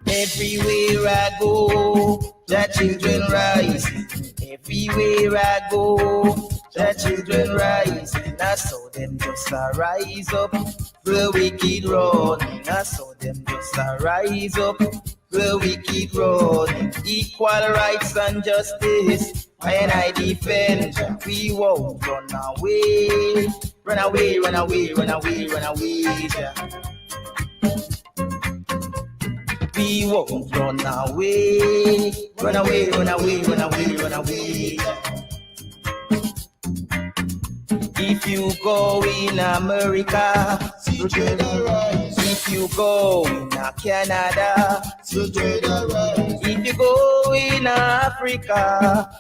Everywhere I go, the children rise. Everywhere I go, the children rise. I saw them just rise up, the wicked run. I saw them just rise up, the wicked run. Equal rights and justice, and I defend. We won't run away, run away, run away, run away, run away. We won't run away, run away, run away, run away, run away. If you go in America, if you go in Canada, if you go in Africa,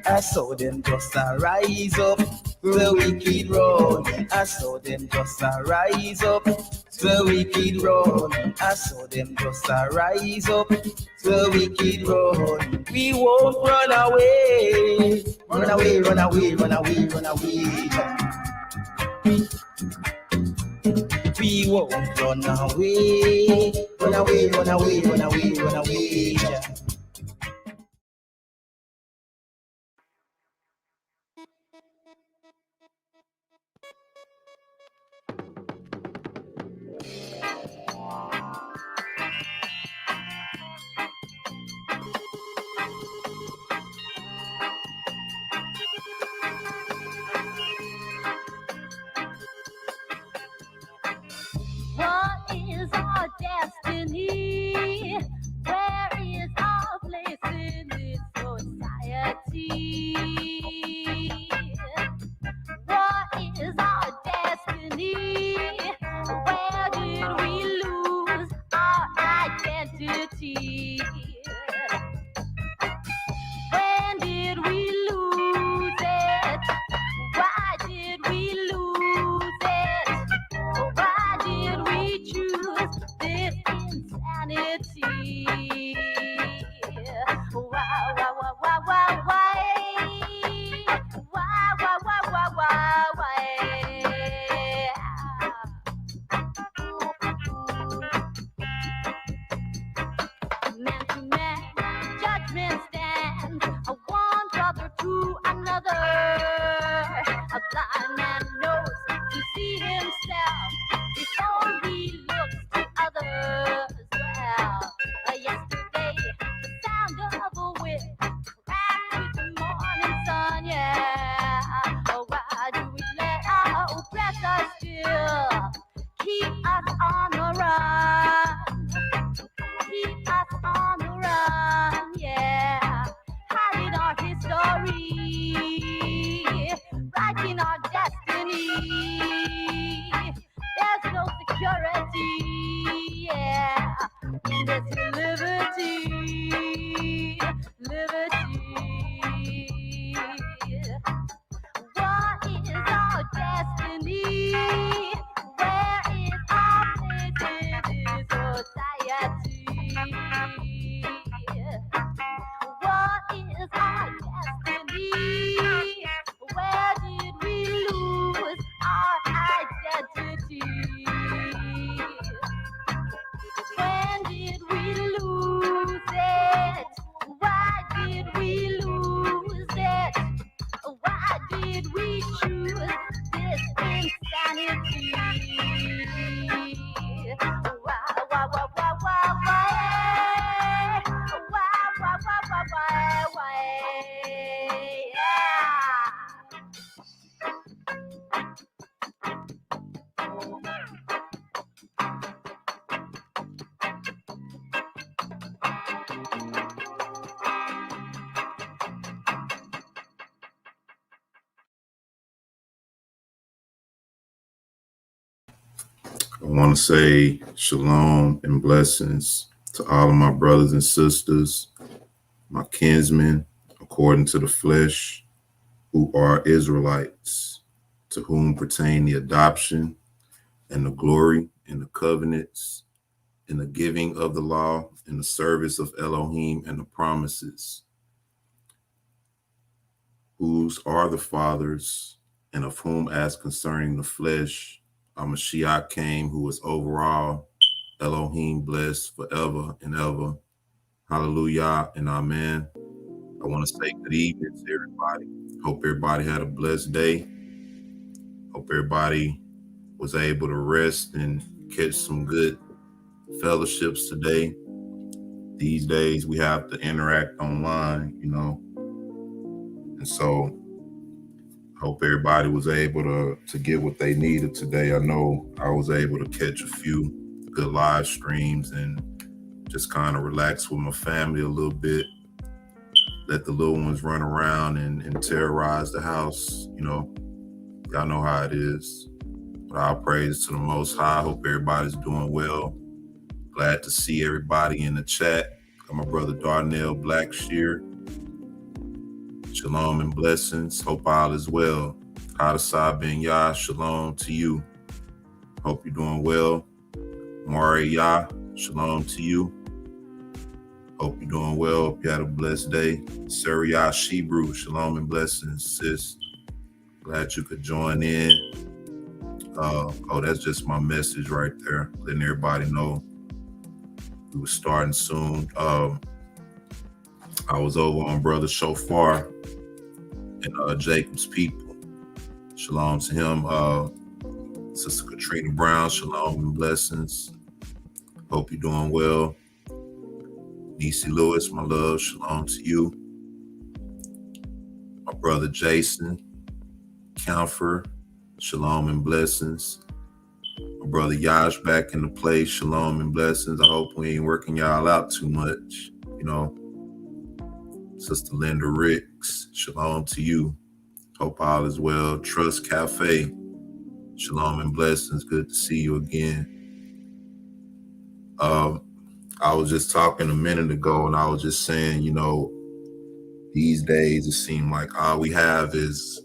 I saw them just rise up, the wicked run. I saw them just rise up, the wicked run. I saw them just rise up, the wicked run. We won't run away, run away, run away, run away, run away. We won't run away, run away, run away, run away, run away. What is our destiny? Where is our place in this society? What is our destiny? Where did we lose our identity? When did we lose it? Why did we lose it? Why did we choose this insanity? Why? Man to man, judgment stands, one brother to another. A blind man knows to see himself before he looks to others. Well, yesterday, the sound of a whip cracked with the morning sun, yeah. Oh, why do we let our oppressors still keep us on the run? Keep us on the run, yeah. Hiding our history, writing our destiny. There's no security, yeah, in this liberty. What is our destiny? Where is our place in this society? What is our destiny? Where did we lose our identity? When did we lose it? Why did we lose it? Why did we choose this insanity? I want to say shalom and blessings to all of my brothers and sisters, my kinsmen, according to the flesh, who are Israelites, to whom pertain the adoption and the glory and the covenants and the giving of the law and the service of Elohim and the promises, whose are the fathers, and of whom, as concerning the flesh, Mashiach came, who is over all, Elohim blessed forever and ever. Hallelujah and amen. I want to say good evening to everybody. Hope everybody had a blessed day. Hope everybody was able to rest and catch some good fellowships today. These days we have to interact online, and so hope everybody was able to get what they needed today. I know I was able to catch a few good live streams and just kind of relax with my family a little bit. Let the little ones run around and terrorize the house. Y'all know how it is. But all praise to the Most High. Hope everybody's doing well. Glad to see everybody in the chat. Got my brother Darnell Blackshear. Shalom and blessings. Hope all is well. Hadasai Ben Yah. Shalom to you. Hope you're doing well. Mari Yah. Shalom to you. Hope you're doing well. Hope you had a blessed day. Sariyah Shebrew. Shalom and blessings, sis. Glad you could join in. That's just my message right there. Letting everybody know we were starting soon. I was over on Brother Shofar and Jacob's people. Shalom to him. Sister Katrina Brown, shalom and blessings. Hope you're doing well. Nisi Lewis, my love, shalom to you. My brother Jason Camphor, shalom and blessings. My brother Yash back in the place, shalom and blessings. I hope we ain't working y'all out too much, Sister Linda Ricks, shalom to you. Hope all is well. Trust Cafe, shalom and blessings. Good to see you again. I was just talking a minute ago and I was just saying, these days it seems like all we have is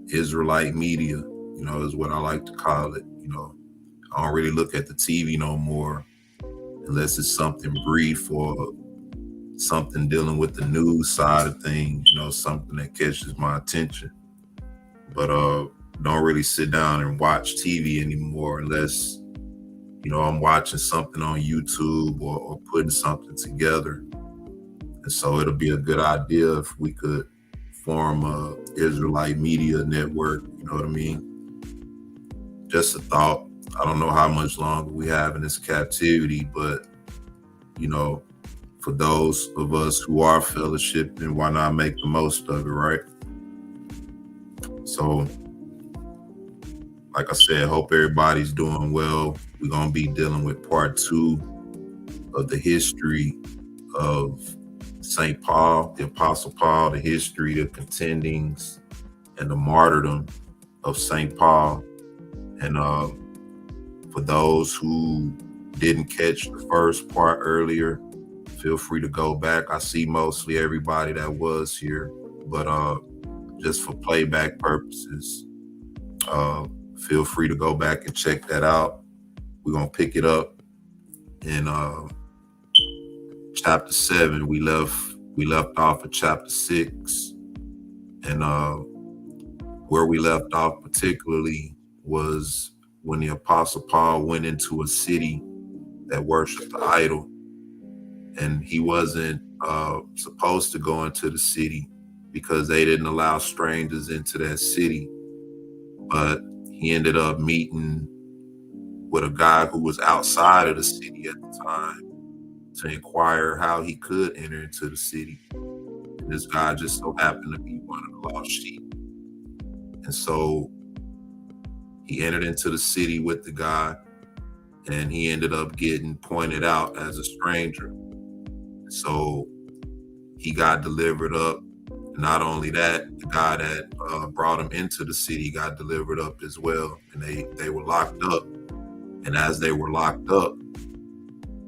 Israelite media, is what I like to call it. I don't really look at the TV no more unless it's something brief or something dealing with the news side of things, something that catches my attention. But don't really sit down and watch TV anymore unless, I'm watching something on YouTube or putting something together. And so it'll be a good idea if we could form a Israelite media network, you know what I mean? Just a thought. I don't know how much longer we have in this captivity, but, for those of us who are fellowshipping, why not make the most of it, right? So, like I said, hope everybody's doing well. We're going to be dealing with part 2 of the history of St. Paul, the Apostle Paul, the history of contendings and the martyrdom of St. Paul. And for those who didn't catch the first part earlier, feel free to go back. I see mostly everybody that was here, but just for playback purposes, feel free to go back and check that out. We're going to pick it up in chapter 7. We left off at chapter 6. And where we left off particularly was when the Apostle Paul went into a city that worshiped the idol. And he wasn't supposed to go into the city because they didn't allow strangers into that city. But he ended up meeting with a guy who was outside of the city at the time to inquire how he could enter into the city. And this guy just so happened to be one of the lost sheep. And so he entered into the city with the guy, and he ended up getting pointed out as a stranger. So he got delivered up. Not only that, the guy that brought him into the city got delivered up as well. And they were locked up. And as they were locked up,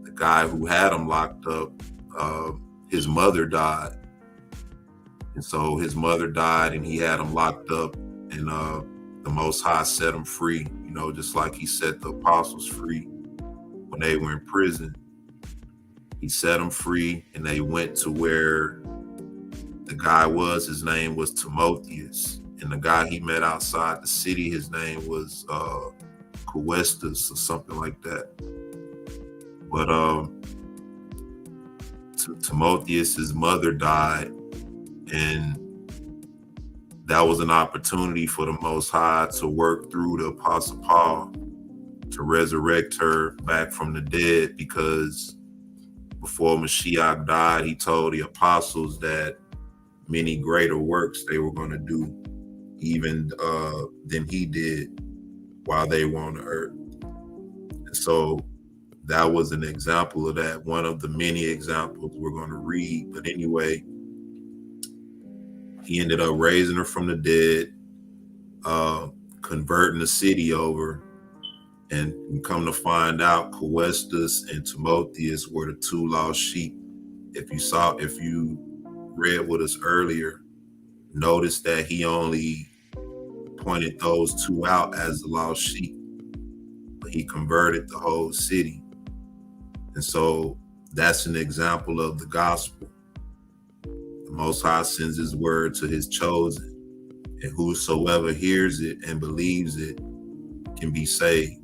the guy who had him locked up, his mother died. And so his mother died and he had him locked up, and the Most High set him free, just like he set the apostles free when they were in prison. He set them free and they went to where the guy was. His name was Timotheus. And the guy he met outside the city, his name was Questus or something like that. But Timotheus's mother died, and that was an opportunity for the Most High to work through the Apostle Paul to resurrect her back from the dead, because before Mashiach died, he told the apostles that many greater works they were going to do even than he did while they were on the earth. And so that was an example of that, one of the many examples we're going to read. But anyway, he ended up raising her from the dead, converting the city over, and come to find out, Coestus and Timotheus were the two lost sheep. If you read with us earlier, notice that he only pointed those two out as the lost sheep, but he converted the whole city. And so that's an example of the gospel. The Most High sends his word to his chosen, and whosoever hears it and believes it can be saved.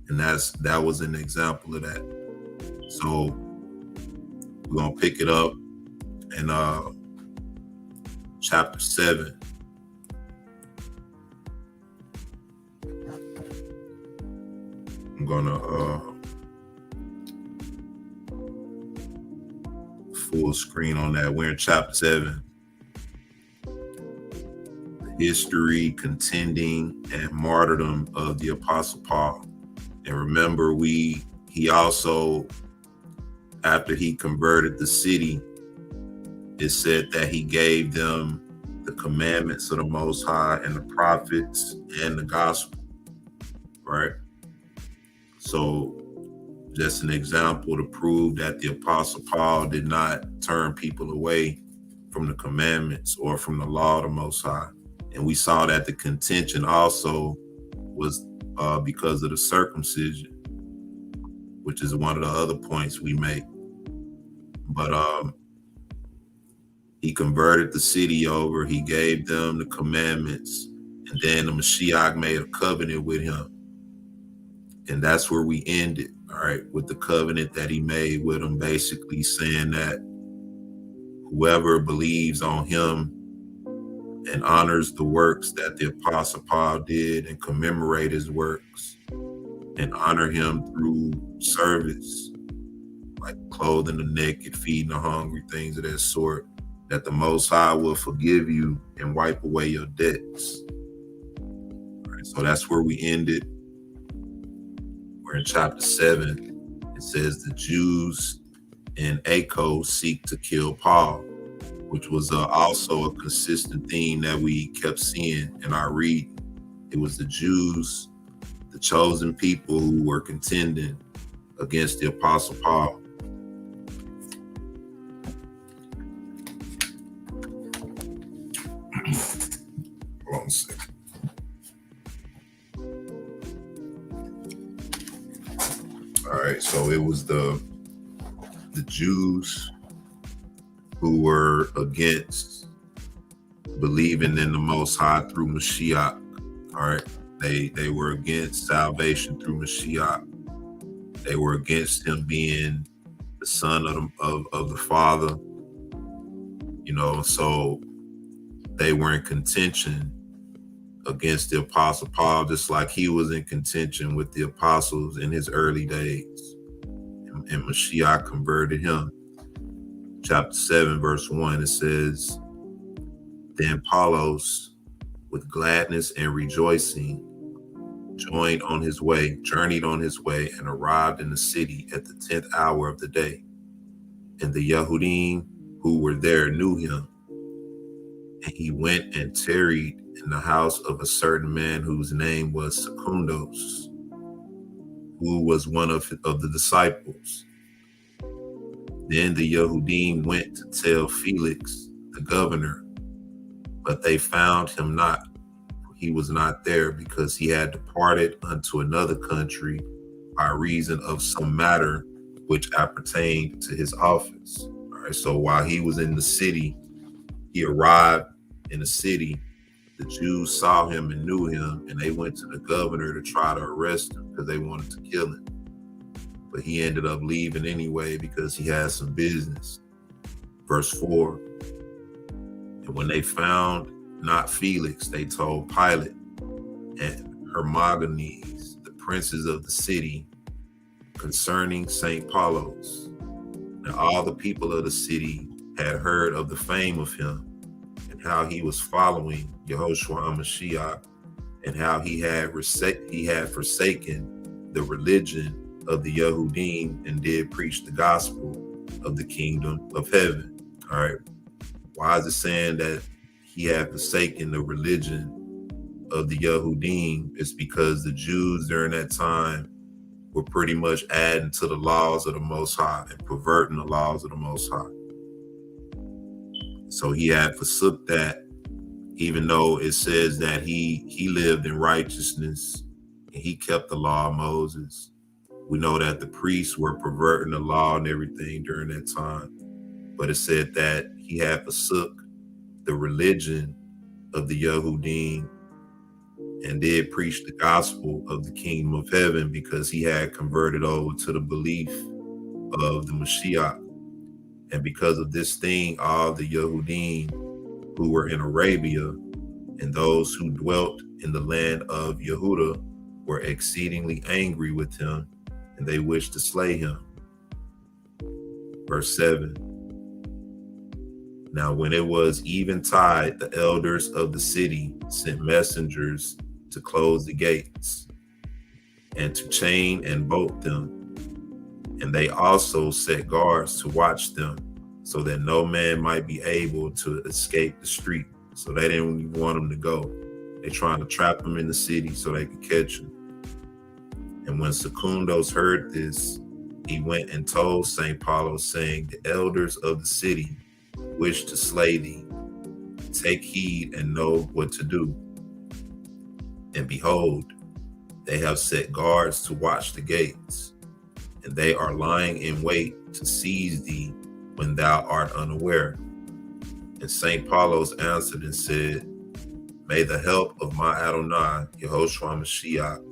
And that was an example of that. So we're going to pick it up in chapter 7. I'm going to full screen on that. We're in chapter 7. History, contending, and martyrdom of the Apostle Paul. And remember, he also, after he converted the city, it said that he gave them the commandments of the Most High and the prophets and the gospel, right? So just an example to prove that the Apostle Paul did not turn people away from the commandments or from the law of the Most High. And we saw that the contention also was because of the circumcision, which is one of the other points we make. But he converted the city over, he gave them the commandments, and then the Mashiach made a covenant with him. And that's where we ended, all right, with the covenant that he made with him, basically saying that whoever believes on him and honors the works that the Apostle Paul did and commemorate his works and honor him through service, like clothing the naked, feeding the hungry, things of that sort, that the Most High will forgive you and wipe away your debts. All right, so that's where we ended. We're in chapter 7. It says the Jews in Acho seek to kill Paul, which was also a consistent theme that we kept seeing in our reading. It was the Jews, the chosen people, who were contending against the Apostle Paul. Hold on a second. All right, so it was the Jews who were against believing in the Most High through Mashiach. All right, they were against salvation through Mashiach. They were against him being the son of the Father. You know, so they were in contention against the Apostle Paul, just like he was in contention with the apostles in his early days. And Mashiach converted him. Chapter 7, verse 1, it says, Then Paulos, with gladness and rejoicing, journeyed on his way, and arrived in the city at the 10th hour of the day. And the Yehudim who were there knew him. And he went and tarried in the house of a certain man whose name was Secundus, who was one of the disciples. Then the Yehudim went to tell Felix, the governor, but they found him not. He was not there, because he had departed unto another country by reason of some matter which appertained to his office. All right, so while he was in the city, he arrived in the city. The Jews saw him and knew him, and they went to the governor to try to arrest him because they wanted to kill him. but he ended up leaving anyway because he had some business. Verse 4, and when they found not Felix, they told Pilate and Hermogenes, the princes of the city, concerning St. Paulos. Now all the people of the city had heard of the fame of him, and how he was following Yehoshua HaMashiach, and how he had forsaken the religion of the Yehudim and did preach the gospel of the kingdom of heaven. All right. Why is it saying that he had forsaken the religion of the Yehudim? It's because the Jews during that time were pretty much adding to the laws of the Most High and perverting the laws of the Most High. So he had forsook that, even though it says that he lived in righteousness and he kept the law of Moses. We know that the priests were perverting the law and everything during that time. But it said that he had forsook the religion of the Yehudim and did preach the gospel of the kingdom of heaven, because he had converted over to the belief of the Mashiach. And because of this thing, all the Yehudim who were in Arabia and those who dwelt in the land of Yehuda were exceedingly angry with him, and they wished to slay him. Verse 7. Now when it was eventide, the elders of the city sent messengers to close the gates and to chain and bolt them. And they also set guards to watch them, so that no man might be able to escape the street. So they didn't even want them to go. They trying to trap them in the city so they could catch them. And when Secundos heard this, he went and told St. Paulos, saying, the elders of the city wish to slay thee. Take heed and know what to do. And behold, they have set guards to watch the gates, and they are lying in wait to seize thee when thou art unaware. And St. Paulos answered and said, may the help of my Adonai, Yehoshua Mashiach,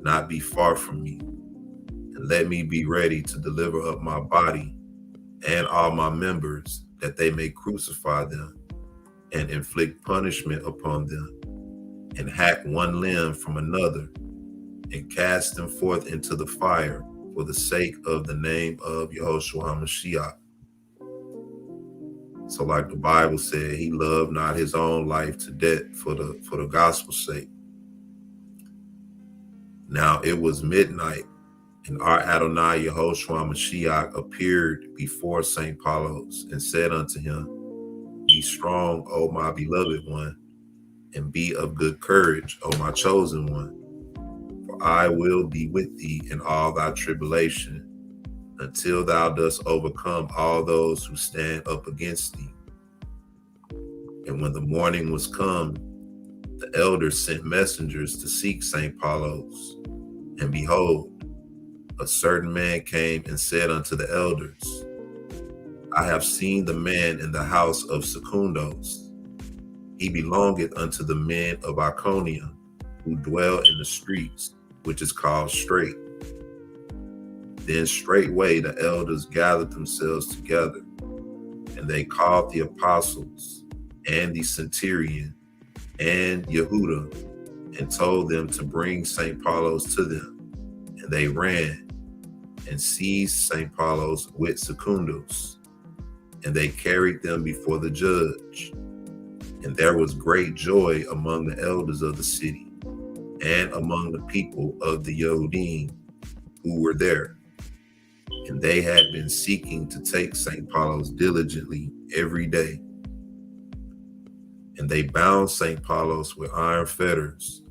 not be far from me, and let me be ready to deliver up my body and all my members, that they may crucify them and inflict punishment upon them, and hack one limb from another, and cast them forth into the fire for the sake of the name of Yehoshua HaMashiach. So like the Bible said, he loved not his own life to death for the gospel's sake. Now it was midnight, and our Adonai Yehoshua HaMashiach appeared before St. Paulos and said unto him, be strong, O my beloved one, and be of good courage, O my chosen one. For I will be with thee in all thy tribulation, until thou dost overcome all those who stand up against thee. And when the morning was come, the elders sent messengers to seek St. Paulos. And behold, a certain man came and said unto the elders, I have seen the man in the house of Secundos. He belongeth unto the men of Iconium, who dwell in the streets, which is called Straight. Then straightway the elders gathered themselves together, and they called the apostles and the centurion and Yehuda, and told them to bring St. Paulos to them. And they ran and seized St. Paulos with Secundos, and they carried them before the judge. And there was great joy among the elders of the city and among the people of the Yehudim who were there. And they had been seeking to take St. Paulos diligently every day. And they bound St. Paulos with iron fetters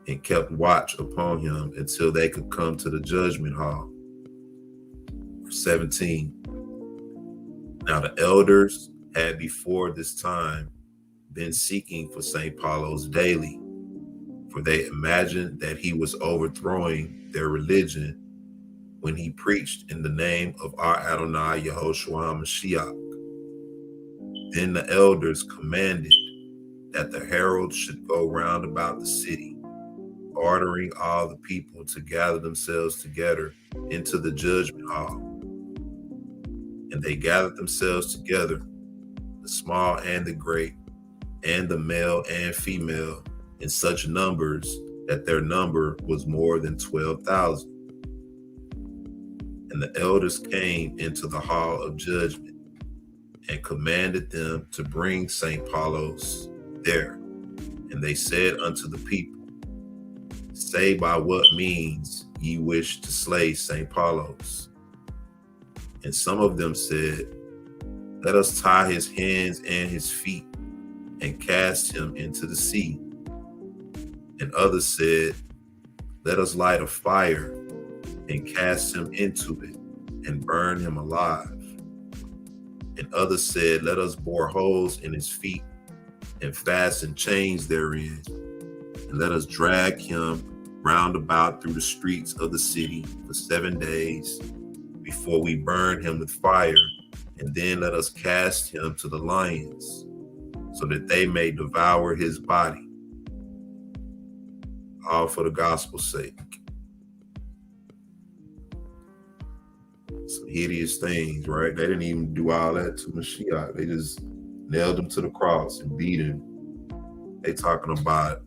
and kept watch upon him until they could come to the judgment hall. Verse 17. Now the elders had before this time been seeking for St. Paulos daily, for they imagined that he was overthrowing their religion when he preached in the name of our Adonai Yehoshua HaMashiach. Then the elders commanded that the heralds should go round about the city ordering all the people to gather themselves together into the judgment hall. And they gathered themselves together, the small and the great, and the male and female, in such numbers that their number was more than 12,000. And the elders came into the hall of judgment and commanded them to bring St. Paulos there. And they said unto the people, say by what means ye wish to slay St. Paulos. And some of them said, let us tie his hands and his feet and cast him into the sea. And others said, let us light a fire and cast him into it and burn him alive. And others said, let us bore holes in his feet and fasten chains therein, and let us drag him round about through the streets of the city for 7 days before we burn him with fire, and then let us cast him to the lions, so that they may devour his body, all for the gospel's sake. Some hideous things, right? They didn't even do all that to Mashiach. They just nailed him to the cross and beat him. They talking about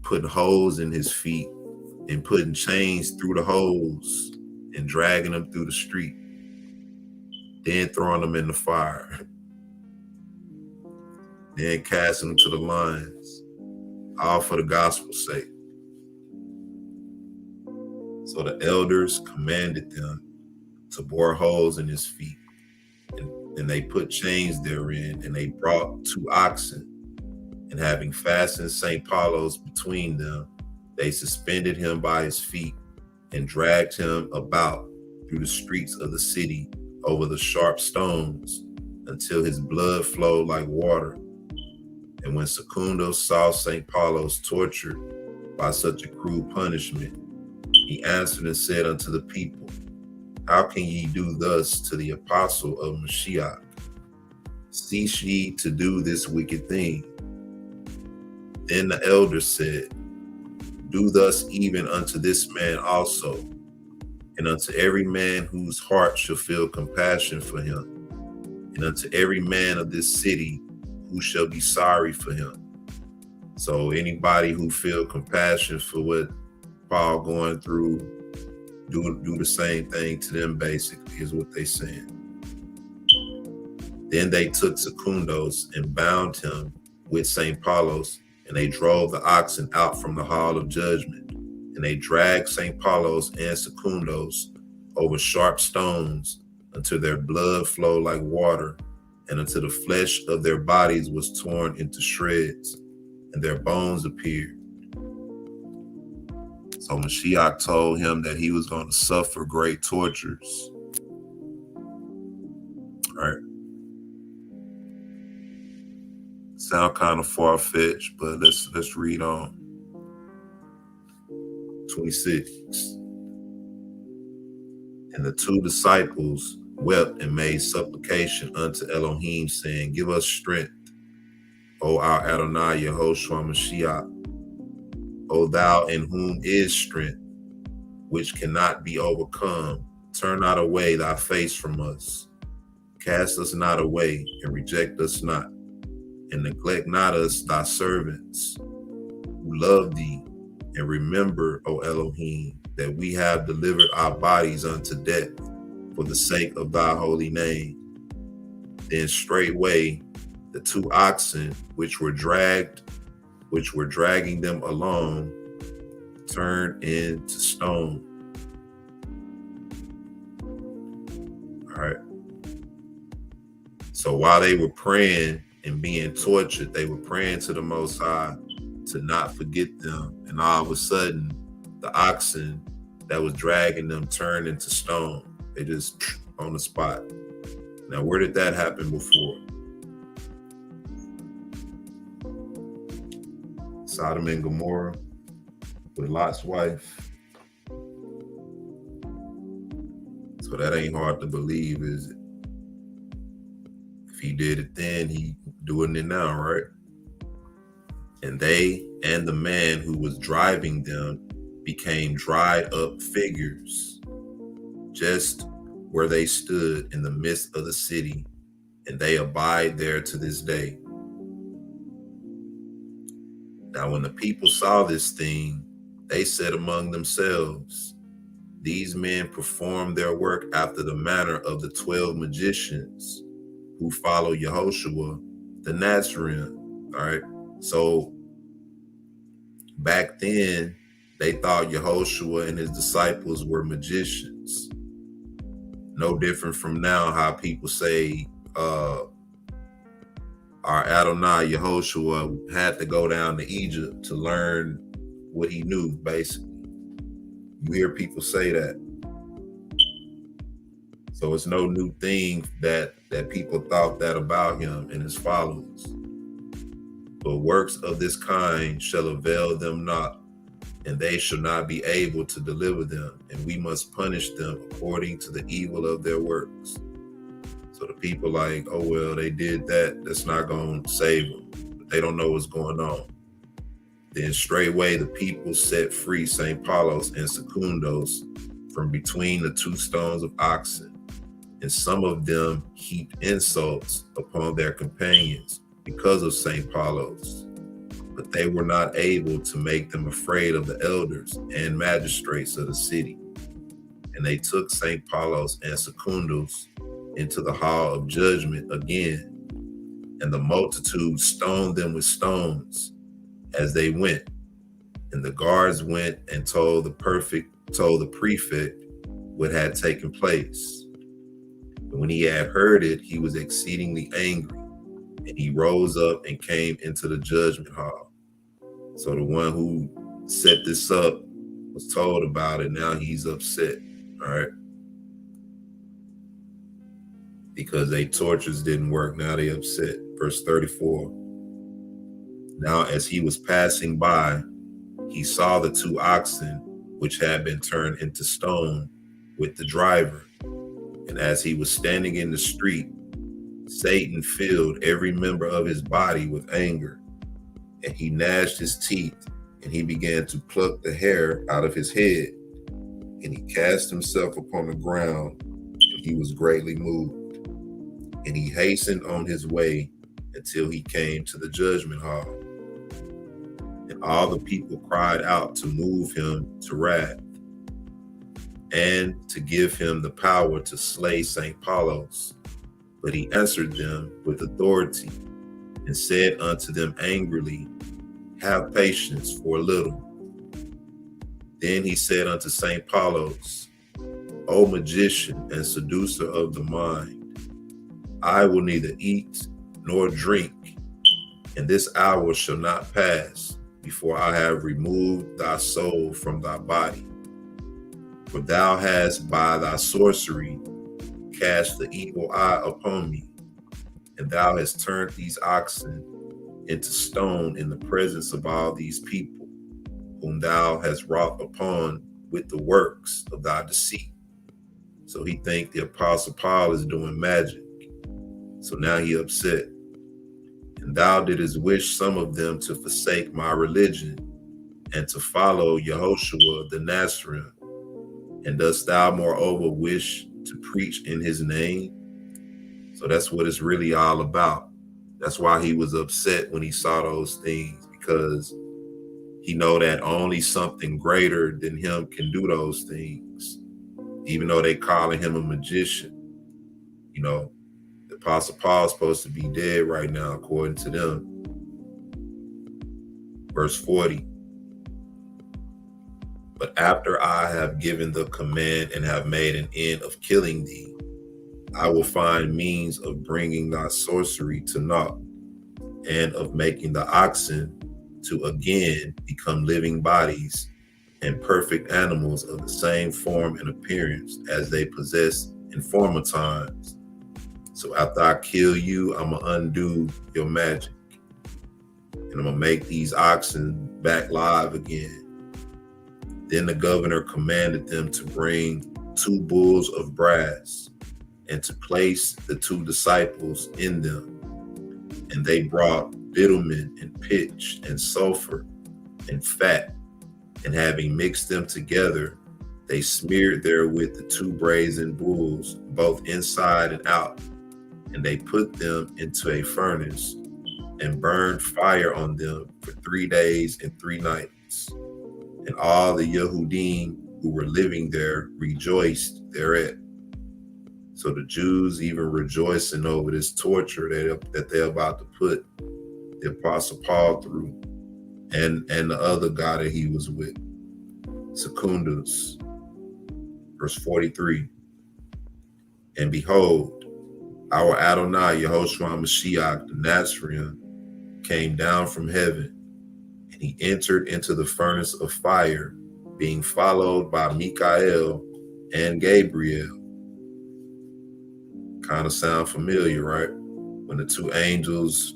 putting holes in his feet and putting chains through the holes and dragging him through the street, then throwing him in the fire, then casting him to the lions, all for the gospel's sake. So the elders commanded them to bore holes in his feet, and they put chains therein, and they brought 2 oxen, and having fastened St. Paulos between them, they suspended him by his feet and dragged him about through the streets of the city over the sharp stones until his blood flowed like water. And when Secundus saw St. Paulos tortured by such a cruel punishment, he answered and said unto the people, how can ye do thus to the apostle of Mashiach? Cease ye to do this wicked thing. Then the elders said, do thus even unto this man also, and unto every man whose heart shall feel compassion for him, and unto every man of this city who shall be sorry for him. So anybody who feel compassion for what Paul going through, do the same thing to them, basically, is what they saying. Then they took Secundus and bound him with St. Paulos, and they drove the oxen out from the hall of judgment. And they dragged St. Paulos and Secundus over sharp stones until their blood flowed like water, and until the flesh of their bodies was torn into shreds, and their bones appeared. So Mashiach told him that he was going to suffer great tortures. All right. Sound kind of far-fetched, but let's read on. 26. And the 2 disciples wept and made supplication unto Elohim, saying, give us strength, O our Adonai Yehoshua Mashiach, O thou in whom is strength, which cannot be overcome. Turn not away thy face from us. Cast us not away, and reject us not, and neglect not us thy servants, who love thee, and remember, O Elohim, that we have delivered our bodies unto death for the sake of thy holy name. Then straightway the 2 oxen which were dragging them along turned into stone. All right. So while they were praying and being tortured, they were praying to the Most High to not forget them. And all of a sudden, the oxen that was dragging them turned into stone. They just on the spot. Now, where did that happen before? Sodom and Gomorrah with Lot's wife. So that ain't hard to believe, is it? If he did it then, he doing it now, right? And they and the man who was driving them became dried up figures, just where they stood in the midst of the city, and they abide there to this day. Now when the people saw this thing, they said among themselves, these men perform their work after the manner of the 12 magicians who follow Yehoshua the Nazarene. All right. So back then, they thought Yehoshua and his disciples were magicians. No different from now, how people say our Adonai Yehoshua had to go down to Egypt to learn what he knew, basically. You hear people say that. So it's no new thing that people thought that about him and his followers. But works of this kind shall avail them not, and they shall not be able to deliver them, and we must punish them according to the evil of their works. So the people like, oh, well, they did that. That's not going to save them. But they don't know what's going on. Then straightway the people set free St. Paulos and Secundos from between the two stones of oxen, and some of them heaped insults upon their companions because of St. Paulos. But they were not able to make them afraid of the elders and magistrates of the city. And they took St. Paulos and Secundus into the hall of judgment again, and the multitude stoned them with stones as they went. And the guards went and told the prefect what had taken place. And when he had heard it, he was exceedingly angry, and he rose up and came into the judgment hall. So the one who set this up was told about it. Now he's upset, all right? Because their tortures didn't work. Now they upset. Verse 34. Now as he was passing by, he saw the two oxen which had been turned into stone with the driver. And as he was standing in the street, Satan filled every member of his body with anger. And he gnashed his teeth, and he began to pluck the hair out of his head. And he cast himself upon the ground, and he was greatly moved. And he hastened on his way until he came to the judgment hall. And all the people cried out to move him to wrath, and to give him the power to slay St. Paulos. But he answered them with authority, and said unto them angrily, have patience for a little. Then he said unto St. Paulos, O magician and seducer of the mind, I will neither eat nor drink, and this hour shall not pass before I have removed thy soul from thy body. For thou hast by thy sorcery cast the evil eye upon me, and thou hast turned these oxen into stone in the presence of all these people, whom thou hast wrought upon with the works of thy deceit. So he think the Apostle Paul is doing magic. So now he upset. And thou didst wish some of them to forsake my religion and to follow Yehoshua the Nazarene. And dost thou moreover wish to preach in his name? So that's what it's really all about. That's why he was upset when he saw those things, because he know that only something greater than him can do those things. Even though they calling him a magician, you know, the Apostle Paul is supposed to be dead right now, according to them. Verse 40. But after I have given the command and have made an end of killing thee, I will find means of bringing thy sorcery to naught, and of making the oxen to again become living bodies and perfect animals of the same form and appearance as they possessed in former times. So after I kill you, I'm going to undo your magic, and I'm going to make these oxen back live again. Then the governor commanded them to bring 2 bulls of brass, and to place the 2 disciples in them. And they brought bitumen and pitch and sulfur and fat, and having mixed them together, they smeared therewith the 2 brazen bulls, both inside and out, and they put them into a furnace and burned fire on them for 3 days and 3 nights. And all the Yehudim who were living there rejoiced thereat. So the Jews even rejoicing over this torture that they're about to put the Apostle Paul through, and the other guy that he was with, Secundus. Verse 43. And behold, our Adonai Yehoshua Mashiach the Nazarene came down from heaven, and he entered into the furnace of fire, being followed by Michael and Gabriel. Kind of sound familiar, right? When the 2 angels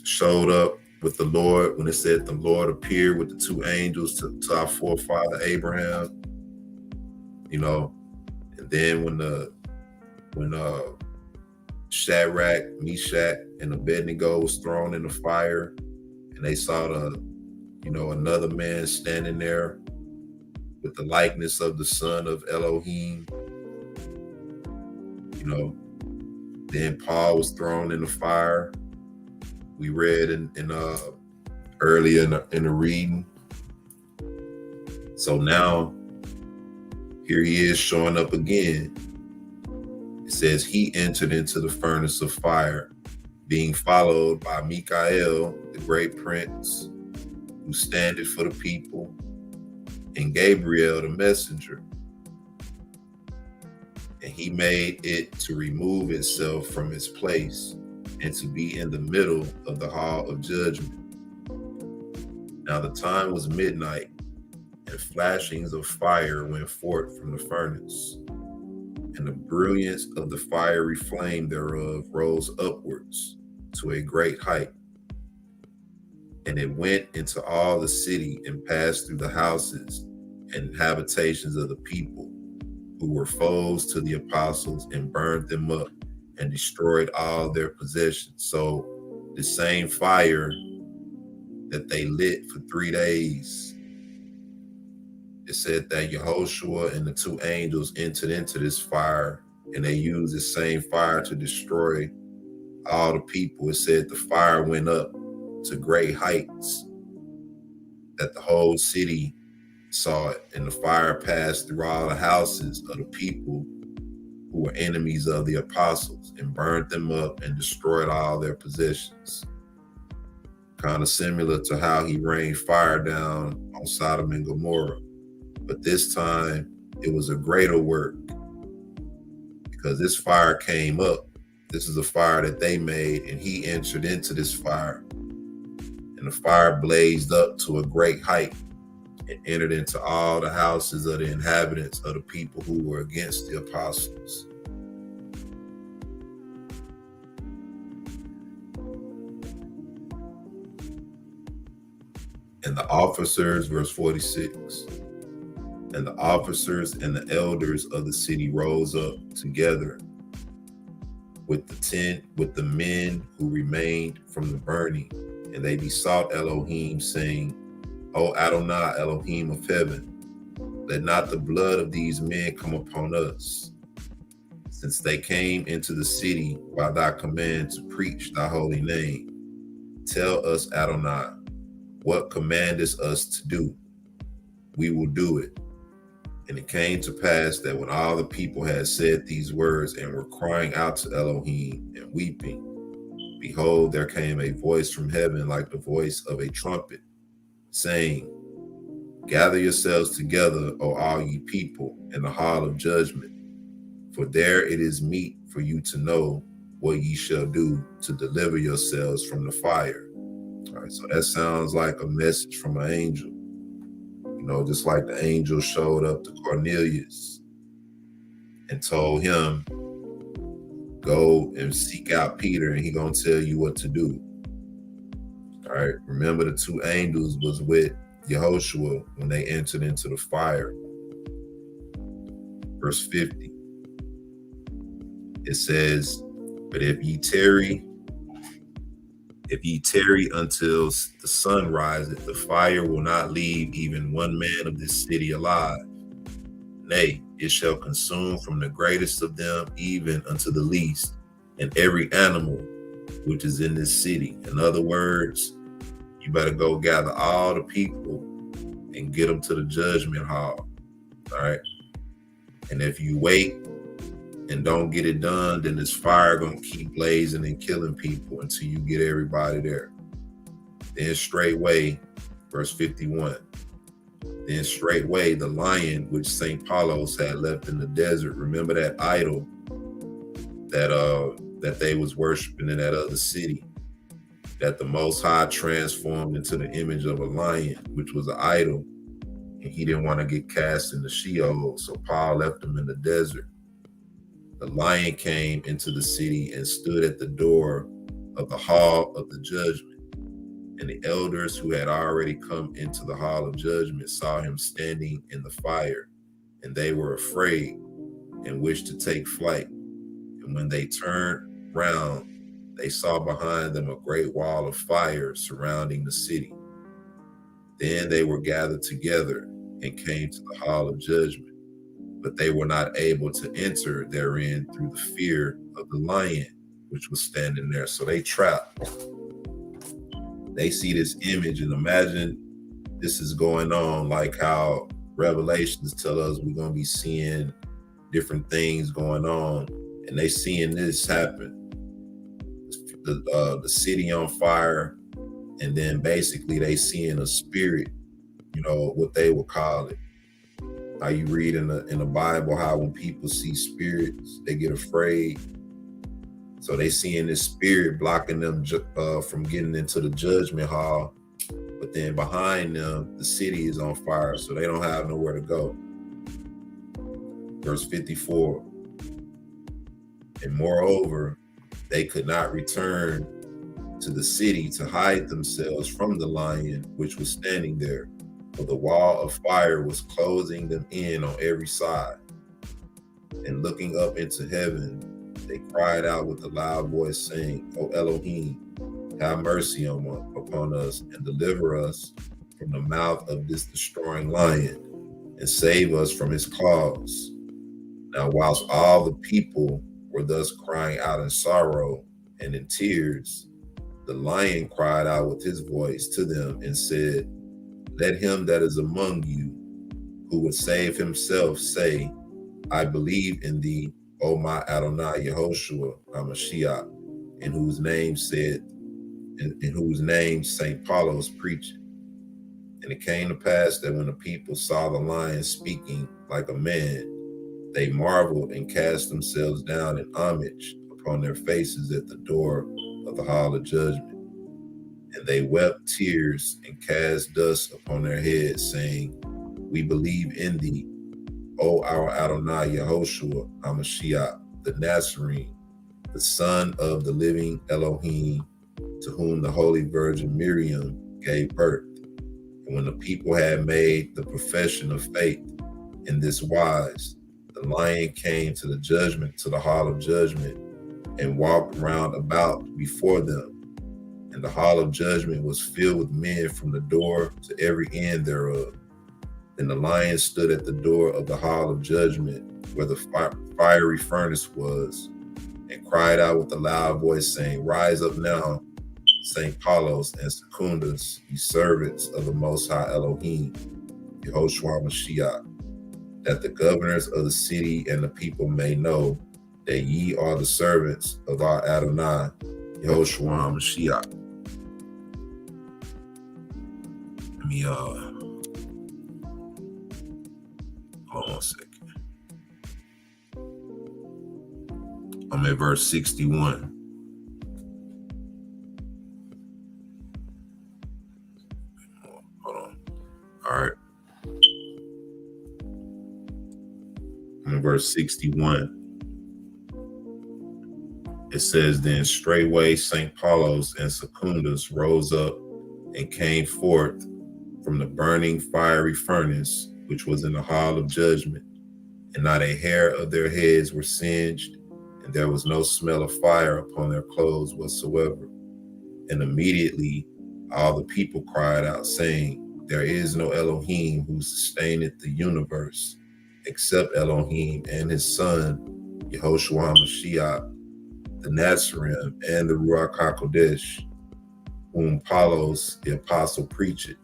showed up with the Lord, when it said the Lord appeared with the 2 angels to our forefather Abraham, you know. And then when Shadrach, Meshach, and Abednego was thrown in the fire, and they saw another man standing there with the likeness of the son of Elohim. Then Paul was thrown in the fire. We read in earlier in the reading. So now here he is showing up again. It says he entered into the furnace of fire, being followed by Michael, the great prince, who standeth for the people, and Gabriel, the messenger. And he made it to remove itself from its place and to be in the middle of the hall of judgment. Now the time was midnight, and flashings of fire went forth from the furnace, and the brilliance of the fiery flame thereof rose upwards to a great height. And it went into all the city and passed through the houses and habitations of the people who were foes to the apostles, and burned them up and destroyed all their possessions. So the same fire that they lit for 3 days, it said that Yehoshua and the 2 angels entered into this fire, and they used the same fire to destroy all the people. It said the fire went up to great heights, that the whole city saw it, and the fire passed through all the houses of the people who were enemies of the apostles, and burned them up and destroyed all their possessions. Kind of similar to how he rained fire down on Sodom and Gomorrah. But this time it was a greater work, because this fire came up. This is a fire that they made, and he entered into this fire. And the fire blazed up to a great height and entered into all the houses of the inhabitants of the people who were against the apostles. And the officers, verse 46, and the officers and the elders of the city rose up together with the men who remained from the burning, and they besought Elohim, saying, O Adonai, Elohim of heaven, let not the blood of these men come upon us, since they came into the city by thy command to preach thy holy name. Tell us, Adonai, what commandest us to do? We will do it. And it came to pass that when all the people had said these words and were crying out to Elohim and weeping, behold, there came a voice from heaven like the voice of a trumpet, saying, Gather yourselves together, O all ye people, in the hall of judgment, for there it is meet for you to know what ye shall do to deliver yourselves from the fire. All right, so that sounds like a message from an angel. Just like the angel showed up to Cornelius and told him, go and seek out Peter, and he gonna tell you what to do. All right, remember the 2 angels was with Yehoshua when they entered into the fire. Verse 50, it says, but if ye tarry If ye tarry until the sun riseth, the fire will not leave even one man of this city alive. Nay, it shall consume from the greatest of them even unto the least, and every animal which is in this city. In other words, you better go gather all the people and get them to the judgment hall. All right. And if you wait and don't get it done, then this fire gonna keep blazing and killing people until you get everybody there. Then straightway, verse 51. Then straightway the lion which St. Paulos had left in the desert. Remember that idol that they was worshiping in that other city, that the Most High transformed into the image of a lion, which was an idol, and he didn't want to get cast into Sheol, so Paul left him in the desert. The lion came into the city and stood at the door of the hall of the judgment. And the elders who had already come into the hall of judgment saw him standing in the fire, and they were afraid and wished to take flight. And when they turned round, they saw behind them a great wall of fire surrounding the city. Then they were gathered together and came to the hall of judgment, but they were not able to enter therein through the fear of the lion which was standing there. So they trapped. They see this image, and imagine this is going on like how Revelations tell us we're going to be seeing different things going on, and they seeing this happen. The city on fire, and then basically they seeing a spirit, what they would call it. How you read in the Bible how when people see spirits, they get afraid. So they seeing this spirit blocking them from getting into the judgment hall. But then behind them, the city is on fire, so they don't have nowhere to go. Verse 54. And moreover, they could not return to the city to hide themselves from the lion which was standing there, for the wall of fire was closing them in on every side. And looking up into heaven, they cried out with a loud voice, saying, O Elohim, have mercy upon us and deliver us from the mouth of this destroying lion, and save us from his claws. Now, whilst all the people were thus crying out in sorrow and in tears, the lion cried out with his voice to them and said, Let him that is among you who would save himself say, I believe in thee, O my Adonai Yehoshua HaMashiach, in whose name St. Paulos preached. And it came to pass that when the people saw the lion speaking like a man, they marveled and cast themselves down in homage upon their faces at the door of the hall of judgment. And they wept tears and cast dust upon their heads, saying, We believe in thee, O our Adonai Yehoshua HaMashiach, the Nazarene, the son of the living Elohim, to whom the Holy Virgin Miriam gave birth. And when the people had made the profession of faith in this wise, the lion came to the hall of judgment, and walked round about before them. And the hall of judgment was filled with men from the door to every end thereof. And the lion stood at the door of the hall of judgment, where the fiery furnace was, and cried out with a loud voice, saying, Rise up now, St. Paulos and Secundus, ye servants of the Most High Elohim, Yehoshua Mashiach, that the governors of the city and the people may know that ye are the servants of our Adonai, Yehoshua Mashiach. Let me, hold on a second. I'm at verse 61. Hold on. All right. I'm in verse 61. It says, Then straightway St. Paulos and Secundus rose up and came forth from the burning fiery furnace, which was in the hall of judgment, and not a hair of their heads were singed, and there was no smell of fire upon their clothes whatsoever. And immediately all the people cried out, saying, there is no Elohim who sustaineth the universe, except Elohim and his son, Yehoshua Mashiach, the Nazarene, and the Ruach HaKodesh, whom Apollos the apostle preached.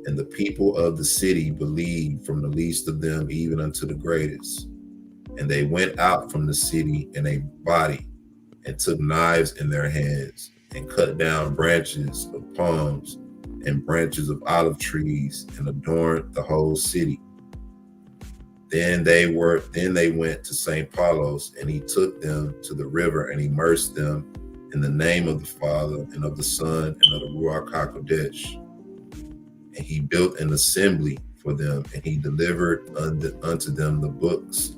And the people of the city believed, from the least of them even unto the greatest. And they went out from the city in a body, and took knives in their hands, and cut down branches of palms and branches of olive trees, and adorned the whole city. Then they went to St. Paulos, and he took them to the river, and immersed them in the name of the Father, and of the Son, and of the Ruach HaKodesh. And he built an assembly for them, and he delivered unto them the books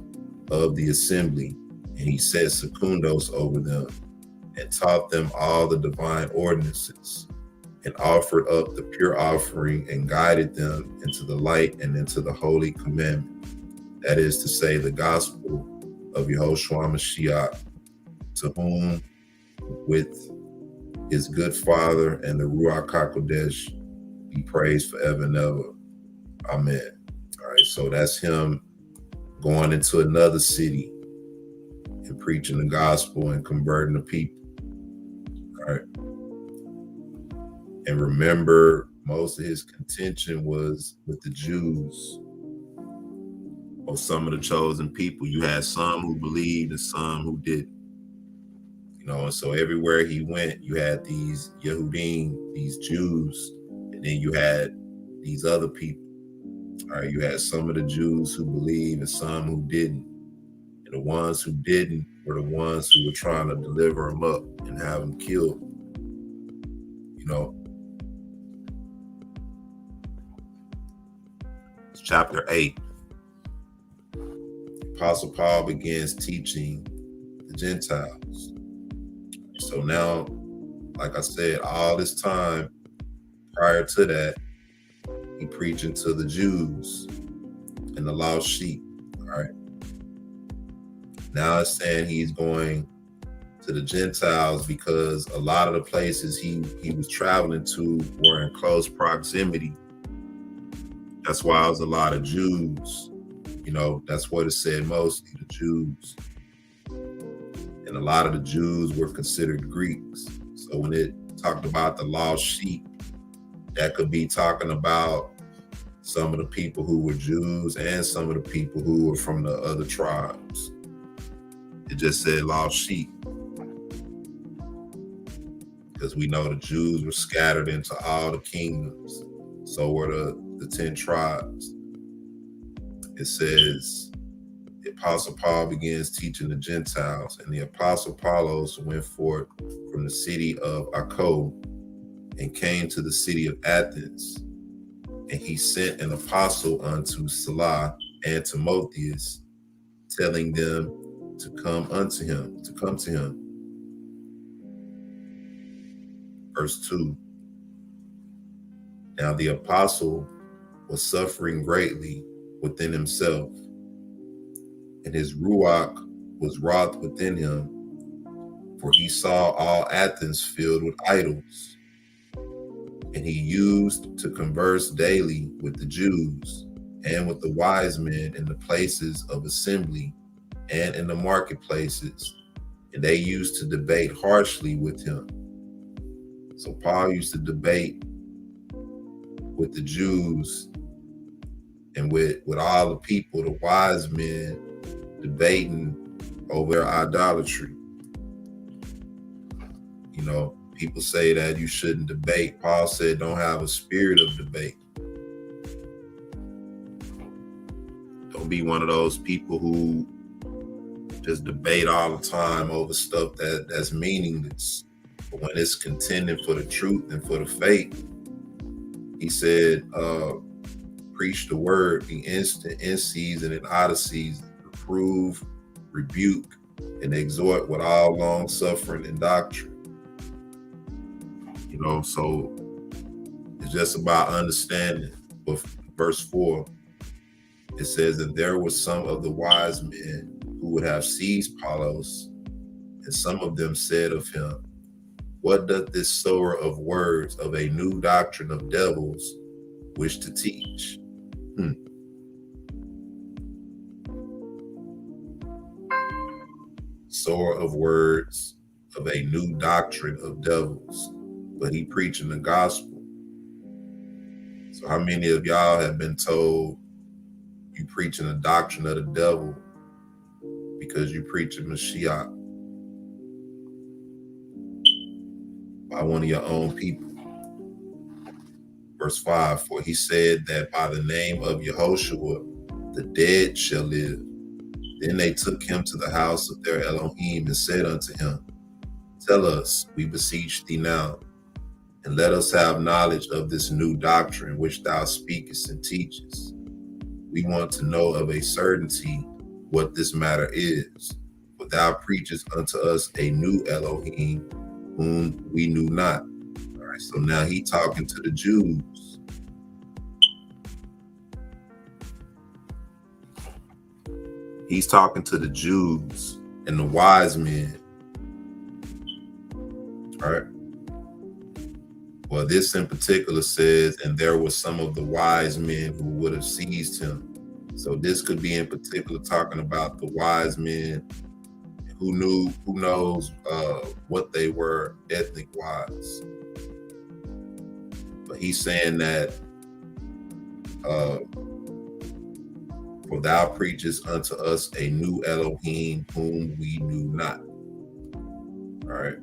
of the assembly, and he set secundos over them, and taught them all the divine ordinances, and offered up the pure offering, and guided them into the light and into the holy commandment, that is to say, the gospel of Yehoshua Mashiach, to whom with his good Father and the Ruach HaKodesh be praised forever and ever. Amen. All right, so that's him going into another city and preaching the gospel and converting the people. All right. And remember, most of his contention was with the Jews, or some of the chosen people. You had some who believed and some who didn't. And so everywhere he went, you had these Yehudim, these Jews, and then you had these other people. All right, you had some of the Jews who believed and some who didn't. And the ones who didn't were the ones who were trying to deliver him up and have him killed. It's chapter 8. Apostle Paul begins teaching the Gentiles. So now, like I said, all this time prior to that, he preaching to the Jews and the lost sheep. All right. Now it's saying he's going to the Gentiles because a lot of the places he was traveling to were in close proximity. That's why it was a lot of Jews. That's what it said mostly, the Jews. And a lot of the Jews were considered Greeks. So when it talked about the lost sheep, that could be talking about some of the people who were Jews and some of the people who were from the other tribes. It just said lost sheep, because we know the Jews were scattered into all the kingdoms. So were the 10 tribes. It says, the Apostle Paul begins teaching the Gentiles, and the Apostle Apollos went forth from the city of Acco and came to the city of Athens. And he sent an apostle unto Salah and Timotheus, telling them to come to him. Verse 2. Now the apostle was suffering greatly within himself, and his Ruach was wroth within him, for he saw all Athens filled with idols. And he used to converse daily with the Jews and with the wise men in the places of assembly and in the marketplaces, and they used to debate harshly with him. So Paul used to debate with the Jews and with all the people, the wise men, debating over their idolatry. People say that you shouldn't debate. Paul said, don't have a spirit of debate. Don't be one of those people who just debate all the time over stuff that's meaningless. But when it's contending for the truth and for the faith, he said, preach the word, be instant, in season and out of season, reprove, rebuke, and exhort with all long suffering and doctrine. So it's just about understanding. But verse 4, it says that there were some of the wise men who would have seized Apollos, and some of them said of him, What doth this sower of words of a new doctrine of devils wish to teach? Sower of words of a new doctrine of devils, but he preaching the gospel. So how many of y'all have been told you preaching a doctrine of the devil because you preaching Mashiach by one of your own people? Verse 5, for he said that by the name of Yehoshua, the dead shall live. Then they took him to the house of their Elohim and said unto him, tell us, we beseech thee now, and let us have knowledge of this new doctrine which thou speakest and teachest. We want to know of a certainty what this matter is, for thou preachest unto us a new Elohim, whom we knew not. All right, so now he talking to the Jews. He's talking to the Jews and the wise men. All right. Well, this in particular says, and there were some of the wise men who would have seized him. So this could be in particular talking about the wise men who knows what they were ethnic wise. But he's saying that for thou preachest unto us a new Elohim whom we knew not. All right.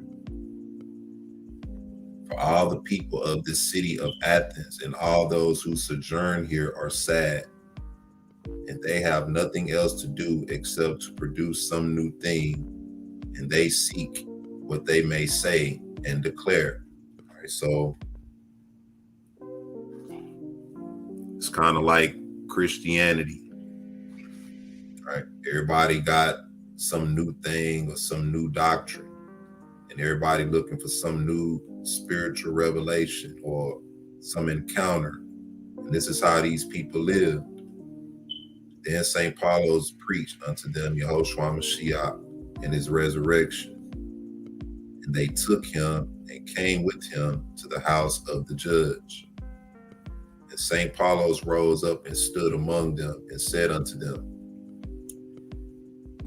For all the people of this city of Athens and all those who sojourn here are sad, and they have nothing else to do except to produce some new thing, and they seek what they may say and declare. All right, so it's kind of like Christianity. All right, everybody got some new thing or some new doctrine, and everybody looking for some new spiritual revelation or some encounter. And this is how these people lived. Then St. Paulos preached unto them Yehoshua Mashiach and his resurrection. And they took him and came with him to the house of the judge. And St. Paulos rose up and stood among them and said unto them,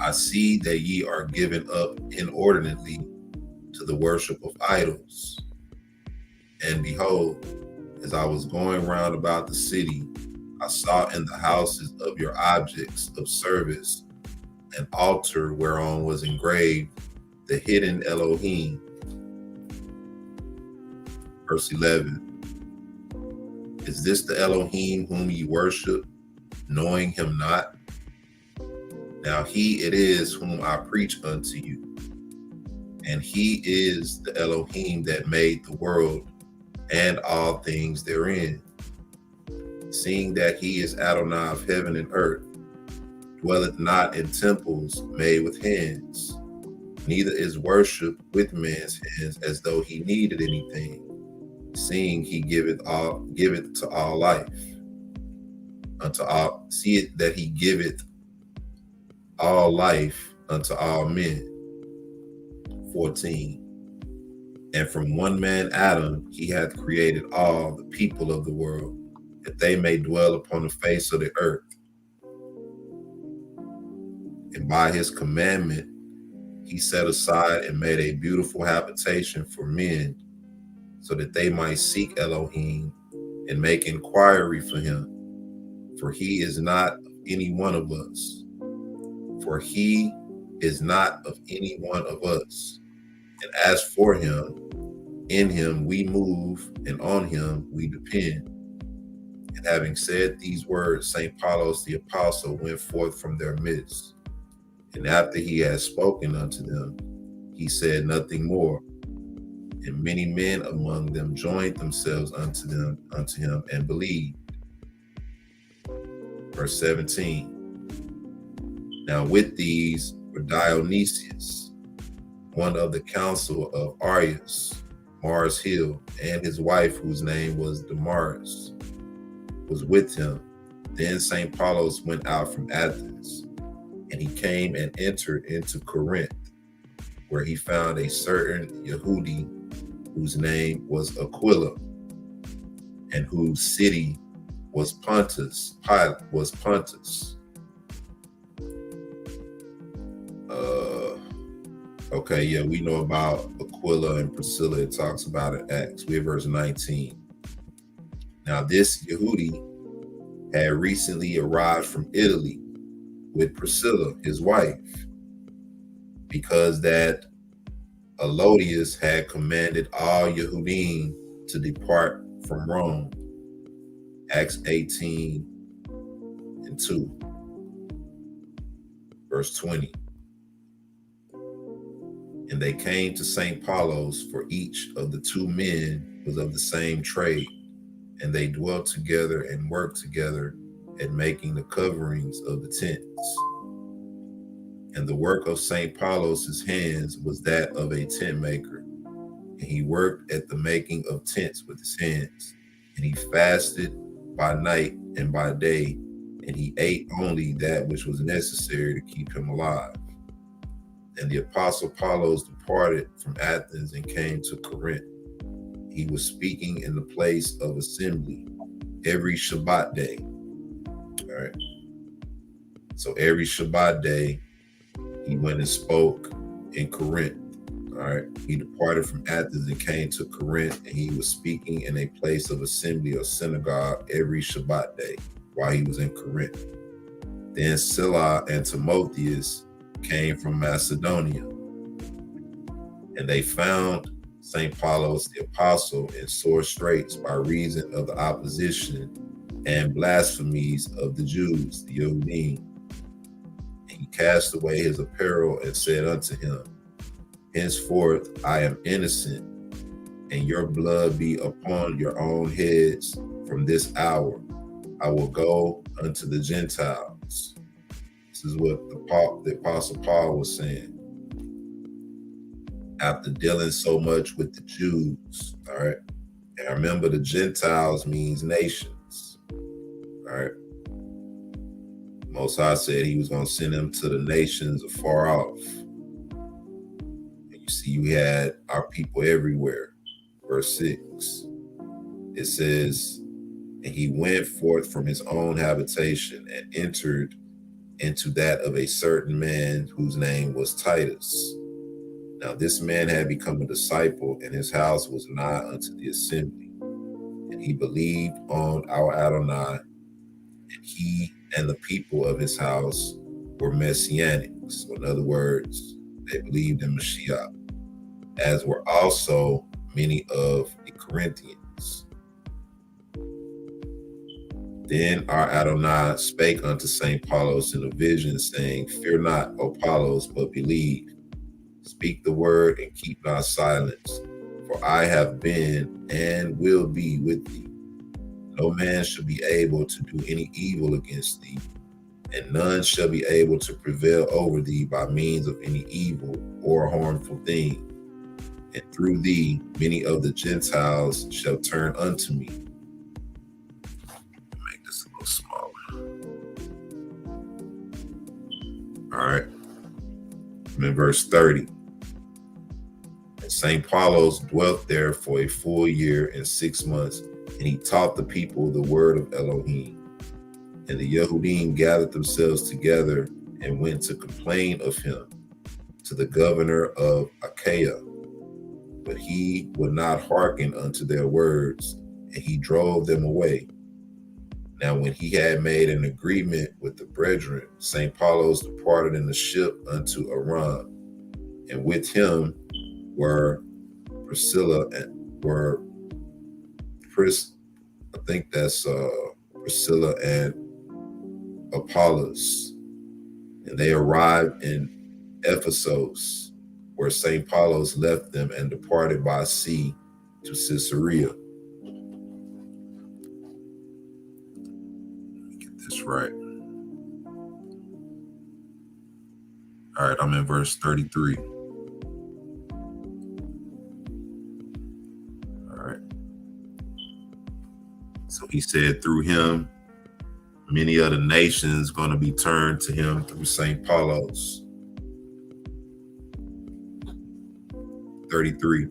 I see that ye are given up inordinately to the worship of idols. And behold, as I was going round about the city, I saw in the houses of your objects of service an altar whereon was engraved the hidden Elohim. Verse 11. Is this the Elohim whom ye worship, knowing him not? Now he it is whom I preach unto you. And he is the Elohim that made the world and all things therein. Seeing that he is Adonai of heaven and earth, dwelleth not in temples made with hands, neither is worship with man's hands as though he needed anything, seeing he giveth to all life. See it that he giveth all life unto all men. 14. And from one man Adam he hath created all the people of the world, that they may dwell upon the face of the earth. And by his commandment he set aside and made a beautiful habitation for men, so that they might seek Elohim and make inquiry for him. For he is not of any one of us. For he is not of any one of us. And as for him, in him we move, and on him we depend. And having said these words, St. Paulos the apostle went forth from their midst. And after he had spoken unto them, he said nothing more. And many men among them joined themselves unto him and believed. Verse 17. Now with these were Dionysius, one of the council of Arius, Mars Hill, and his wife, whose name was Damaris, was with him. Then St. Paulos went out from Athens, and he came and entered into Corinth, where he found a certain Yehudi whose name was Aquila, and whose city was Pontus. Okay, yeah, we know about Aquila and Priscilla. It talks about it in Acts. We're verse 19. Now, this Yehudi had recently arrived from Italy with Priscilla, his wife, because that Elodius had commanded all Yehudim to depart from Rome. Acts 18:2, verse 20. And they came to St. Paulos, for each of the two men was of the same trade, and they dwelt together and worked together at making the coverings of the tents. And the work of St. Paulos' hands was that of a tent maker, and he worked at the making of tents with his hands, and he fasted by night and by day, and he ate only that which was necessary to keep him alive. And the apostle Paulos departed from Athens and came to Corinth. He was speaking in the place of assembly every Shabbat day. All right. So every Shabbat day, he went and spoke in Corinth. All right. He departed from Athens and came to Corinth, and he was speaking in a place of assembly or synagogue every Shabbat day while he was in Corinth. Then Silla and Timotheus came from Macedonia, and they found St. Paulos the apostle in sore straits by reason of the opposition and blasphemies of the Jews, the Yehudim. And he cast away his apparel and said unto him, Henceforth I am innocent, and your blood be upon your own heads from this hour. I will go unto the Gentiles. This is what the apostle Paul was saying. After dealing so much with the Jews, all right? And remember, the Gentiles means nations, all right? Most High said he was going to send them to the nations afar off. And you see, we had our people everywhere. Verse 6, it says, and he went forth from his own habitation and entered into that of a certain man whose name was Titus. Now this man had become a disciple, and his house was nigh unto the assembly. And he believed on our Adonai, and he and the people of his house were Messianic. So in other words, they believed in Mashiach, as were also many of the Corinthians. Then our Adonai spake unto St. Paulos in a vision, saying, Fear not, O Paulos, but believe. Speak the word and keep not silence, for I have been and will be with thee. No man shall be able to do any evil against thee, and none shall be able to prevail over thee by means of any evil or harmful thing. And through thee many of the Gentiles shall turn unto me. Make this a little smaller. All right. I'm in verse 30. And St. Paulos dwelt there for a full year and 6 months, and he taught the people the word of Elohim. And the Yehudim gathered themselves together and went to complain of him to the governor of Achaia. But he would not hearken unto their words, and he drove them away. Now when he had made an agreement with the brethren, St. Paulos departed in the ship unto Aram, and with him were Priscilla and Priscilla and Apollos, and they arrived in Ephesus, where St. Paulos left them and departed by sea to Caesarea. Let me get this right. All right, I'm in verse 33. So he said, through him, many of the nations going to be turned to him through St. Paulos. 33.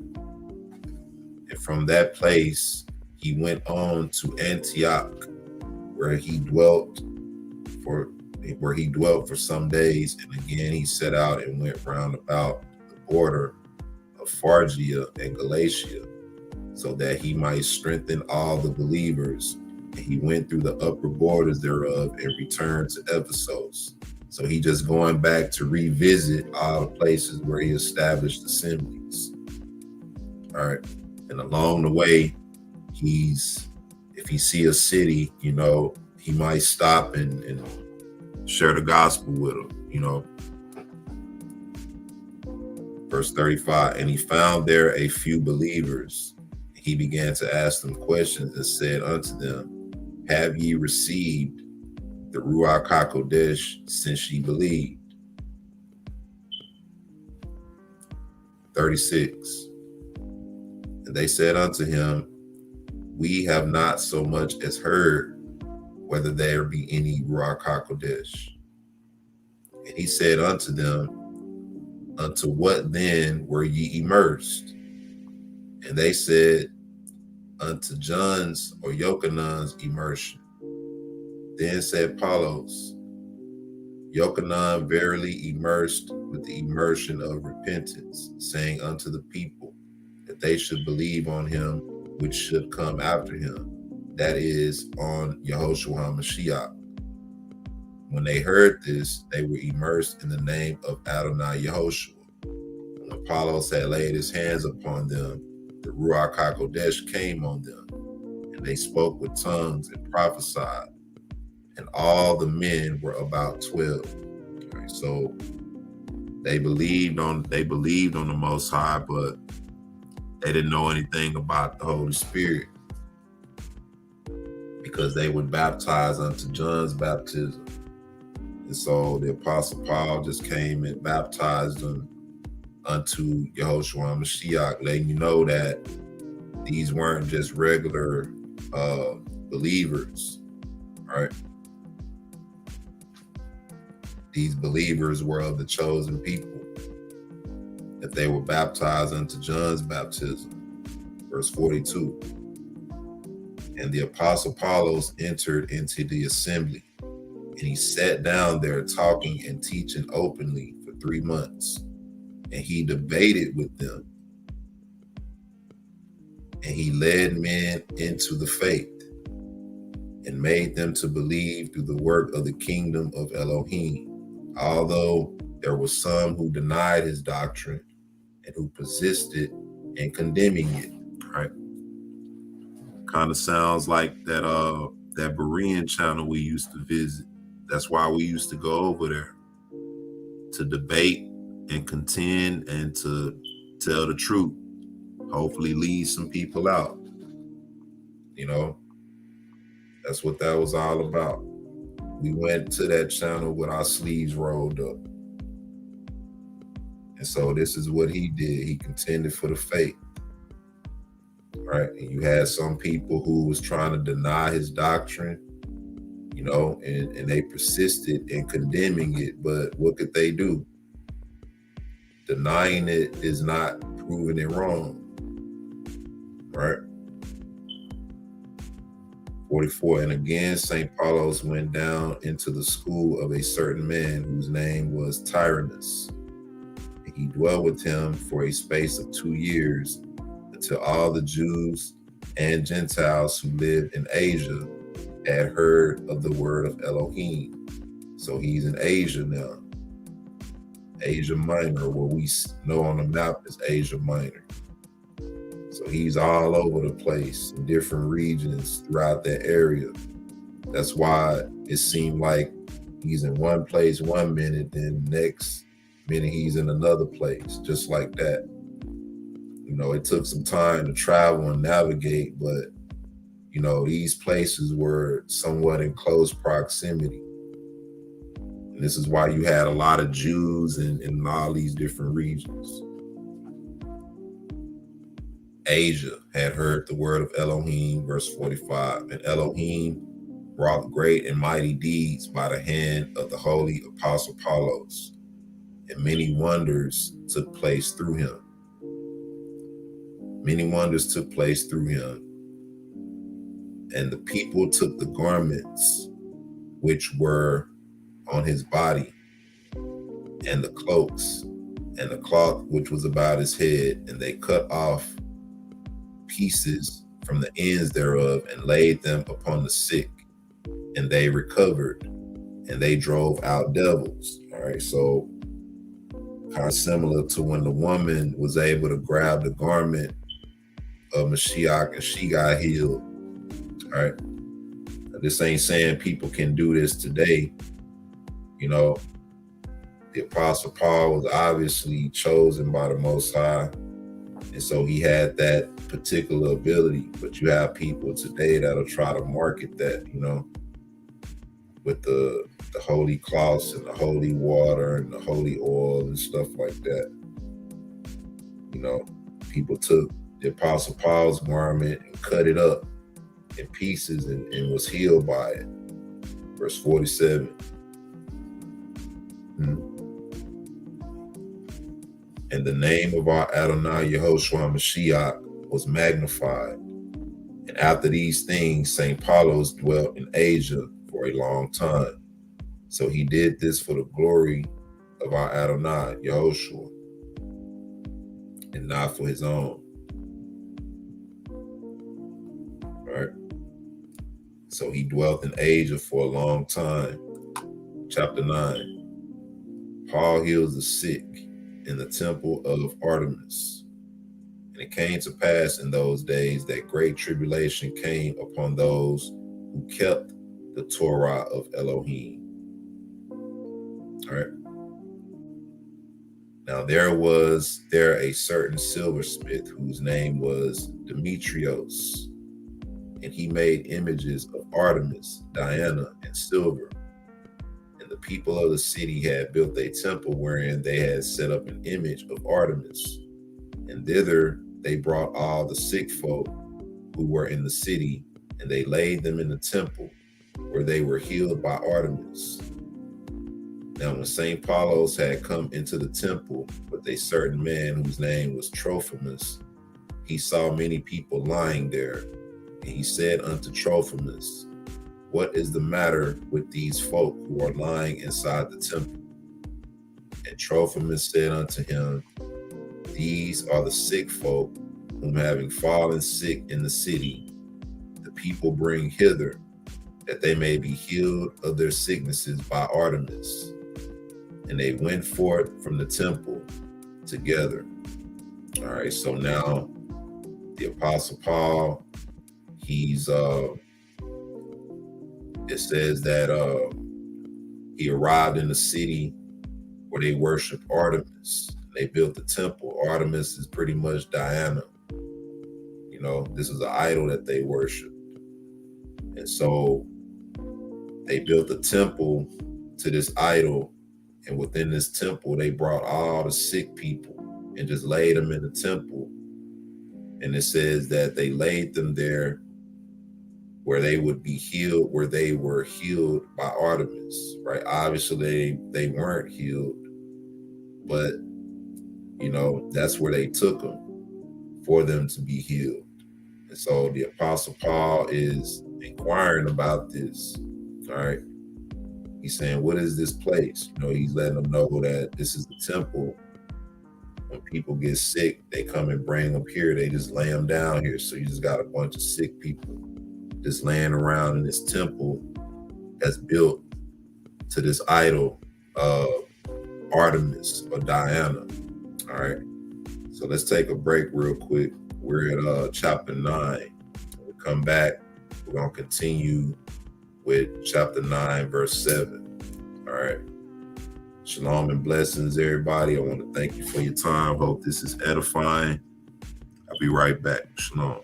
from that place, he went on to Antioch, where he dwelt for some days. And again, he set out and went round about the border of Phrygia and Galatia, so that he might strengthen all the believers. And he went through the upper borders thereof and returned to Ephesus. So he just going back to revisit all the places where he established assemblies. All right. And along the way, if he see a city, he might stop and share the gospel with them, Verse 35, and he found there a few believers. He began to ask them questions and said unto them, have ye received the Ruach HaKodesh since ye believed? 36, and they said unto him, we have not so much as heard whether there be any Ruach HaKodesh. And he said unto them, unto what then were ye immersed? And they said, unto John's or Yochanan's immersion. Then said Apollos, Yochanan verily immersed with the immersion of repentance, saying unto the people that they should believe on him which should come after him, that is, on Yahushua HaMashiach. When they heard this, they were immersed in the name of Adonai Yahushua. When Apollos had laid his hands upon them, the Ruach HaKodesh came on them, and they spoke with tongues and prophesied. And all the men were about 12. Okay, so they believed on the Most High, but they didn't know anything about the Holy Spirit, because they were baptized unto John's baptism. And so the Apostle Paul just came and baptized them unto Yahushua HaMashiach, letting you know that these weren't just regular believers, right? These believers were of the chosen people, that they were baptized unto John's baptism. Verse 42. And the Apostle Apollos entered into the assembly, and he sat down there talking and teaching openly for 3 months. And he debated with them, and he led men into the faith and made them to believe through the work of the kingdom of Elohim, although there were some who denied his doctrine and who persisted in condemning it. Right? Kind of sounds like that Berean channel we used to visit. That's why we used to go over there, to debate and contend and to tell the truth. Hopefully lead some people out. That's what that was all about. We went to that channel with our sleeves rolled up. And so this is what he did. He contended for the faith. Right? And you had some people who was trying to deny his doctrine, and they persisted in condemning it. But what could they do? Denying it is not proving it wrong. Right? 44, and again, St. Paulos went down into the school of a certain man whose name was Tyrannus. And he dwelt with him for a space of 2 years, until all the Jews and Gentiles who lived in Asia had heard of the word of Elohim. So he's in Asia now. Asia Minor, what we know on the map is Asia Minor. So he's all over the place in different regions throughout that area. That's why it seemed like he's in one place 1 minute, then next minute he's in another place, just like that. It took some time to travel and navigate, but, these places were somewhat in close proximity. And this is why you had a lot of Jews in all these different regions. Asia had heard the word of Elohim, verse 45, and Elohim wrought great and mighty deeds by the hand of the holy Apostle Paulos, and many wonders took place through him. Many wonders took place through him. And the people took the garments which were on his body, and the cloaks, and the cloth which was about his head, and they cut off pieces from the ends thereof, and laid them upon the sick, and they recovered, and they drove out devils. All right, so kind of similar to when the woman was able to grab the garment of Mashiach and she got healed. All right, this ain't saying people can do this today. You know, the Apostle Paul was obviously chosen by the Most High, and so he had that particular ability. But you have people today that'll try to market that, you know, with the holy cloths and the holy water and the holy oil and stuff like that. You know, people took the Apostle Paul's garment and cut it up in pieces and was healed by it. Verse 47. And the name of our Adonai Yehoshua Mashiach was magnified. And after these things, St. Paulos dwelt in Asia for a long time. So he did this for the glory of our Adonai Yehoshua, and not for his own. All right. So he dwelt in Asia for a long time. Chapter 9. Paul heals the sick in the temple of Artemis. And it came to pass in those days that great tribulation came upon those who kept the Torah of Elohim. All right. Now there was a certain silversmith whose name was Demetrios, and he made images of Artemis, Diana, and silver. And the people of the city had built a temple wherein they had set up an image of Artemis. And thither they brought all the sick folk who were in the city, and they laid them in the temple, where they were healed by Artemis. Now when St. Paulos had come into the temple with a certain man whose name was Trophimus, he saw many people lying there, and he said unto Trophimus, what is the matter with these folk who are lying inside the temple? And Trophimus said unto him, these are the sick folk whom, having fallen sick in the city, the people bring hither, that they may be healed of their sicknesses by Artemis. And they went forth from the temple together. All right, so now the Apostle Paul, he's it says that he arrived in the city where they worship Artemis. They built the temple. Artemis is pretty much Diana. You know, this is an idol that they worship. And so they built a temple to this idol. And within this temple, they brought all the sick people and just laid them in the temple. And it says that they laid them there where they would be healed, where they were healed by Artemis, right? Obviously, they weren't healed, but, you know, that's where they took them for them to be healed. And so the Apostle Paul is inquiring about this, all right? He's saying, what is this place? You know, he's letting them know that this is the temple. When people get sick, they come and bring them here. They just lay them down here. So you just got a bunch of sick people just laying around in this temple that's built to this idol of Artemis or Diana. All right. So let's take a break real quick. We're at chapter 9. When we come back, we're going to continue with chapter 9, verse 7. All right. Shalom and blessings, everybody. I want to thank you for your time. Hope this is edifying. I'll be right back. Shalom.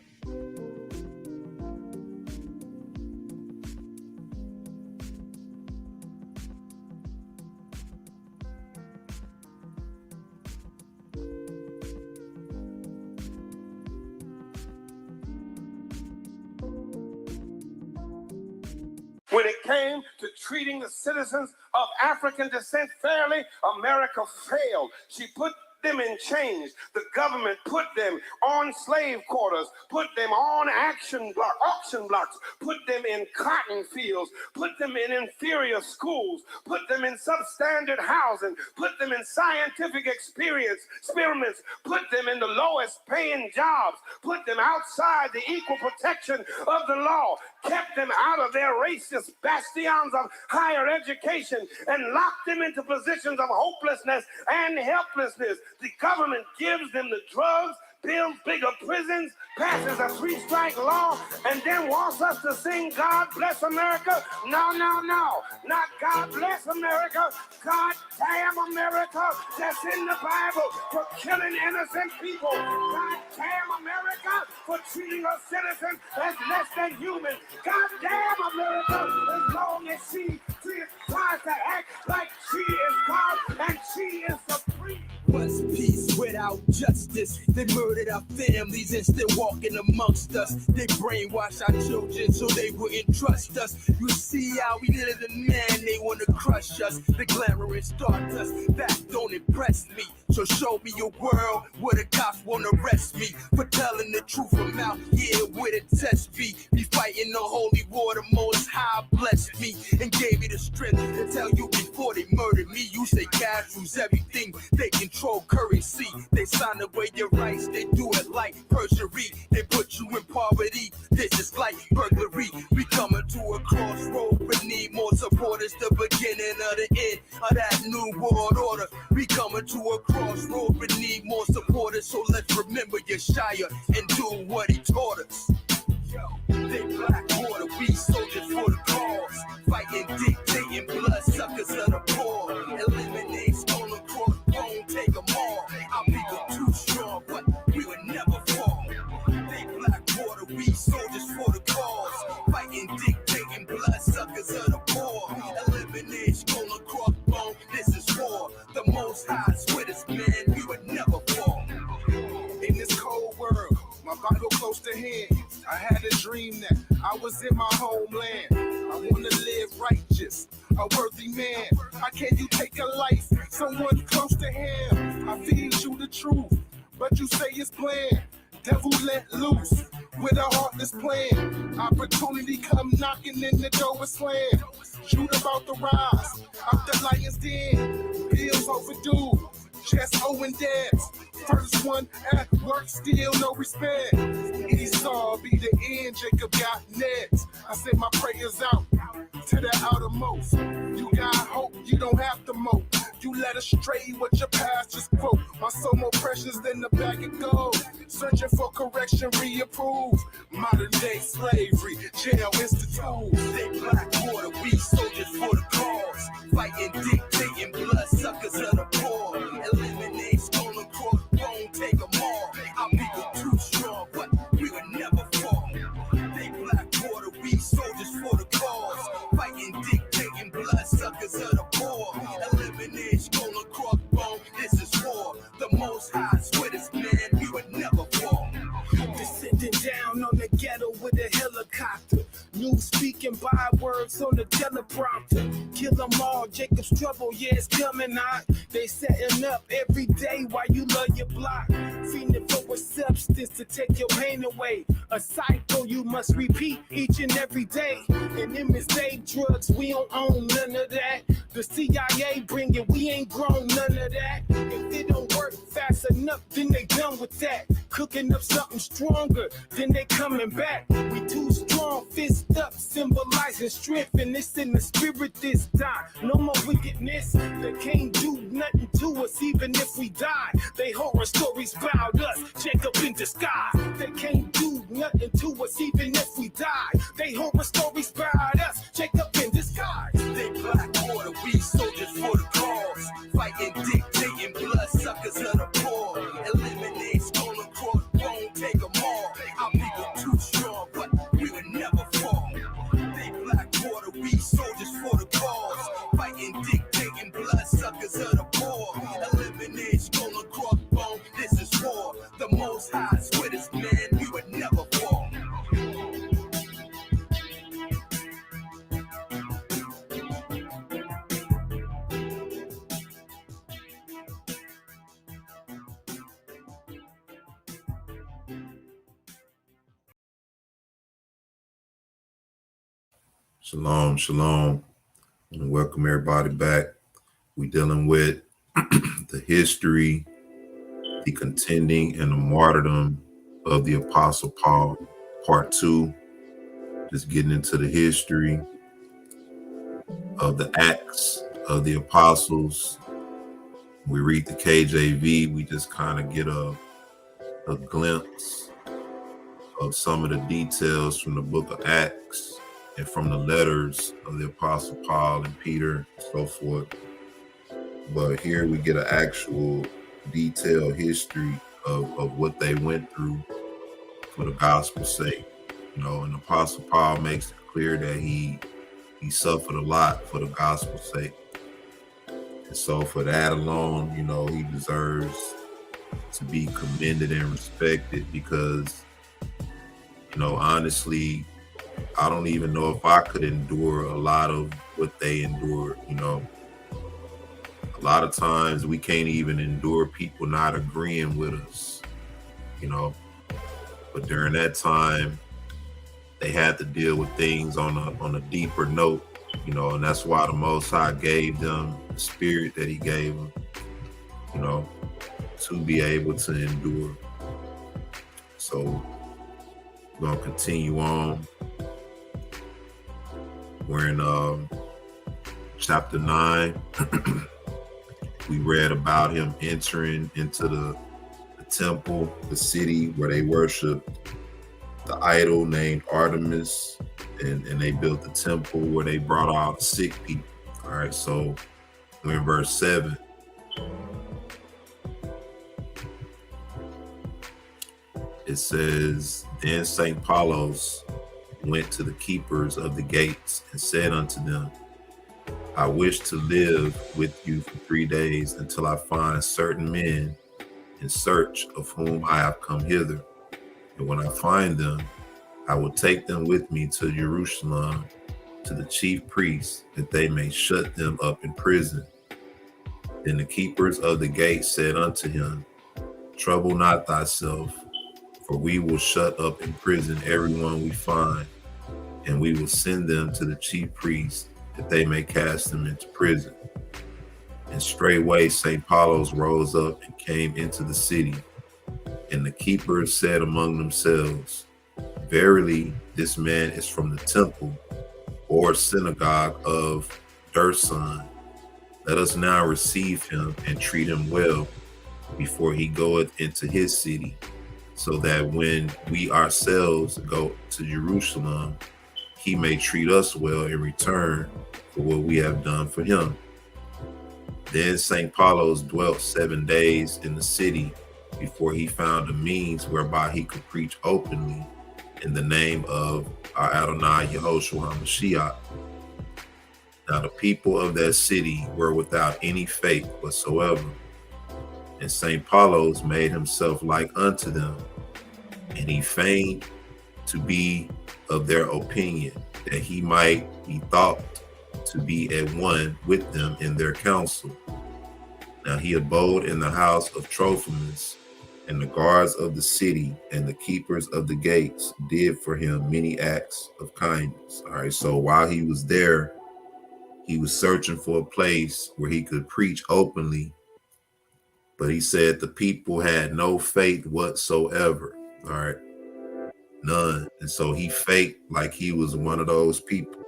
When it came to treating the citizens of African descent fairly, America failed. She put them in chains. The government put them on slave quarters, put them on auction blocks, put them in cotton fields, put them in inferior schools, put them in substandard housing, put them in scientific experiments, put them in the lowest paying jobs, put them outside the equal protection of the law, kept them out of their racist bastions of higher education, and locked them into positions of hopelessness and helplessness. The government gives them the drugs, builds bigger prisons, passes a 3-strike law, and then wants us to sing God Bless America? No, no, no. Not God Bless America. God damn America. That's in the Bible for killing innocent people. God damn America for treating a citizen as less than human. God damn America as long as she tries to act like she is God and she is supreme. What's peace without justice? They murdered our families and still walking amongst us. They brainwashed our children so they wouldn't trust us. You see how we did it, man, they want to crush us. The glamorous stardust, that don't impress me. So show me a world where the cops won't arrest me for telling the truth from out here where the test be. Be fighting the holy war, the Most High blessed me and gave me the strength to tell you before they murdered me. You say cash rules everything, they control currency. They sign away your rights, they do it like perjury. They put you in poverty, this is like burglary. We coming to a crossroad, we need more supporters. The beginning of the end of that new world order. We coming to a crossroad, we need more supporters. So let's remember Yeshaya and do what he taught us. They black water, we soldiers for the cause. Fighting, dictating, blood suckers of the poor. Eliminate stolen cross, won't take them all. Our people too strong, but we would never fall. They black water, we soldiers for the cause. Fighting, dictating, blood suckers of the poor. Eliminate stolen cross, bone, this is war. The Most High's with us, man, we would never fall. In this cold world, my Bible close to hand, I had a dream that I was in my homeland. I want to live righteous, a worthy man. How can you take a life, someone close to him? I feed you the truth, but you say it's planned. Devil let loose with a heartless plan. Opportunity come knocking and the door is slammed. Shoot about to rise out the lion's den. Bills overdue, chest owing debts. First one at work, still no respect. Esau be the end, Jacob got next. I send my prayers out to the outermost. You got hope, you don't have to mope. You led astray what your past just quote. My soul more precious than the bag of gold. Searching for correction, reapprove. Modern day slavery, jail institute. They black water, we soldiers for the cause. Fighting, dictating, blood suckers of the poor. Eliminate stolen cross, won't take them all. Our people too strong, but we would never fall. They black water, we soldiers for the cause. Fighting, dictating, blood suckers of the poor. Eliminate stolen cross, bone, this is war. The Most High's with us, man, we would never fall. Descending down on the ghetto with a helicopter. New speaking bywords on the teleprompter. Kill them all, Jacob's trouble, yeah, it's coming out. They setting up every day while you love your block. Feeding for a substance to take your pain away. A cycle you must repeat each and every day. And them is they drugs, we don't own none of that. The CIA bring it, we ain't grown none of that. If it don't work fast enough, then they done with that. Cooking up something stronger, then they coming back. We too strong, fist up, symbolizing strength. And it's in the spirit this time. No more wickedness, they can't do nothing to us even if we die. They horror stories about us, Jacob in disguise. They can't do nothing to us even if we die. They horror stories about us, Jacob in disguise. They black water, we soldiers for the cause. Fighting, dictating, blood suckers of the poor. Eliminate stolen cross, won't take them all. Our people too strong, but we would never fall. They black water, we soldiers for the cause. Fighting, dictating, blood suckers of the poor. Eliminate stolen cross, bone, this is war. The Most High's with us, man, we would never fall. Shalom, shalom, and welcome everybody back. We're dealing with the history, the contending, and the martyrdom of the Apostle Paul, part 2. Just getting into the history of the Acts of the Apostles. We read the KJV, we just kind of get a glimpse of some of the details from the book of Acts and from the letters of the Apostle Paul and Peter and so forth. But here we get an actual detailed history of what they went through for the gospel's sake. You know, and the Apostle Paul makes it clear that he suffered a lot for the gospel's sake. And so for that alone, you know, he deserves to be commended and respected because, you know, honestly, I don't even know if I could endure a lot of what they endured. You know, a lot of times we can't even endure people not agreeing with us, you know, but during that time they had to deal with things on a deeper note, you know, and that's why the Most High gave them the spirit that he gave them, you know, to be able to endure. So we're going to continue on. We're in chapter 9. We read about him entering into the temple, the city where they worshiped the idol named Artemis, and they built the temple where they brought out sick people. All right, so we're in verse 7. It says, Then St. Paulos went to the keepers of the gates and said unto them, I wish to live with you for 3 days until I find certain men in search of whom I have come hither. And when I find them, I will take them with me to Jerusalem, to the chief priests, that they may shut them up in prison. Then the keepers of the gate said unto him, Trouble not thyself, for we will shut up in prison everyone we find, and we will send them to the chief priests, that they may cast them into prison. And straightway St. Paulos rose up and came into the city. And the keepers said among themselves, Verily, this man is from the temple or synagogue of Derson. Let us now receive him and treat him well before he goeth into his city, so that when we ourselves go to Jerusalem, he may treat us well in return for what we have done for him. Then St. Paulos dwelt 7 days in the city before he found a means whereby he could preach openly in the name of our Adonai Yehoshua HaMashiach. Now the people of that city were without any faith whatsoever, and St. Paulos made himself like unto them, and he feigned to be of their opinion, that he might be thought to be at one with them in their council. Now he abode in the house of Trophimus, and the guards of the city and the keepers of the gates did for him many acts of kindness. All right, so while he was there, he was searching for a place where he could preach openly, but he said the people had no faith whatsoever. All right, none. And so he faked like he was one of those people.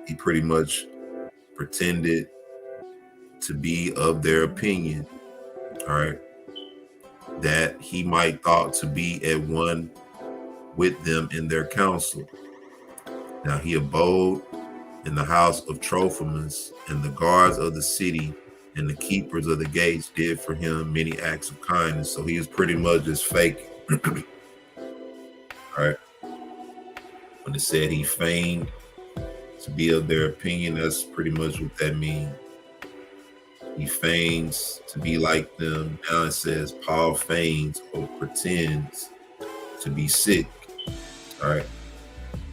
He pretty much pretended to be of their opinion, all right, that he might thought to be at one with them in their council. Now he abode in the house of Trophimus, and the guards of the city and the keepers of the gates did for him many acts of kindness. So he was pretty much just faking. All right. When it said he feigned to be of their opinion, that's pretty much what that means. He feigns to be like them. Now it says Paul feigns or pretends to be sick. All right.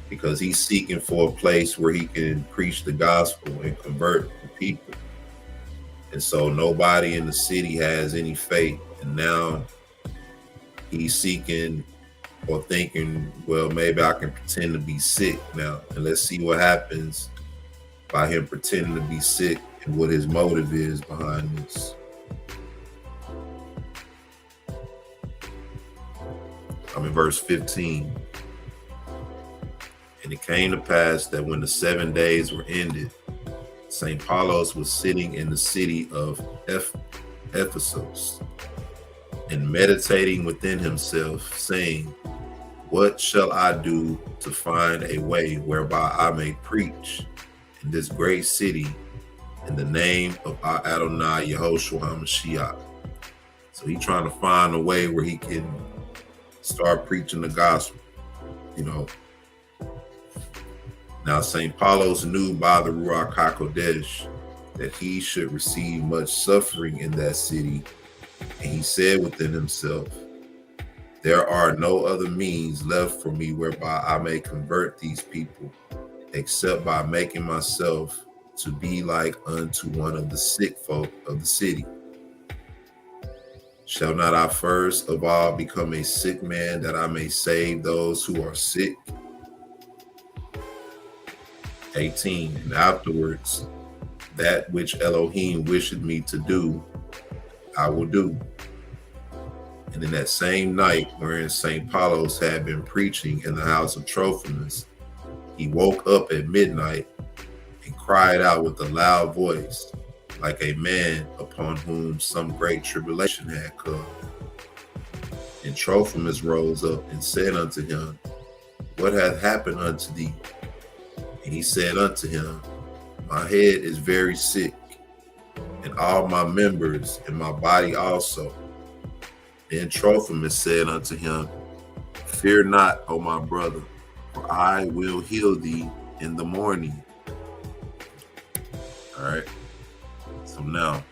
Because he's seeking for a place where he can preach the gospel and convert the people. And so nobody in the city has any faith. And now he's seeking or thinking, well, maybe I can pretend to be sick now, and let's see what happens by him pretending to be sick and what his motive is behind this. I'm in verse 15. And it came to pass that when the 7 days were ended, St. Paulos was sitting in the city of Ephesus and meditating within himself, saying, what shall I do to find a way whereby I may preach in this great city in the name of our Adonai Yehoshua HaMashiach? So he's trying to find a way where he can start preaching the gospel, you know. Now, St. Paulos knew by the Ruach HaKodesh that he should receive much suffering in that city. And he said within himself, there are no other means left for me whereby I may convert these people, except by making myself to be like unto one of the sick folk of the city. Shall not I first of all become a sick man, that I may save those who are sick? 18. And afterwards, that which Elohim wisheth me to do, I will do. And in that same night, wherein St. Paulos had been preaching in the house of Trophimus, he woke up at midnight and cried out with a loud voice, like a man upon whom some great tribulation had come. And Trophimus rose up and said unto him, what hath happened unto thee? And he said unto him, my head is very sick, and all my members, and my body also. Then Trophimus said unto him, fear not, O my brother, for I will heal thee in the morning. All right. So now,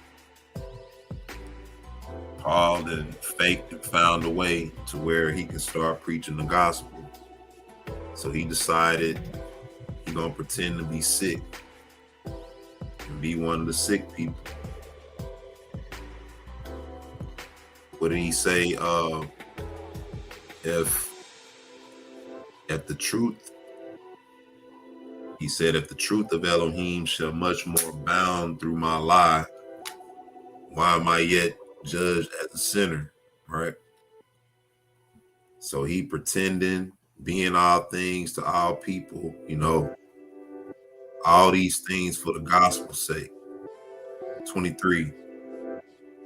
Paul then faked and found a way to where he can start preaching the gospel. So he decided he's going to pretend to be sick and be one of the sick people. What did he say? If the truth, he said, if the truth of Elohim shall much more abound through my lie, why am I yet judged as a sinner? Right? So he pretending, being all things to all people, you know, all these things for the gospel's sake. 23.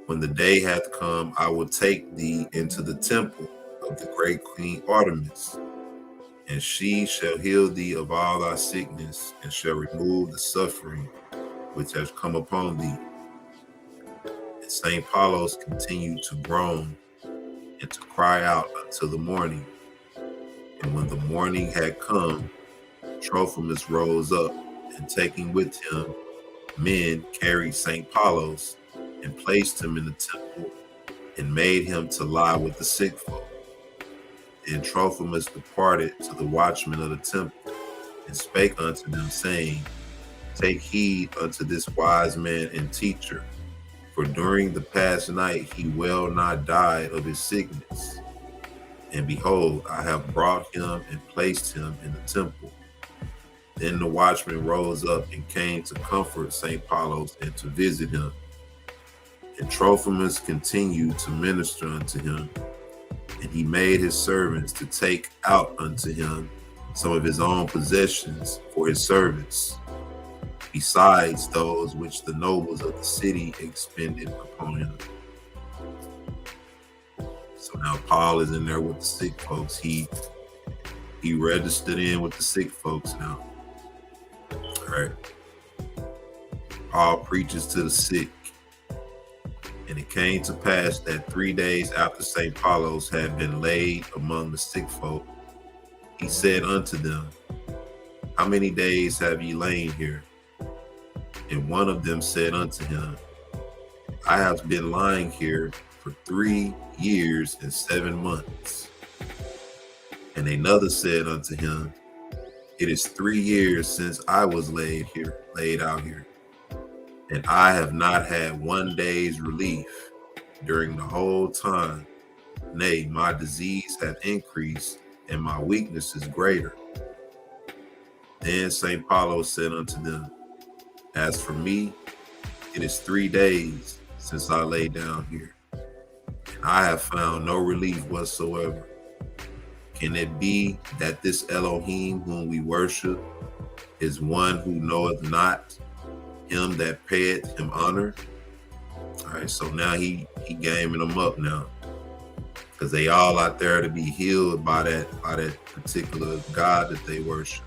When the day hath come, I will take thee into the temple of the great Queen Artemis, and she shall heal thee of all thy sickness, and shall remove the suffering which has come upon thee. And St. Paulos continued to groan and to cry out until the morning. And when the morning had come, Trophimus rose up, and taking with him men, carried St. Paulos and placed him in the temple, and made him to lie with the sick folk. And Trophimus departed to the watchmen of the temple, and spake unto them, saying, take heed unto this wise man and teacher, for during the past night he well nigh died of his sickness. And behold, I have brought him and placed him in the temple. Then the watchman rose up and came to comfort St. Paulos and to visit him. And Trophimus continued to minister unto him, and he made his servants to take out unto him some of his own possessions for his service, besides those which the nobles of the city expended upon him. So now Paul is in there with the sick folks. He registered in with the sick folks now. All right. Paul preaches to the sick. And it came to pass that 3 days after St. Paulos had been laid among the sick folk, he said unto them, how many days have ye lain here? And one of them said unto him, I have been lying here for 3 years and 7 months. And another said unto him, it is 3 years since I was laid out here. And I have not had 1 day's relief during the whole time Nay, my disease hath increased, and my weakness is greater. Then St. Paulo said unto them, As for me, it is 3 days since I lay down here, and I have found no relief whatsoever. Can it be that this Elohim whom we worship is one who knoweth not him that payeth him honor? All right, so now he gaming them up now, because they all out there to be healed by that particular God that they worship.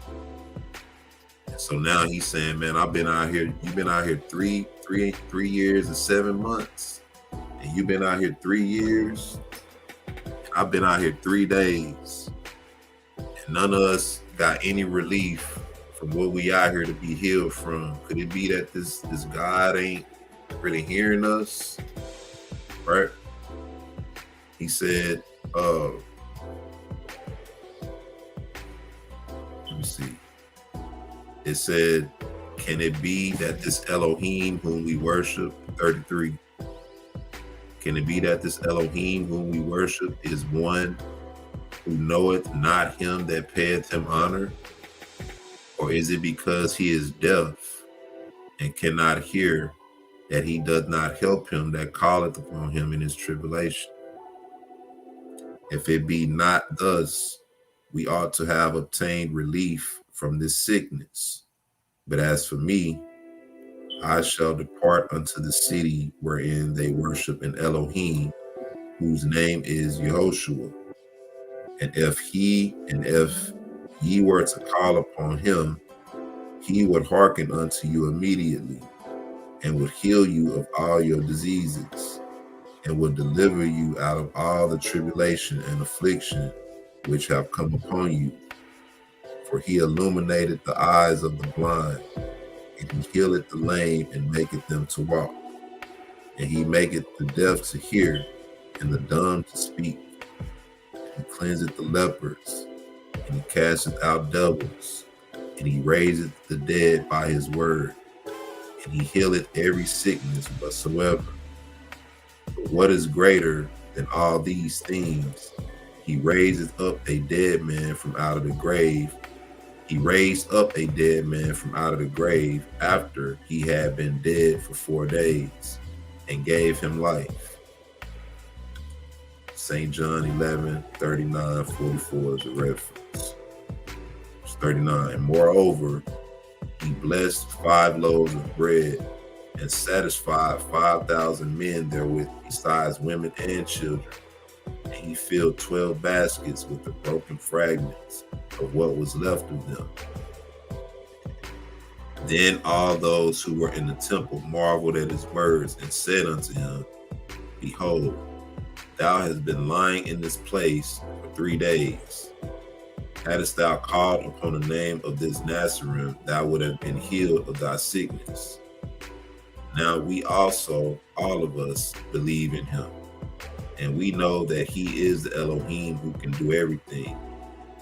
And so now he's saying, man, I've been out here. You've been out here three years and 7 months, and you've been out here 3 years. I've been out here 3 days, and none of us got any relief from what we out here to be healed from. Could it be that this God ain't really hearing us? Right? He said, let me see. It said, can it be that this Elohim whom we worship, 33, can it be that this Elohim whom we worship is one who knoweth not him that payeth him honor? Or is it because he is deaf and cannot hear that he doth not help him that calleth upon him in his tribulation? If it be not thus, we ought to have obtained relief from this sickness. But as for me, I shall depart unto the city wherein they worship an Elohim, whose name is Yehoshua. And if ye were to call upon him, he would hearken unto you immediately, and would heal you of all your diseases, and would deliver you out of all the tribulation and affliction which have come upon you. For he illuminated the eyes of the blind, and he healeth the lame, and maketh them to walk. And he maketh the deaf to hear, and the dumb to speak. He cleanseth the lepers, and he casteth out devils, and he raiseth the dead by his word, and he healeth every sickness whatsoever. But what is greater than all these things? He raiseth up a dead man from out of the grave. He raised up a dead man from out of the grave after he had been dead for 4 days, and gave him life. St. John 11, 39, 44 is a reference. It's 39. Moreover, he blessed 5 loaves of bread, and satisfied 5,000 men therewith, besides women and children. And he filled 12 baskets with the broken fragments of what was left of them. Then all those who were in the temple marveled at his words, and said unto him, Behold, thou hast been lying in this place for 3 days. Hadst thou called upon the name of this Nazarene, thou would have been healed of thy sickness. Now we also, all of us, believe in him. And we know that he is the Elohim who can do everything.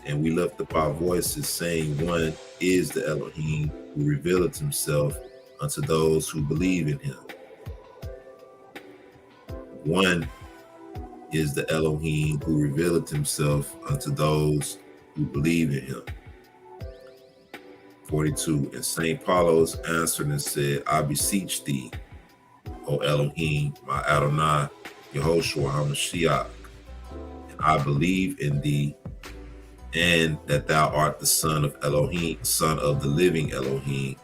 And we lift up our voices, saying, One is the Elohim who revealeth himself unto those who believe in him. One is the Elohim who revealeth himself unto those who believe in him. 42. And St. Paulos answered and said, I beseech thee, O Elohim, my Adonai, Yehoshua HaMashiach, and I believe in thee, and that thou art the Son of Elohim, Son of the living Elohim,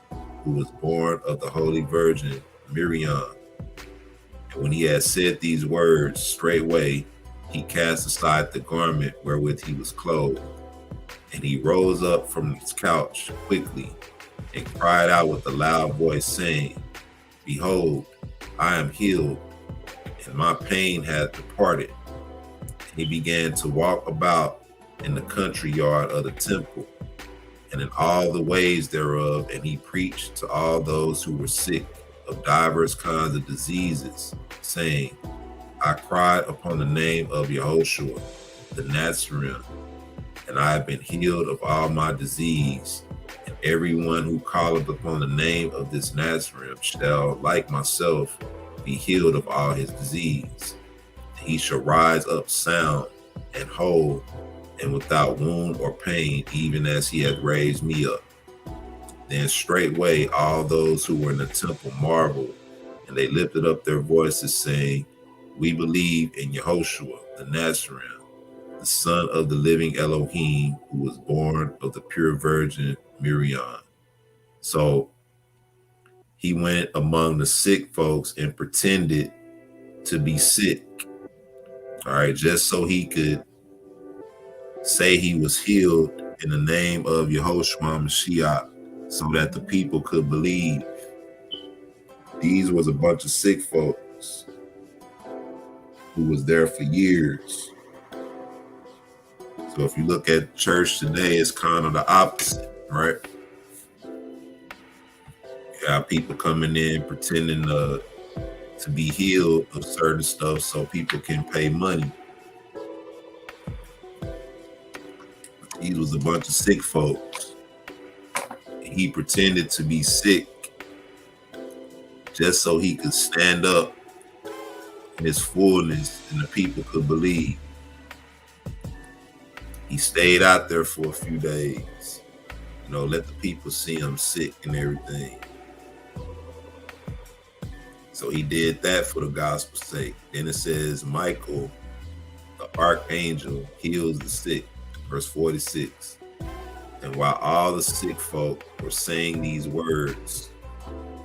who was born of the Holy Virgin Miriam. And when he had said these words, straightway he cast aside the garment wherewith he was clothed, and he rose up from his couch quickly, and cried out with a loud voice, saying, Behold, I am healed, and my pain hath departed. And he began to walk about in the country yard of the temple, and in all the ways thereof, and he preached to all those who were sick of divers kinds of diseases, saying, I cried upon the name of Yehoshua, the Nazarene, and I have been healed of all my disease. And everyone who calleth upon the name of this Nazarene shall, like myself, be healed of all his disease. He shall rise up sound and whole and without wound or pain, even as he hath raised me up. Then straightway all those who were in the temple marveled, and they lifted up their voices, saying, We believe in Yehoshua the Nazarene, the son of the living Elohim, who was born of the pure virgin Miriam. So he went among the sick folks and pretended to be sick, all right, just so he could say he was healed in the name of Yehoshua Mashiach, so that the people could believe. These was a bunch of sick folks who was there for years. So if you look at church today, it's kind of the opposite, right? You have people coming in pretending to be healed of certain stuff so people can pay money. He was a bunch of sick folks. He pretended to be sick just so he could stand up in his fullness and the people could believe. He stayed out there for a few days, let the people see him sick and everything. So he did that for the gospel's sake. Then it says, Michael, the archangel, heals the sick. Verse 46. And while all the sick folk were saying these words,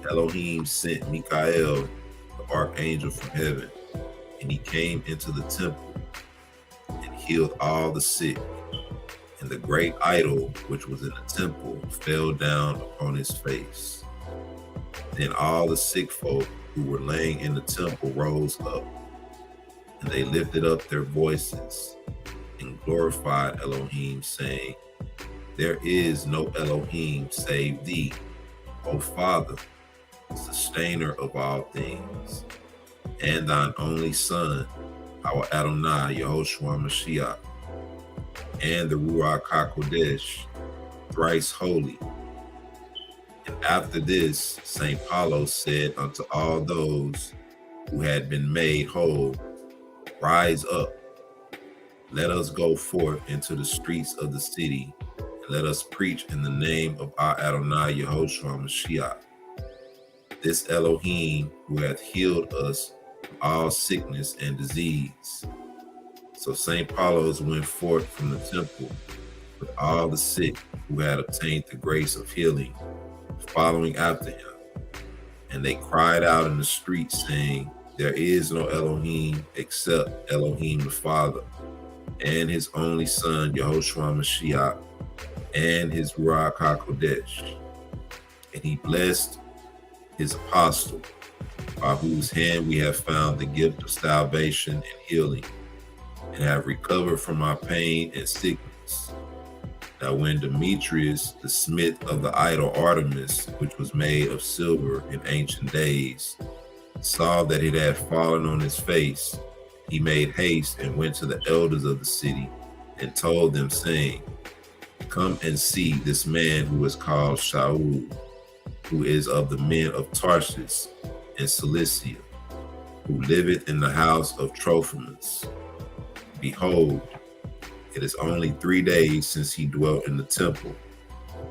Elohim sent Michael, the archangel from heaven, and he came into the temple and healed all the sick. And the great idol which was in the temple fell down upon his face. Then all the sick folk who were laying in the temple rose up, and they lifted up their voices and glorified Elohim, saying, There is no Elohim save thee, O Father, sustainer of all things, and thine only Son, our Adonai, Yehoshua Mashiach, and the Ruach HaKodesh, thrice holy. And after this, St. Paulo said unto all those who had been made whole, Rise up, let us go forth into the streets of the city, and let us preach in the name of our Adonai Yehoshua Mashiach, this Elohim who hath healed us from all sickness and disease. So St. Paulo went forth from the temple with all the sick who had obtained the grace of healing, following after him. And they cried out in the streets, saying, There is no Elohim except Elohim the Father, and his only Son, Yehoshua Mashiach, and his Ruach HaKodesh. And he blessed his apostle, by whose hand we have found the gift of salvation and healing, and have recovered from our pain and sickness. Now when Demetrius, the smith of the idol Artemis, which was made of silver in ancient days, saw that it had fallen on his face, he made haste and went to the elders of the city and told them, saying, Come and see this man who is called Shaul, who is of the men of Tarshish and Cilicia, who liveth in the house of Trophimus. Behold, it is only 3 days since he dwelt in the temple,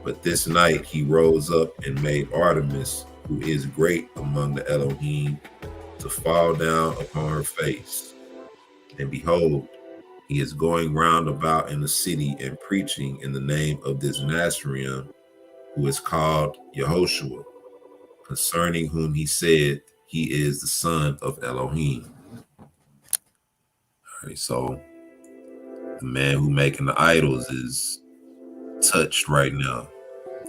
but this night he rose up and made Artemis, who is great among the Elohim, to fall down upon her face. And behold, he is going round about in the city and preaching in the name of this Nazarene, who is called Yehoshua, concerning whom he said, He is the Son of Elohim. All right, so the man who making the idols is touched right now.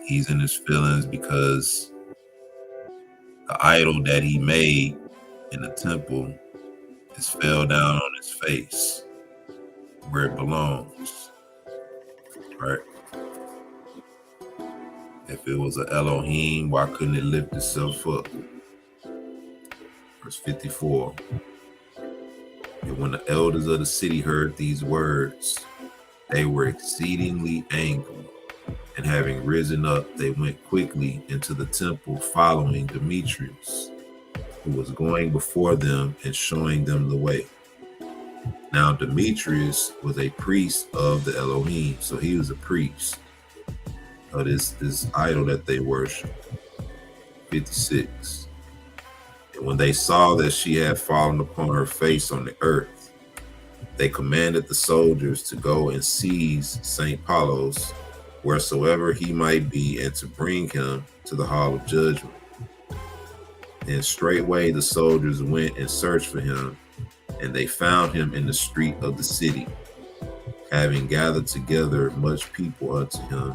He's in his feelings because the idol that he made in the temple is fell down on his face where it belongs, right? If it was an Elohim, why couldn't it lift itself up? Verse 54. And when the elders of the city heard these words, they were exceedingly angry, and having risen up, they went quickly into the temple, following Demetrius, who was going before them and showing them the way. Now Demetrius was a priest of the Elohim, so he was a priest of this idol that they worship. 56. And when they saw that she had fallen upon her face on the earth, they commanded the soldiers to go and seize St. Paulos wheresoever he might be, and to bring him to the hall of judgment. And straightway the soldiers went and searched for him, and they found him in the street of the city, having gathered together much people unto him,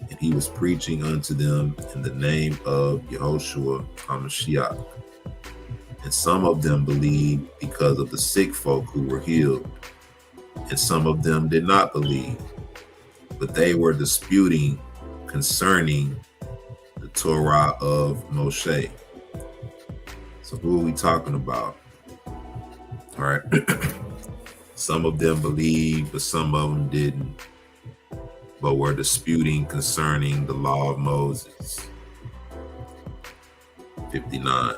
and he was preaching unto them in the name of Yehoshua HaMashiach. And some of them believed because of the sick folk who were healed, and some of them did not believe, but they were disputing concerning the Torah of Moshe. So who are we talking about? All right. Some of them believed, but some of them didn't, but were disputing concerning the law of Moses. 59.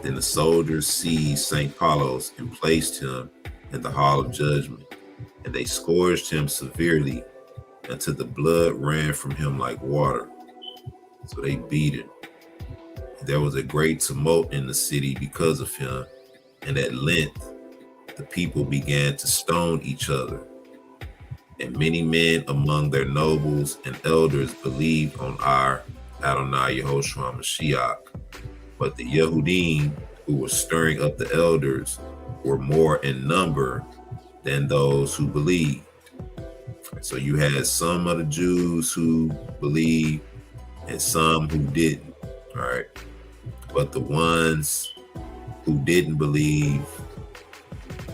Then the soldiers seized St. Paulos and placed him in the hall of judgment, and they scourged him severely until the blood ran from him like water. So they beat him. There was a great tumult in the city because of him, and at length the people began to stone each other. And many men among their nobles and elders believed on our Adonai Yehoshua Mashiach, but the Yehudim who were stirring up the elders were more in number than those who believed. So you had some of the Jews who believed and some who didn't. All right. But the ones who didn't believe,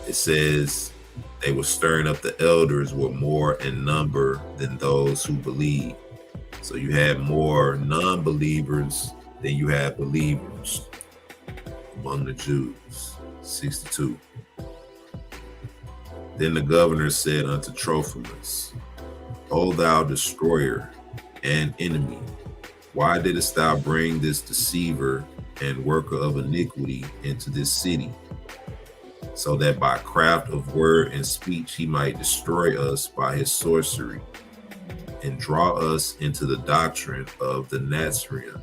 it says they were stirring up the elders were more in number than those who believed. So you had more non-believers than you had believers among the Jews. 62. Then the governor said unto Trophimus, O thou destroyer and enemy, why didst thou bring this deceiver and worker of iniquity into this city, so that by craft of word and speech he might destroy us by his sorcery, and draw us into the doctrine of the Nazarene,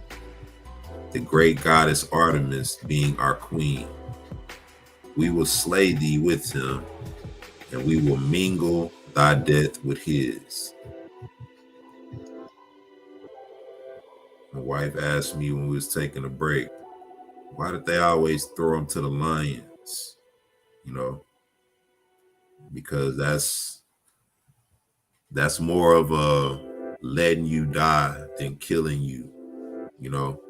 the great goddess Artemis being our queen? We will slay thee with him, and we will mingle thy death with his. My wife asked me when we was taking a break, why did they always throw him to the lions? You know, because that's more of a letting you die than killing you. You know,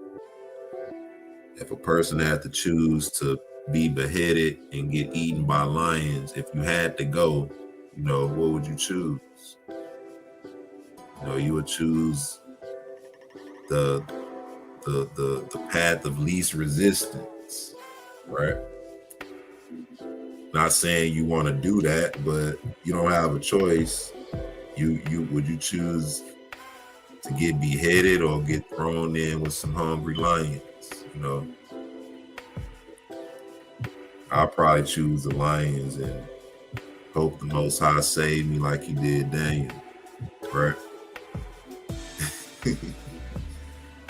if a person had to choose to be beheaded and get eaten by lions, if you had to go, you know, what would you choose? You know, you would choose the path of least resistance, right? Not saying you want to do that, but you don't have a choice. Would you choose to get beheaded or get thrown in with some hungry lions? You know, I'll probably choose the lions and hope the Most High saved me like he did Daniel, right?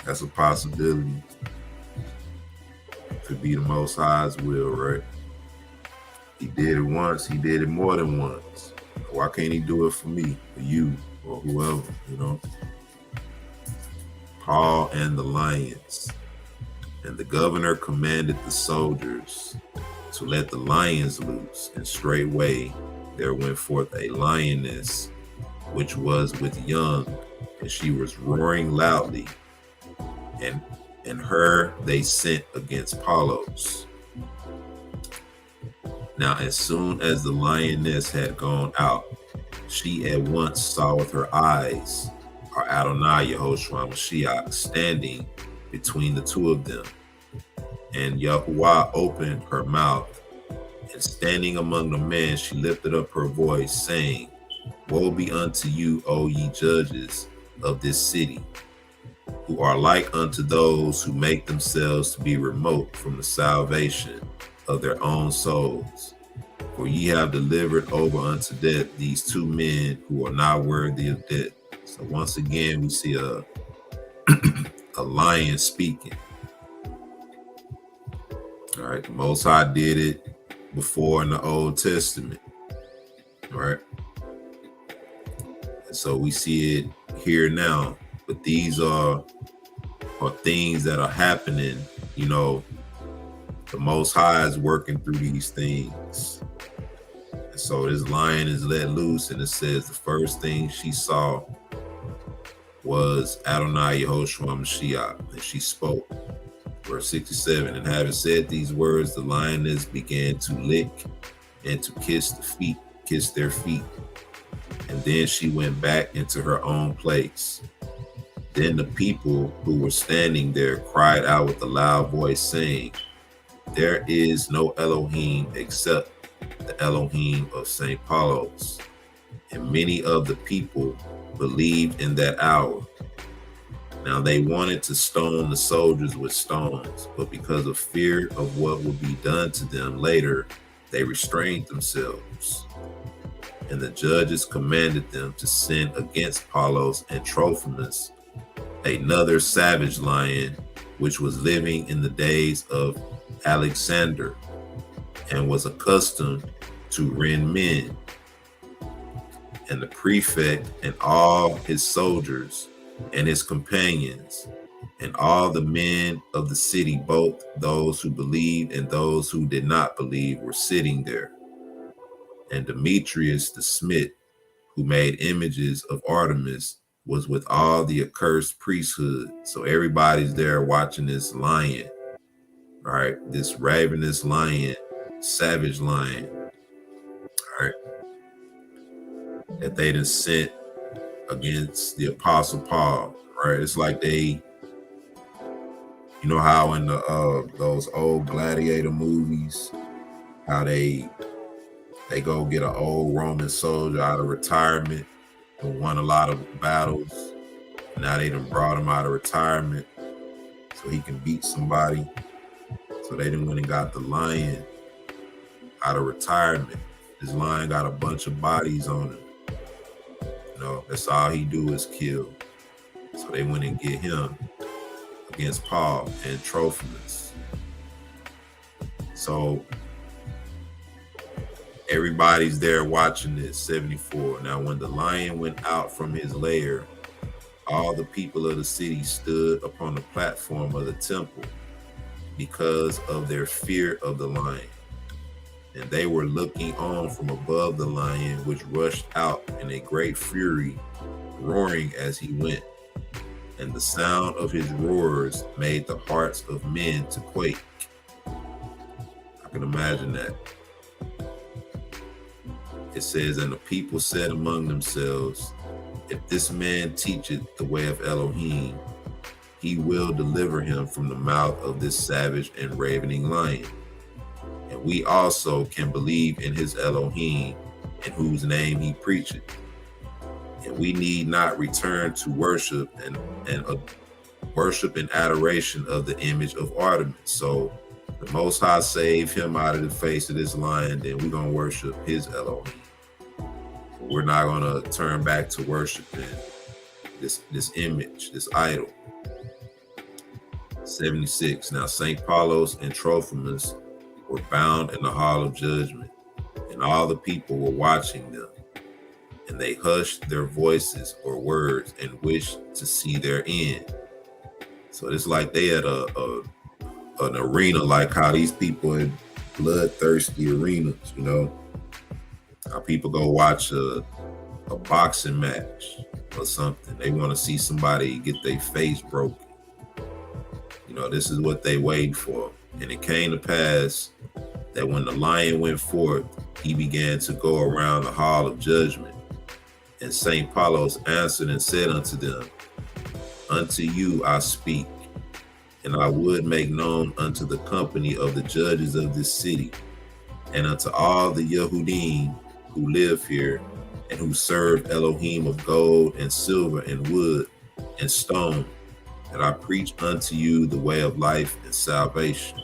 That's a possibility. Could be the Most High's will, right? He did it once, he did it more than once. Why can't he do it for me, for you, or whoever, you know? Paul and the lions. And the governor commanded the soldiers to let the lions loose, and straightway there went forth a lioness, which was with young, and she was roaring loudly, and her they sent against Paulos. Now, as soon as the lioness had gone out, she at once saw with her eyes our Adonai Yehoshua Mashiach standing between the two of them. And Yahuwah opened her mouth, and standing among the men, she lifted up her voice, saying, Woe be unto you, O ye judges of this city, who are like unto those who make themselves to be remote from the salvation of their own souls, For ye have delivered over unto death these two men who are not worthy of death. So once again, we see a lion speaking. All right, the Most High did it before in the Old Testament. All right. And so we see it here now. But these are things that are happening, you know. The Most High is working through these things. And so this lion is let loose, and it says the first thing she saw was Adonai Yehoshua Mashiach, and she spoke. Verse 67, and having said these words, the lioness began to lick and to kiss their feet. And then she went back into her own place. Then the people who were standing there cried out with a loud voice, saying, there is no Elohim except the Elohim of St. Paulos. And many of the people believed in that hour. Now they wanted to stone the soldiers with stones, but because of fear of what would be done to them later, they restrained themselves. And the judges commanded them to send against Paulos and Trophimus, another savage lion, which was living in the days of Alexander, and was accustomed to rend men. And the prefect and all his soldiers and his companions and all the men of the city, both those who believed and those who did not believe, were sitting there. And Demetrius the smith, who made images of Artemis, was with all the accursed priesthood. So everybody's there watching this lion, all right, this ravenous lion, savage lion, all right, that they done sent against the Apostle Paul, right? It's like they, you know how in the those old gladiator movies, how they go get an old Roman soldier out of retirement who won a lot of battles. Now they done brought him out of retirement so he can beat somebody. So they done went and got the lion out of retirement. This lion got a bunch of bodies on him. You know, that's all he do is kill. So they went and get him against Paul and Trophimus. So everybody's there watching this. 74. Now when the lion went out from his lair, all the people of the city stood upon the platform of the temple because of their fear of the lion. And they were looking on from above the lion, which rushed out in a great fury, roaring as he went. And the sound of his roars made the hearts of men to quake. I can imagine that. It says, and the people said among themselves, if this man teacheth the way of Elohim, he will deliver him from the mouth of this savage and ravening lion. And we also can believe in his Elohim, in whose name he preacheth. And we need not return to worship and worship and adoration of the image of Artemis. So the Most High saved him out of the face of this lion, then we're going to worship his Elohim. We're not going to turn back to worshiping this image, this idol. 76. Now St. Paulos and Trophimus were bound in the hall of judgment, and all the people were watching them. And they hushed their voices or words and wished to see their end. So it's like they had an arena, like how these people in bloodthirsty arenas, you know, how people go watch a boxing match or something. They want to see somebody get their face broken. You know, this is what they wait for. And it came to pass that when the lion went forth, he began to go around the hall of judgment. And St. Paulos answered and said unto them, unto you I speak, and I would make known unto the company of the judges of this city, and unto all the Yehudim who live here, and who serve Elohim of gold and silver and wood and stone, that I preach unto you the way of life and salvation.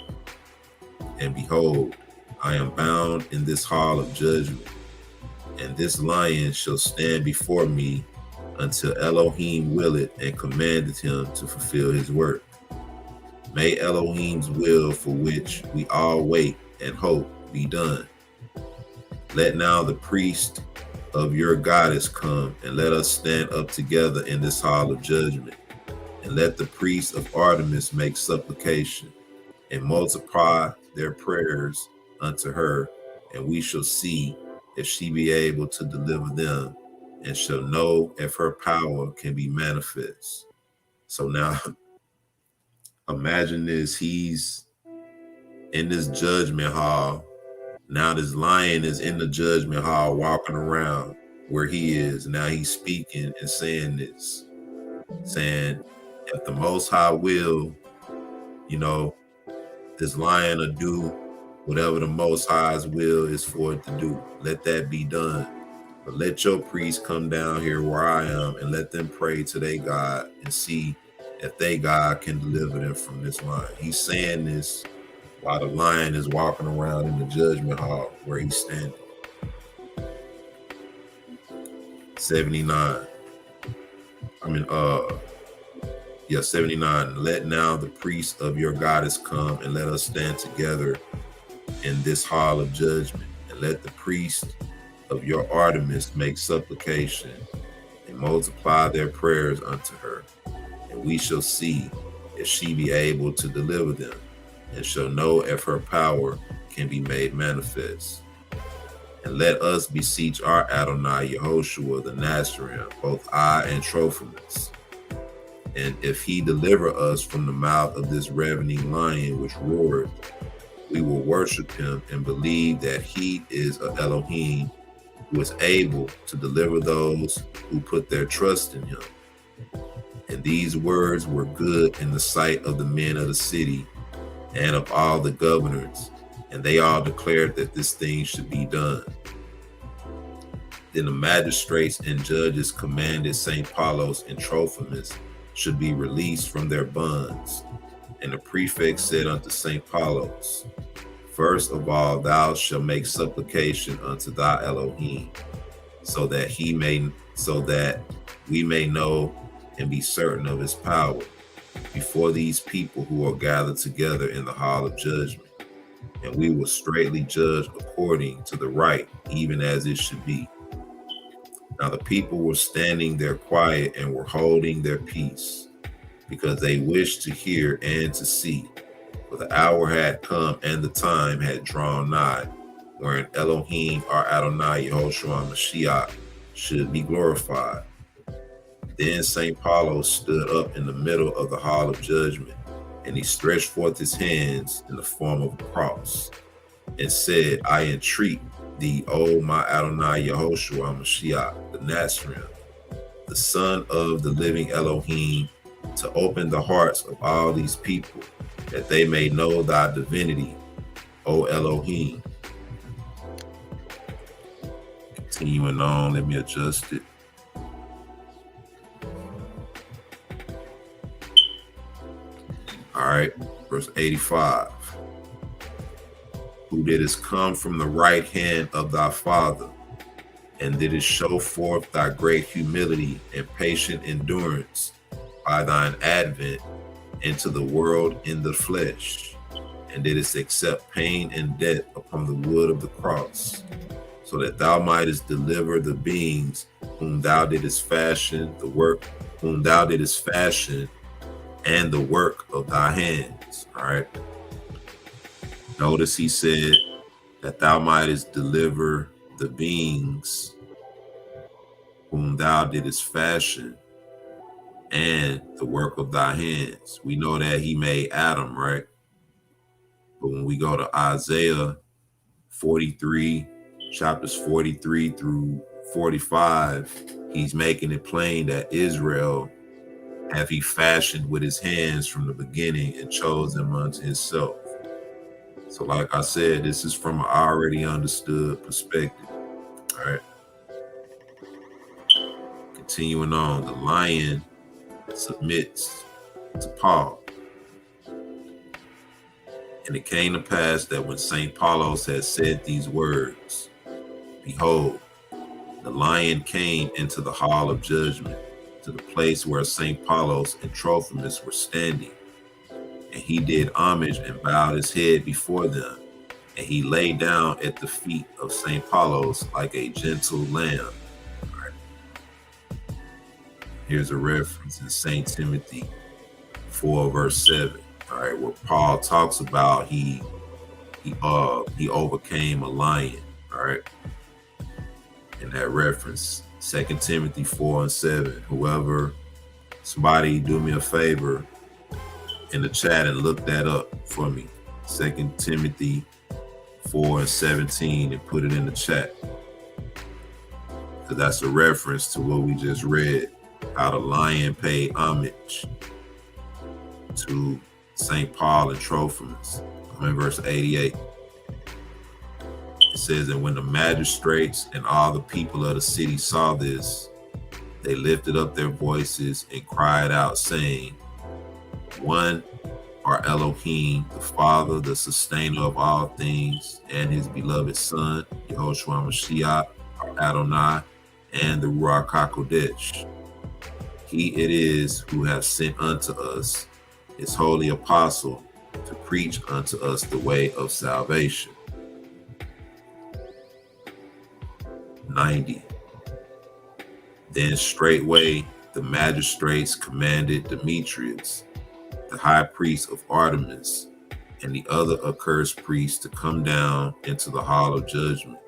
And behold, I am bound in this hall of judgment, and this lion shall stand before me until Elohim will it and commanded him to fulfill his work. May Elohim's will for which we all wait and hope be done. Let now the priest of your goddess come, and let us stand up together in this hall of judgment. And let the priests of Artemis make supplication, and multiply their prayers unto her, and we shall see if she be able to deliver them, and shall know if her power can be manifest. So now, imagine this, he's in this judgment hall. Now this lion is in the judgment hall walking around where he is. Now he's speaking and saying this, saying, if the Most High will, this lion will do whatever the Most High's will is for it to do. Let that be done. But let your priests come down here where I am and let them pray to their God and see if their God can deliver them from this lion. He's saying this while the lion is walking around in the judgment hall where he's standing. 79. 79. Let now the priests of your goddess come, and let us stand together in this hall of judgment. And let the priests of your Artemis make supplication and multiply their prayers unto her. And we shall see if she be able to deliver them, and shall know if her power can be made manifest. And let us beseech our Adonai Yehoshua the Nazarene, both I and Trophimus. And if he deliver us from the mouth of this ravening lion which roared, we will worship him and believe that he is a Elohim who is able to deliver those who put their trust in him. And these words were good in the sight of the men of the city and of all the governors, and they all declared that this thing should be done. Then the magistrates and judges commanded St. Paulos and Trophimus should be released from their bonds. And the prefect said unto St. Paulos, first of all, thou shalt make supplication unto thy Elohim, so that we may know and be certain of his power before these people who are gathered together in the hall of judgment. And we will straightly judge according to the right, even as it should be. Now the people were standing there quiet and were holding their peace, because they wished to hear and to see. For the hour had come and the time had drawn nigh, wherein Elohim, our Adonai Yehoshua Mashiach, should be glorified. Then St. Paulos stood up in the middle of the hall of judgment, and he stretched forth his hands in the form of a cross, and said, I entreat thee, O my Adonai Yehoshua Mashiach, the Nazarene, the Son of the living Elohim, to open the hearts of all these people, that they may know thy divinity, O Elohim. Continuing on, let me adjust it. All right, verse 85. Who didst come from the right hand of thy Father, and didst show forth thy great humility and patient endurance by thine advent into the world in the flesh, and didst accept pain and death upon the wood of the cross, so that thou mightest deliver the beings whom thou didst fashion, and the work of thy hands. All right. Notice he said that thou mightest deliver the beings whom thou didst fashion and the work of thy hands. We know that he made Adam, right? But when we go to Isaiah 43, chapters 43 through 45, he's making it plain that Israel have he fashioned with his hands from the beginning and chose them unto himself. So like I said, this is from an already understood perspective. All right. Continuing on, the lion submits to Paul. And it came to pass that when St. Paulos had said these words, behold, the lion came into the hall of judgment, to the place where St. Paulos and Trophimus were standing. And he did homage and bowed his head before them. And he lay down at the feet of St. Paulos like a gentle lamb. All right. Here's a reference in St. Timothy 4 verse 7. All right, where Paul talks about he overcame a lion. All right. In that reference, 2 Timothy 4 and 7. Whoever, somebody do me a favor in the chat and look that up for me. 2 Timothy 4 and 17 and put it in the chat. Because that's a reference to what we just read, how the lion paid homage to St. Paul and Trophimus. I'm in verse 88. It says, and when the magistrates and all the people of the city saw this, they lifted up their voices and cried out, saying, one are Elohim, the Father, the sustainer of all things, and his beloved Son, Yehoshua Mashiach, our Adonai, and the Ruach HaKodesh. He it is who hath sent unto us his holy apostle to preach unto us the way of salvation. 90. Then straightway the magistrates commanded Demetrius, the high priest of Artemis, and the other accursed priests to come down into the hall of judgment.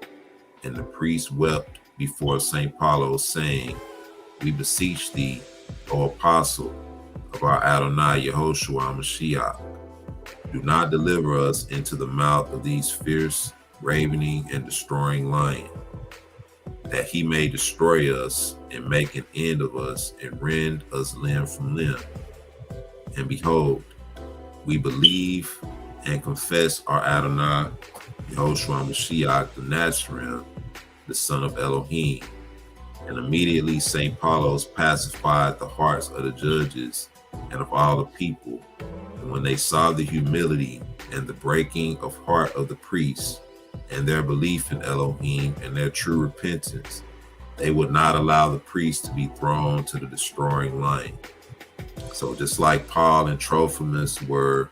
And the priest wept before St. Paulos, saying, we beseech thee, O apostle of our Adonai Yehoshua Mashiach, do not deliver us into the mouth of these fierce, ravening, and destroying lions, that he may destroy us and make an end of us and rend us limb from limb. And behold, we believe and confess our Adonai, Yehoshua Mashiach the Nazarene, the son of Elohim. And immediately St. Paulos pacified the hearts of the judges and of all the people. And when they saw the humility and the breaking of heart of the priests and their belief in Elohim and their true repentance, they would not allow the priests to be thrown to the destroying lion. So just like Paul and Trophimus were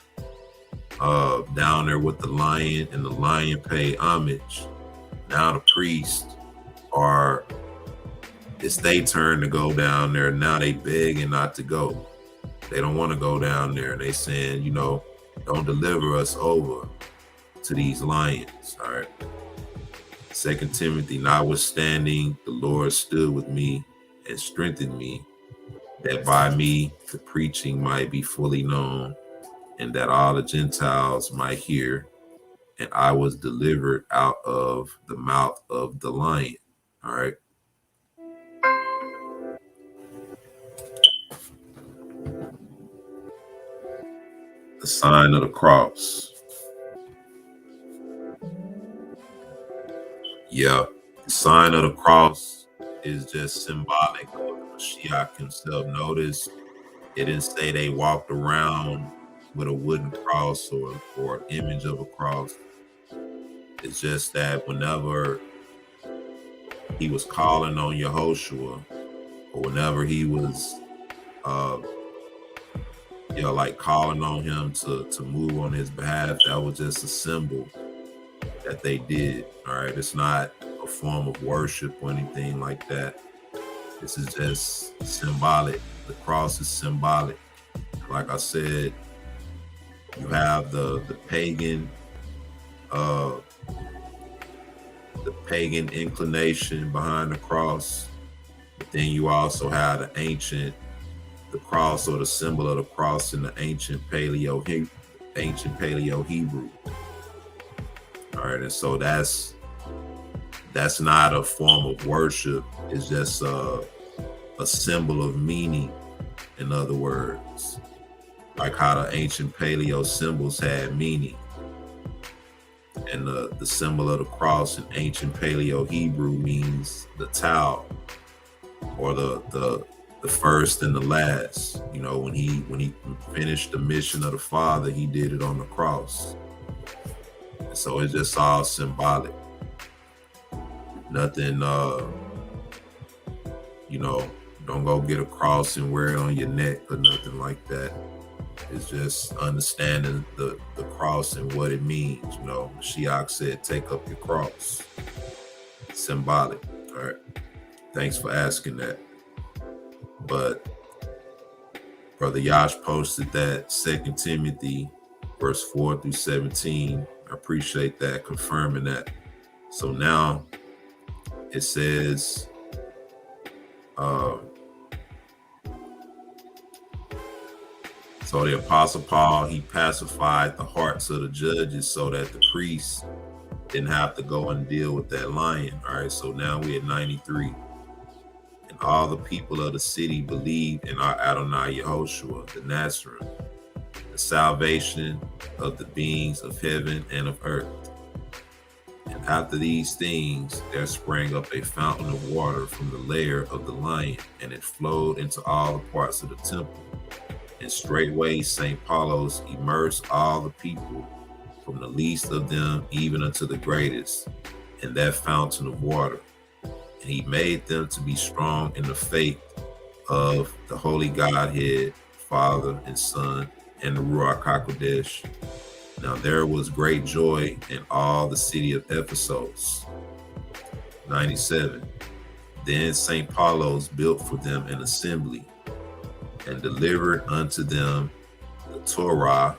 down there with the lion, and the lion paid homage, now the priests are, it's their turn to go down there. Now they begging not to go. They don't want to go down there. They saying, you know, don't deliver us over to these lions. All right. 2 Timothy, notwithstanding, the Lord stood with me and strengthened me, that by me the preaching might be fully known, and that all the Gentiles might hear. And I was delivered out of the mouth of the lion. All right. The sign of the cross. Yeah, the sign of the cross is just symbolic of the Mashiach himself. Notice it didn't say they walked around with a wooden cross or an image of a cross. It's just that whenever he was calling on Yehoshua, or whenever he was like calling on him to move on his behalf, that was just a symbol that they did. All right, it's not a form of worship or anything like that. This is just symbolic. The cross is symbolic. Like I said, you have the pagan inclination behind the cross, but then you also have the cross, or the symbol of the cross in the ancient Paleo Hebrew. All right, and so that's not a form of worship. It's just a symbol of meaning. In other words, like how the ancient Paleo symbols had meaning, and the symbol of the cross in ancient Paleo Hebrew means the Tau, or the first and the last. You know, when he finished the mission of the Father, he did it on the cross. So it's just all symbolic. Nothing, don't go get a cross and wear it on your neck or nothing like that. It's just understanding the cross and what it means. Mashiach said, take up your cross. It's symbolic. All right. Thanks for asking that. But Brother Yash posted that 2 Timothy verse 4 through 17. I appreciate that, confirming that. So now it says, so the Apostle Paul, he pacified the hearts of the judges so that the priests didn't have to go and deal with that lion. All right, so now we're at 93. And all the people of the city believed in our Adonai Yehoshua, the Nazarene, the salvation of the beings of heaven and of earth. And after these things, there sprang up a fountain of water from the lair of the lion, and it flowed into all the parts of the temple. And straightway St. Paulos immersed all the people, from the least of them even unto the greatest, in that fountain of water. And he made them to be strong in the faith of the Holy Godhead, Father and Son, and the Ruach HaKodesh. Now there was great joy in all the city of Ephesus. 97. Then St. Paulos built for them an assembly, and delivered unto them the Torah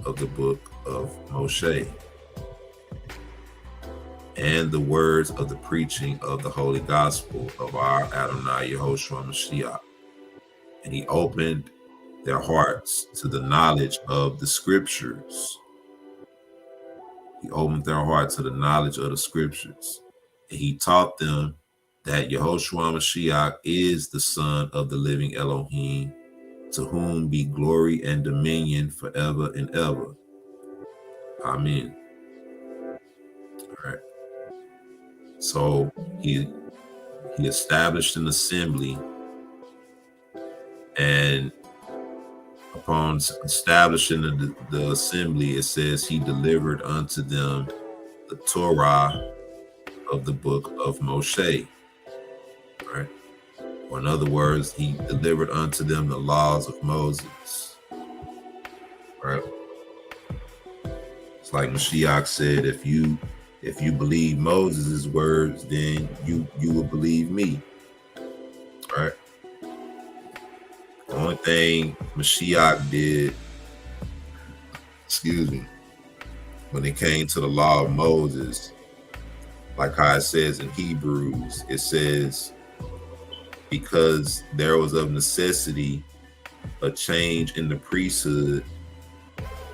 of the book of Moshe, and the words of the preaching of the holy gospel of our Adonai Yehoshua Mashiach. And he opened their hearts to the knowledge of the scriptures. He opened their heart to the knowledge of the scriptures. And he taught them that Yehoshua Mashiach is the Son of the living Elohim, to whom be glory and dominion forever and ever. Amen. All right. So he established an assembly, and upon establishing the assembly, it says he delivered unto them the Torah of the book of Moshe. Right? Or in other words, he delivered unto them the laws of Moses. Right? It's like Mashiach said, if you believe Moses' words, then you will believe me. Right? The only thing Mashiach did, when it came to the law of Moses, like how it says in Hebrews, it says, because there was of necessity a change in the priesthood.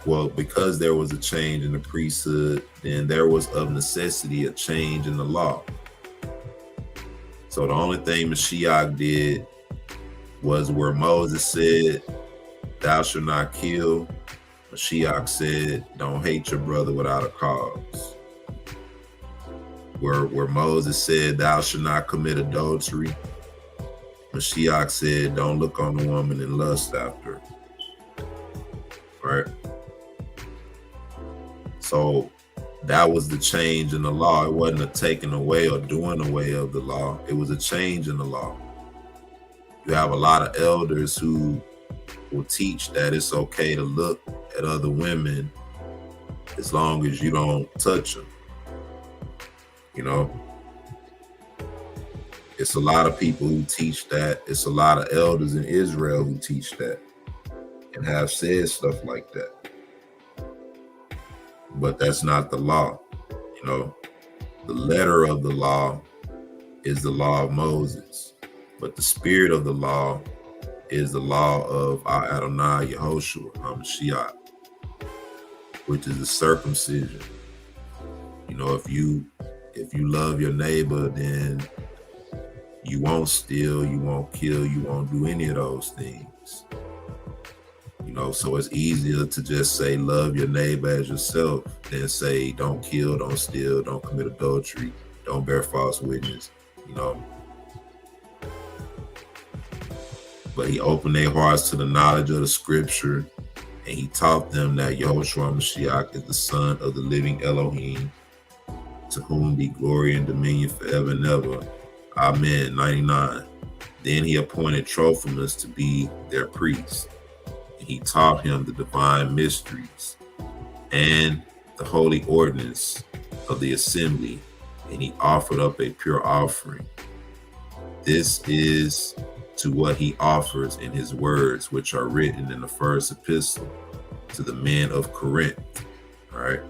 Well, because there was a change in the priesthood, then there was of necessity a change in the law. So the only thing Mashiach did was where Moses said, thou shalt not kill, Mashiach said, don't hate your brother without a cause. Where Moses said, thou shalt not commit adultery, Mashiach said, don't look on the woman and lust after. Right? So that was the change in the law. It wasn't a taking away or doing away of the law. It was a change in the law. You have a lot of elders who will teach that it's okay to look at other women as long as you don't touch them. It's a lot of people who teach that. It's a lot of elders in Israel who teach that and have said stuff like that. But that's not the law. The letter of the law is the law of Moses, but the spirit of the law is the law of our Adonai Yehoshua HaMashiach, which is the circumcision. If you love your neighbor, then you won't steal, you won't kill, you won't do any of those things. So it's easier to just say love your neighbor as yourself than say don't kill, don't steal, don't commit adultery, don't bear false witness. But he opened their hearts to the knowledge of the scripture, And he taught them that Yahushua Mashiach is the son of the living Elohim, to whom be glory and dominion forever and ever. Amen. 99. Then he appointed Trophimus to be their priest, and he taught him the divine mysteries and the holy ordinance of the assembly, and he offered up a pure offering. This is to what he offers in his words, which are written in the first epistle to the men of Corinth. All right.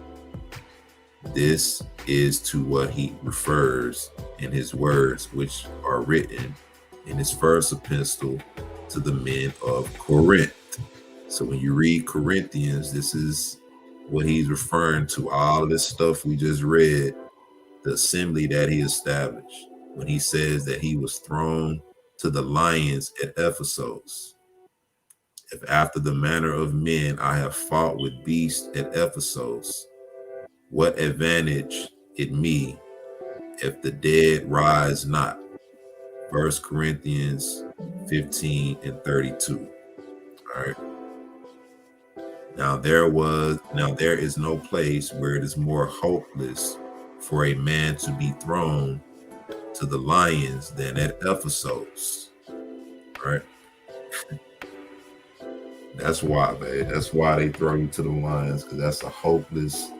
This is to what he refers in his words, which are written in his first epistle to the men of Corinth. So when you read Corinthians, this is what he's referring to. All of this stuff we just read, the assembly that he established, when he says that he was thrown to the lions at Ephesus. If after the manner of men I have fought with beasts at Ephesus, what advantage it me if the dead rise not? 1 Corinthians 15 and 32. All right. Now there is no place where it is more hopeless for a man to be thrown to the lions than at Ephesus. All right. That's why, man. That's why they throw you to the lions, because that's a hopeless.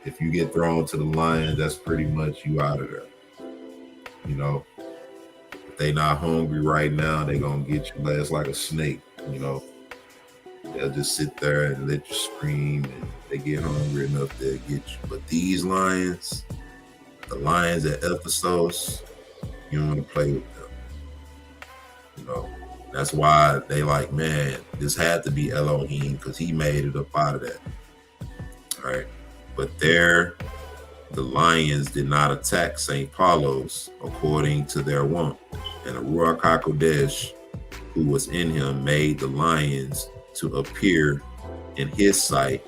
If you get thrown to the lions, that's pretty much you out of there. You know, if they not hungry right now, they gonna get your ass like a snake. You know, they'll just sit there and let you scream, and they get hungry enough, they'll get you. But these lions, the lions at Ephesus, you don't want to play with them. You know, that's why they like, man, this had to be Elohim, because he made it up out of that. All right. But there, the lions did not attack St. Paulos according to their wont. And the Ruach HaKodesh, who was in him, made the lions to appear in his sight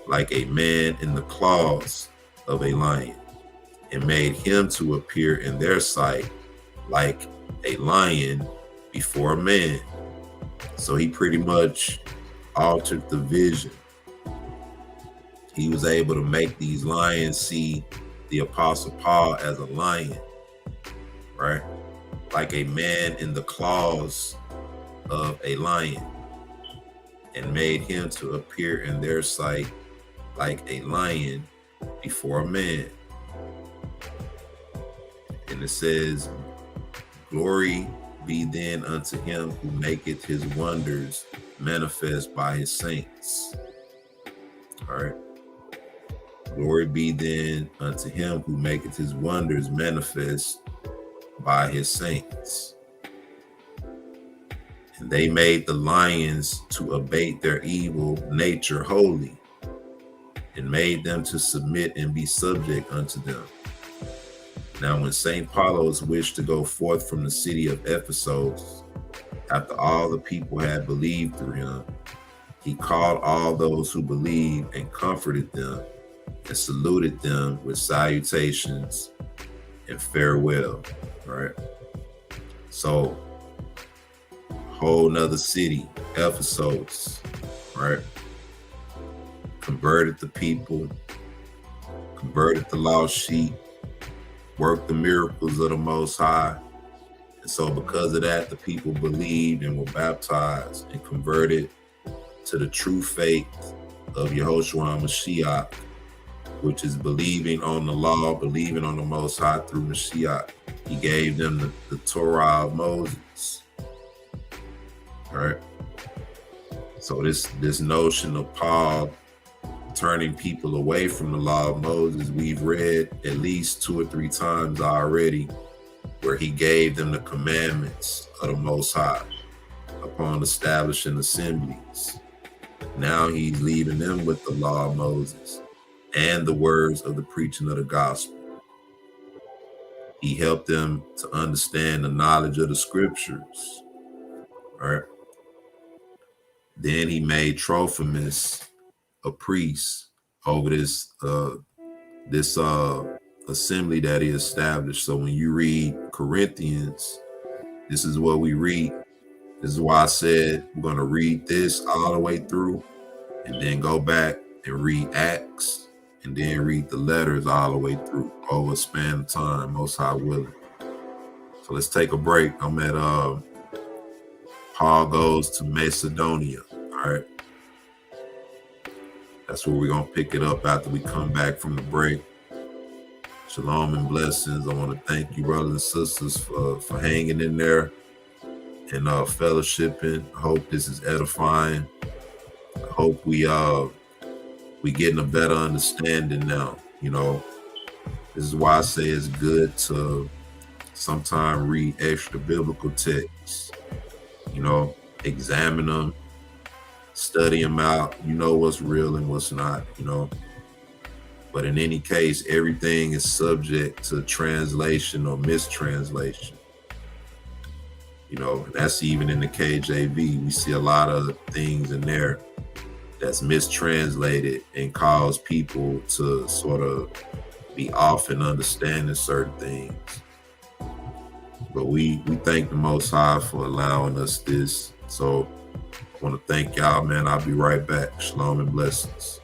like a man in the claws of a lion, and made him to appear in their sight like a lion before a man. So he pretty much altered the vision. He was able to make these lions see the Apostle Paul as a lion, right? Like a man in the claws of a lion, and made him to appear in their sight like a lion before a man. And it says, glory be then unto him who maketh his wonders manifest by his saints. All right. Glory be then unto him who maketh his wonders manifest by his saints. And they made the lions to abate their evil nature wholly, and made them to submit and be subject unto them. Now when St. Paulos wished to go forth from the city of Ephesus, after all the people had believed through him, he called all those who believed and comforted them, and saluted them with salutations and farewell. Right? So, whole nother city, Ephesus, right? Converted the people, converted the lost sheep, worked the miracles of the Most High. And so because of that, the people believed and were baptized and converted to the true faith of Yahushua Mashiach, which is believing on the law, believing on the Most High through Mashiach. He gave them the Torah of Moses. All right. So this notion of Paul turning people away from the law of Moses, we've read at least 2 or 3 times already, where he gave them the commandments of the Most High upon establishing assemblies. Now he's leaving them with the law of Moses and the words of the preaching of the gospel. He helped them to understand the knowledge of the scriptures. All right. Then he made Trophimus a priest over this assembly that he established. So when you read Corinthians, this is what we read. This is why I said we're going to read this all the way through, and then go back and read Acts, and then read the letters all the way through over a span of time, Most High willing. So let's take a break. I'm at Paul goes to Macedonia. All right. That's where we're going to pick it up after we come back from the break. Shalom and blessings. I want to thank you, brothers and sisters, for hanging in there and fellowshipping. I hope this is edifying. I hope we getting a better understanding now. You know, this is why I say it's good to sometimes read extra biblical texts. You know, examine them, study them out. You know what's real and what's not, you know. But in any case, everything is subject to translation or mistranslation. You know, that's even in the KJV. We see a lot of things in there that's mistranslated and cause people to sort of be off in understanding certain things. But we thank the Most High for allowing us this. So I want to thank y'all, man. I'll be right back. Shalom and blessings.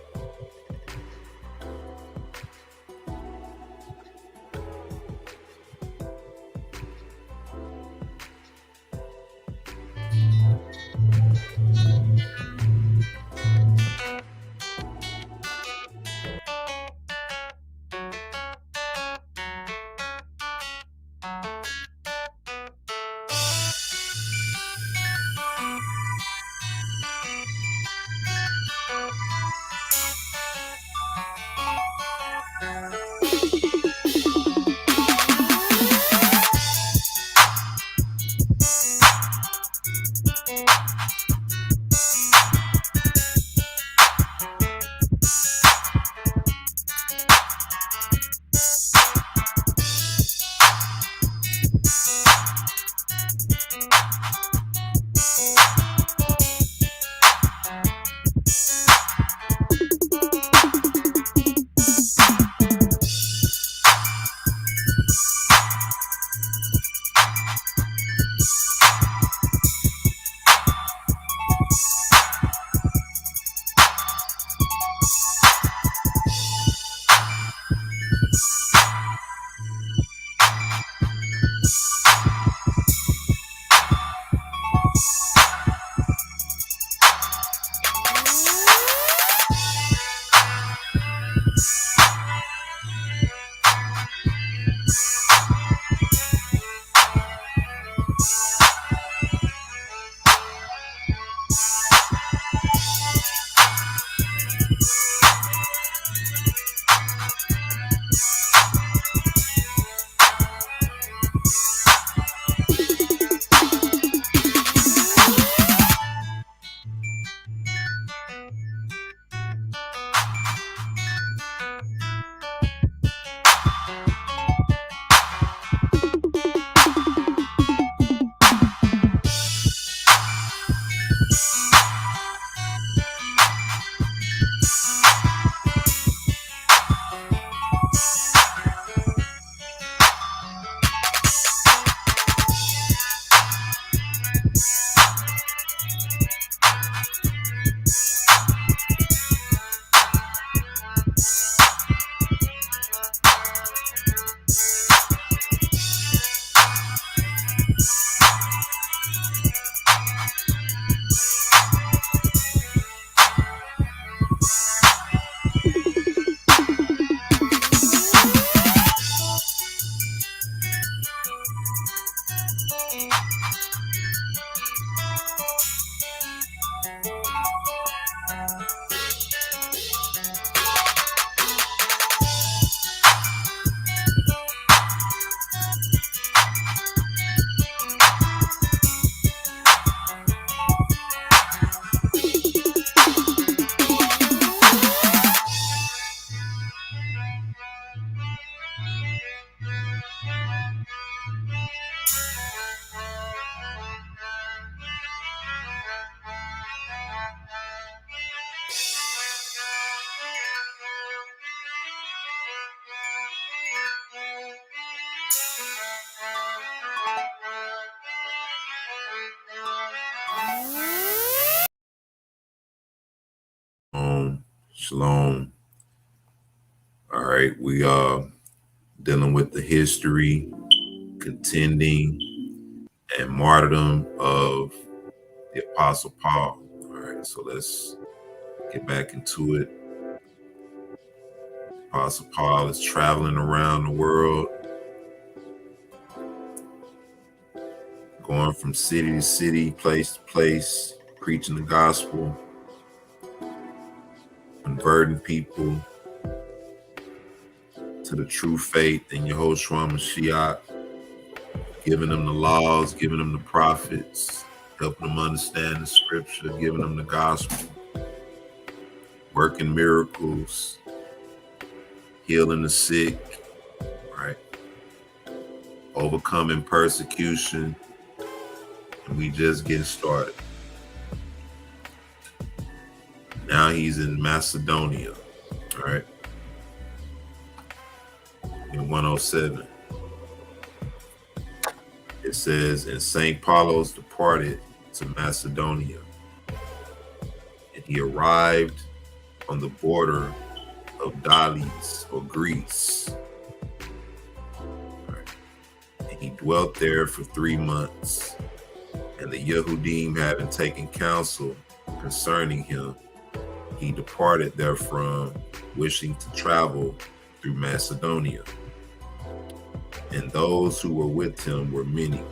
Shalom. All right, we are dealing with the history, contending, and martyrdom of the Apostle Paul. All right, so let's get back into it. Apostle Paul is traveling around the world, going from city to city, place to place, preaching the gospel, converting people to the true faith in Yahushua Mashiach, giving them the laws, giving them the prophets, helping them understand the scripture, giving them the gospel, working miracles, healing the sick, right? Overcoming persecution. And we just getting started. Now he's in Macedonia, all right? In 107. It says, and St. Paulos departed to Macedonia, and he arrived on the border of Dalis, or Greece. Right. And he dwelt there for 3 months, and the Yehudim having taken counsel concerning him, he departed therefrom, wishing to travel through Macedonia. And those who were with him were many: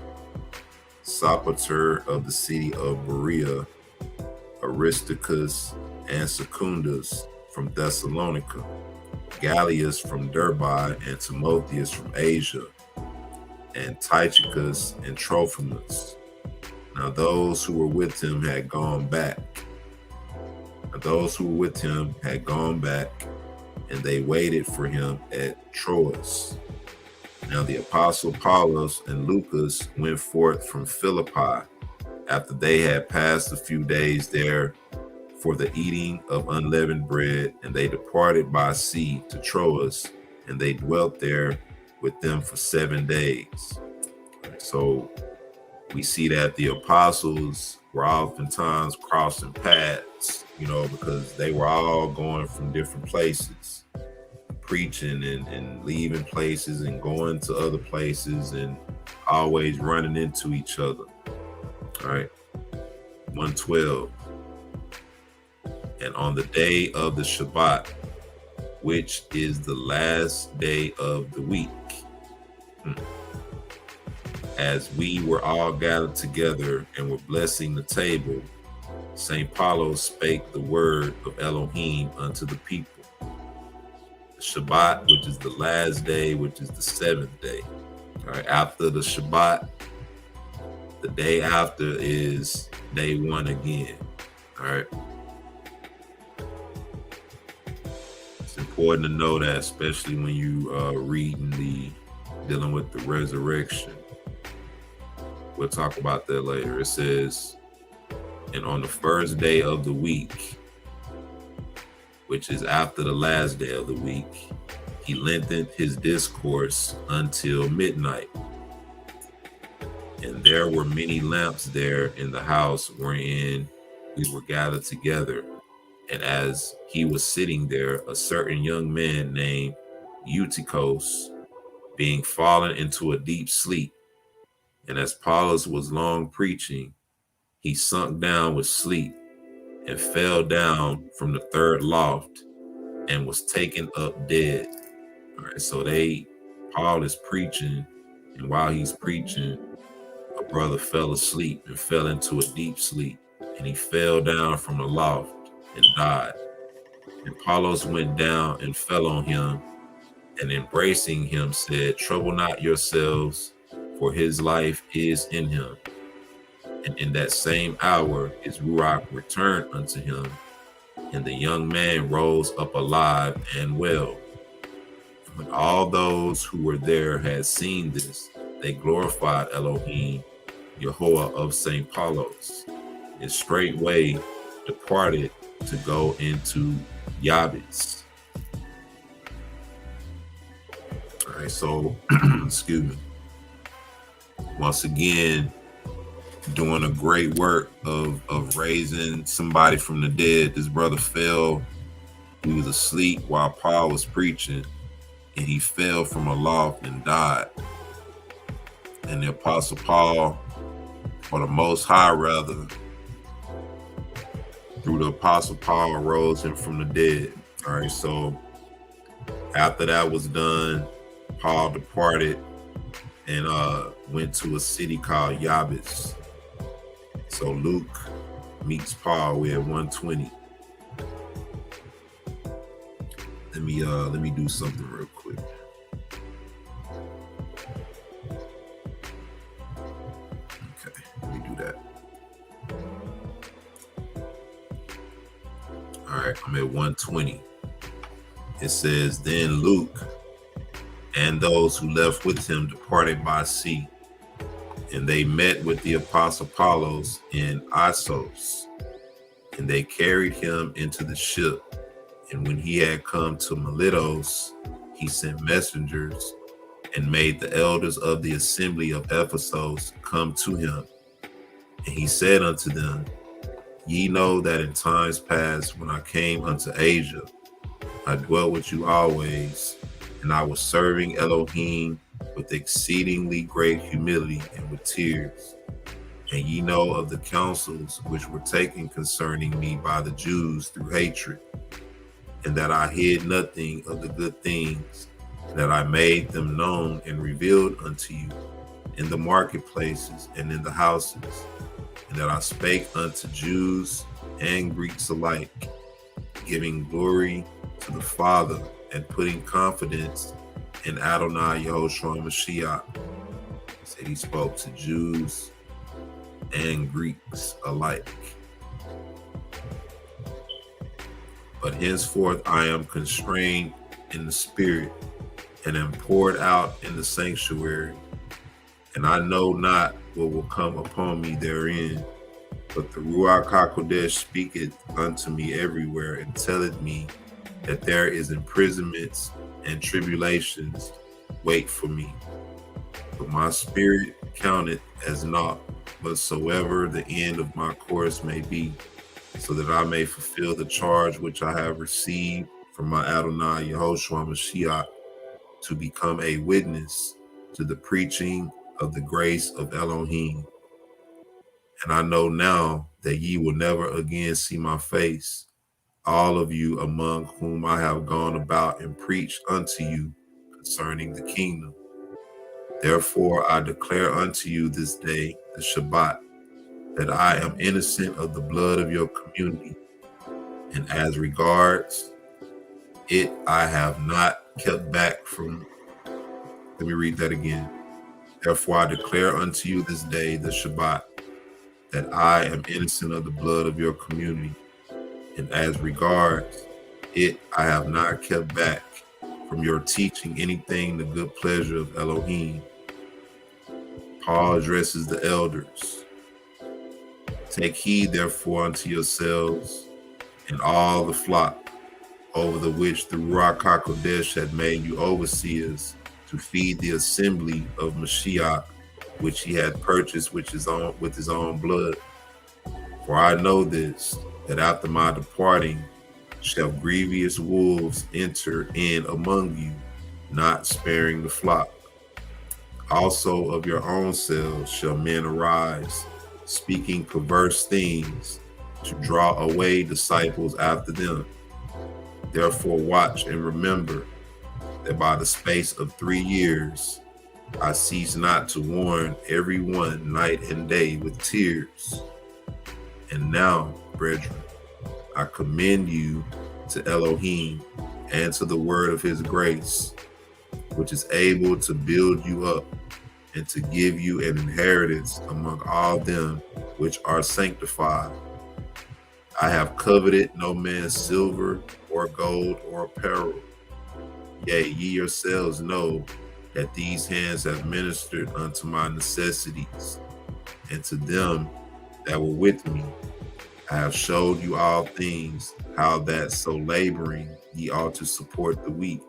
Sopater of the city of Berea, Aristarchus and Secundus from Thessalonica, Gallus from Derbe, and Timotheus from Asia, and Tychicus and Trophimus. Now those who were with him had gone back. And they waited for him at Troas. Now the apostle Paulus and Lucas went forth from Philippi after they had passed a few days there for the eating of unleavened bread, and they departed by sea to Troas, and they dwelt there with them for 7 days. So we see that the apostles were oftentimes crossing paths, because they were all going from different places, preaching and leaving places and going to other places and always running into each other. All right. 112. And on the day of the Shabbat, which is the last day of the week, as we were all gathered together and were blessing the table, St. Paulo spake the word of Elohim unto the people. The Shabbat, which is the last day, which is the 7th day. All right, after the Shabbat, the day after is day 1 again. All right. It's important to know that, especially when you dealing with the resurrection. We'll talk about that later. It says, and on the first day of the week, which is after the last day of the week, he lengthened his discourse until midnight. And there were many lamps there in the house wherein we were gathered together. And as he was sitting there, a certain young man named Eutychus, being fallen into a deep sleep, and as Paulus was long preaching, he sunk down with sleep and fell down from the 3rd loft and was taken up dead. All right, so Paul is preaching, and while he's preaching, a brother fell asleep and fell into a deep sleep, and he fell down from the loft and died. And Paulus went down and fell on him, and embracing him said, trouble not yourselves, for his life is in him. And in that same hour his ruach returned unto him, and the young man rose up alive and well. When all those who were there had seen this, they glorified Elohim, Yehovah of St. Paulos, and straightway departed to go into Yabes. All right, so excuse me. Once again, doing a great work of raising somebody from the dead. This brother fell He was asleep while Paul was preaching, and he fell from aloft and died. And the Apostle Paul, or the Most High rather, through the Apostle Paul, rose him from the dead. All right, so after that was done, Paul departed and went to a city called Yabes. So Luke meets Paul. We're at 120. Let me do something real quick. Okay, let me do that. All right, I'm at 120. It says, then Luke and those who left with him departed by sea, and they met with the apostle Apollos in Assos, and they carried him into the ship. And when he had come to Miletus, he sent messengers and made the elders of the assembly of Ephesus come to him. And he said unto them, ye know that in times past, when I came unto Asia, I dwelt with you always, and I was serving Elohim with exceedingly great humility and with tears. And ye know of the counsels which were taken concerning me by the Jews through hatred, and that I hid nothing of the good things, and that I made them known and revealed unto you in the marketplaces and in the houses, and that I spake unto Jews and Greeks alike, giving glory to the Father and putting confidence in Adonai Yahushua Mashiach. He said he spoke to Jews and Greeks alike. But henceforth I am constrained in the spirit and am poured out in the sanctuary, and I know not what will come upon me therein. But the Ruach HaKodesh speaketh unto me everywhere, and telleth me that there is imprisonments and tribulations wait for me. But my spirit counteth as naught, whatsoever the end of my course may be, so that I may fulfill the charge which I have received from my Adonai Yahushua Mashiach, to become a witness to the preaching of the grace of Elohim. And I know now that ye will never again see my face, all of you among whom I have gone about and preached unto you concerning the kingdom. Therefore I declare unto you this day, the Shabbat, that I am innocent of the blood of your community, and as regards it, I have not kept back from. Let me read that again. Therefore I declare unto you this day, the Shabbat, that I am innocent of the blood of your community, and as regards it, I have not kept back from your teaching anything the good pleasure of Elohim. Paul addresses the elders. Take heed therefore unto yourselves and all the flock, over the which the Ruach HaKodesh had made you overseers, to feed the assembly of Mashiach, which he had purchased with his own blood. For I know this, that after my departing shall grievous wolves enter in among you, not sparing the flock. Also of your own selves shall men arise, speaking perverse things, to draw away disciples after them. Therefore watch and remember that by the space of 3 years I cease not to warn every one night and day with tears. And now, brethren, I commend you to Elohim and to the word of his grace, which is able to build you up and to give you an inheritance among all them which are sanctified. I have coveted no man's silver or gold or apparel. Yea, ye yourselves know that these hands have ministered unto my necessities, and to them that were with me I have showed you all things, how that so laboring ye ought to support the weak,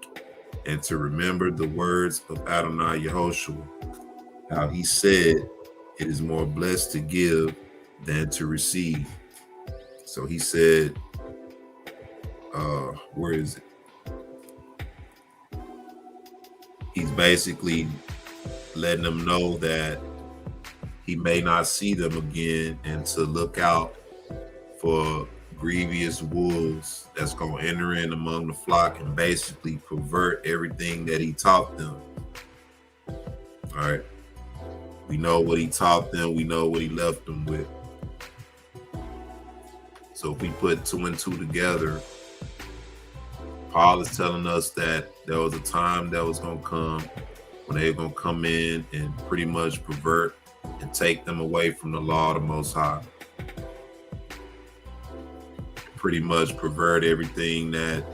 and to remember the words of Adonai Yahushua, how he said, it is more blessed to give than to receive. So he said, where is it? He's basically letting them know that he may not see them again, and to look out for grievous wolves that's going to enter in among the flock and basically pervert everything that he taught them. All right. We know what he taught them. We know what he left them with. So if we put 2 and 2 together, Paul is telling us that there was a time that was going to come when they were going to come in and pretty much pervert and take them away from the law of the Most High. Pretty much pervert everything that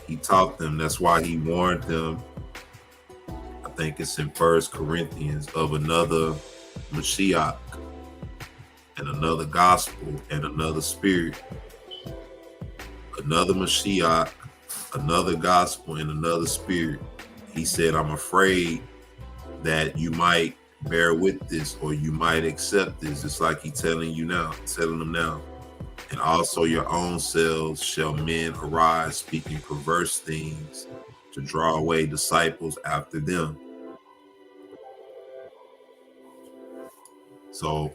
he taught them. That's why he warned them, I think it's in 1 Corinthians, of another Mashiach and another gospel and another spirit. Another Mashiach, another gospel, and another spirit. He said, I'm afraid that you might bear with this, or you might accept this. It's like he's telling them now. And also your own selves shall men arise, speaking perverse things, to draw away disciples after them. So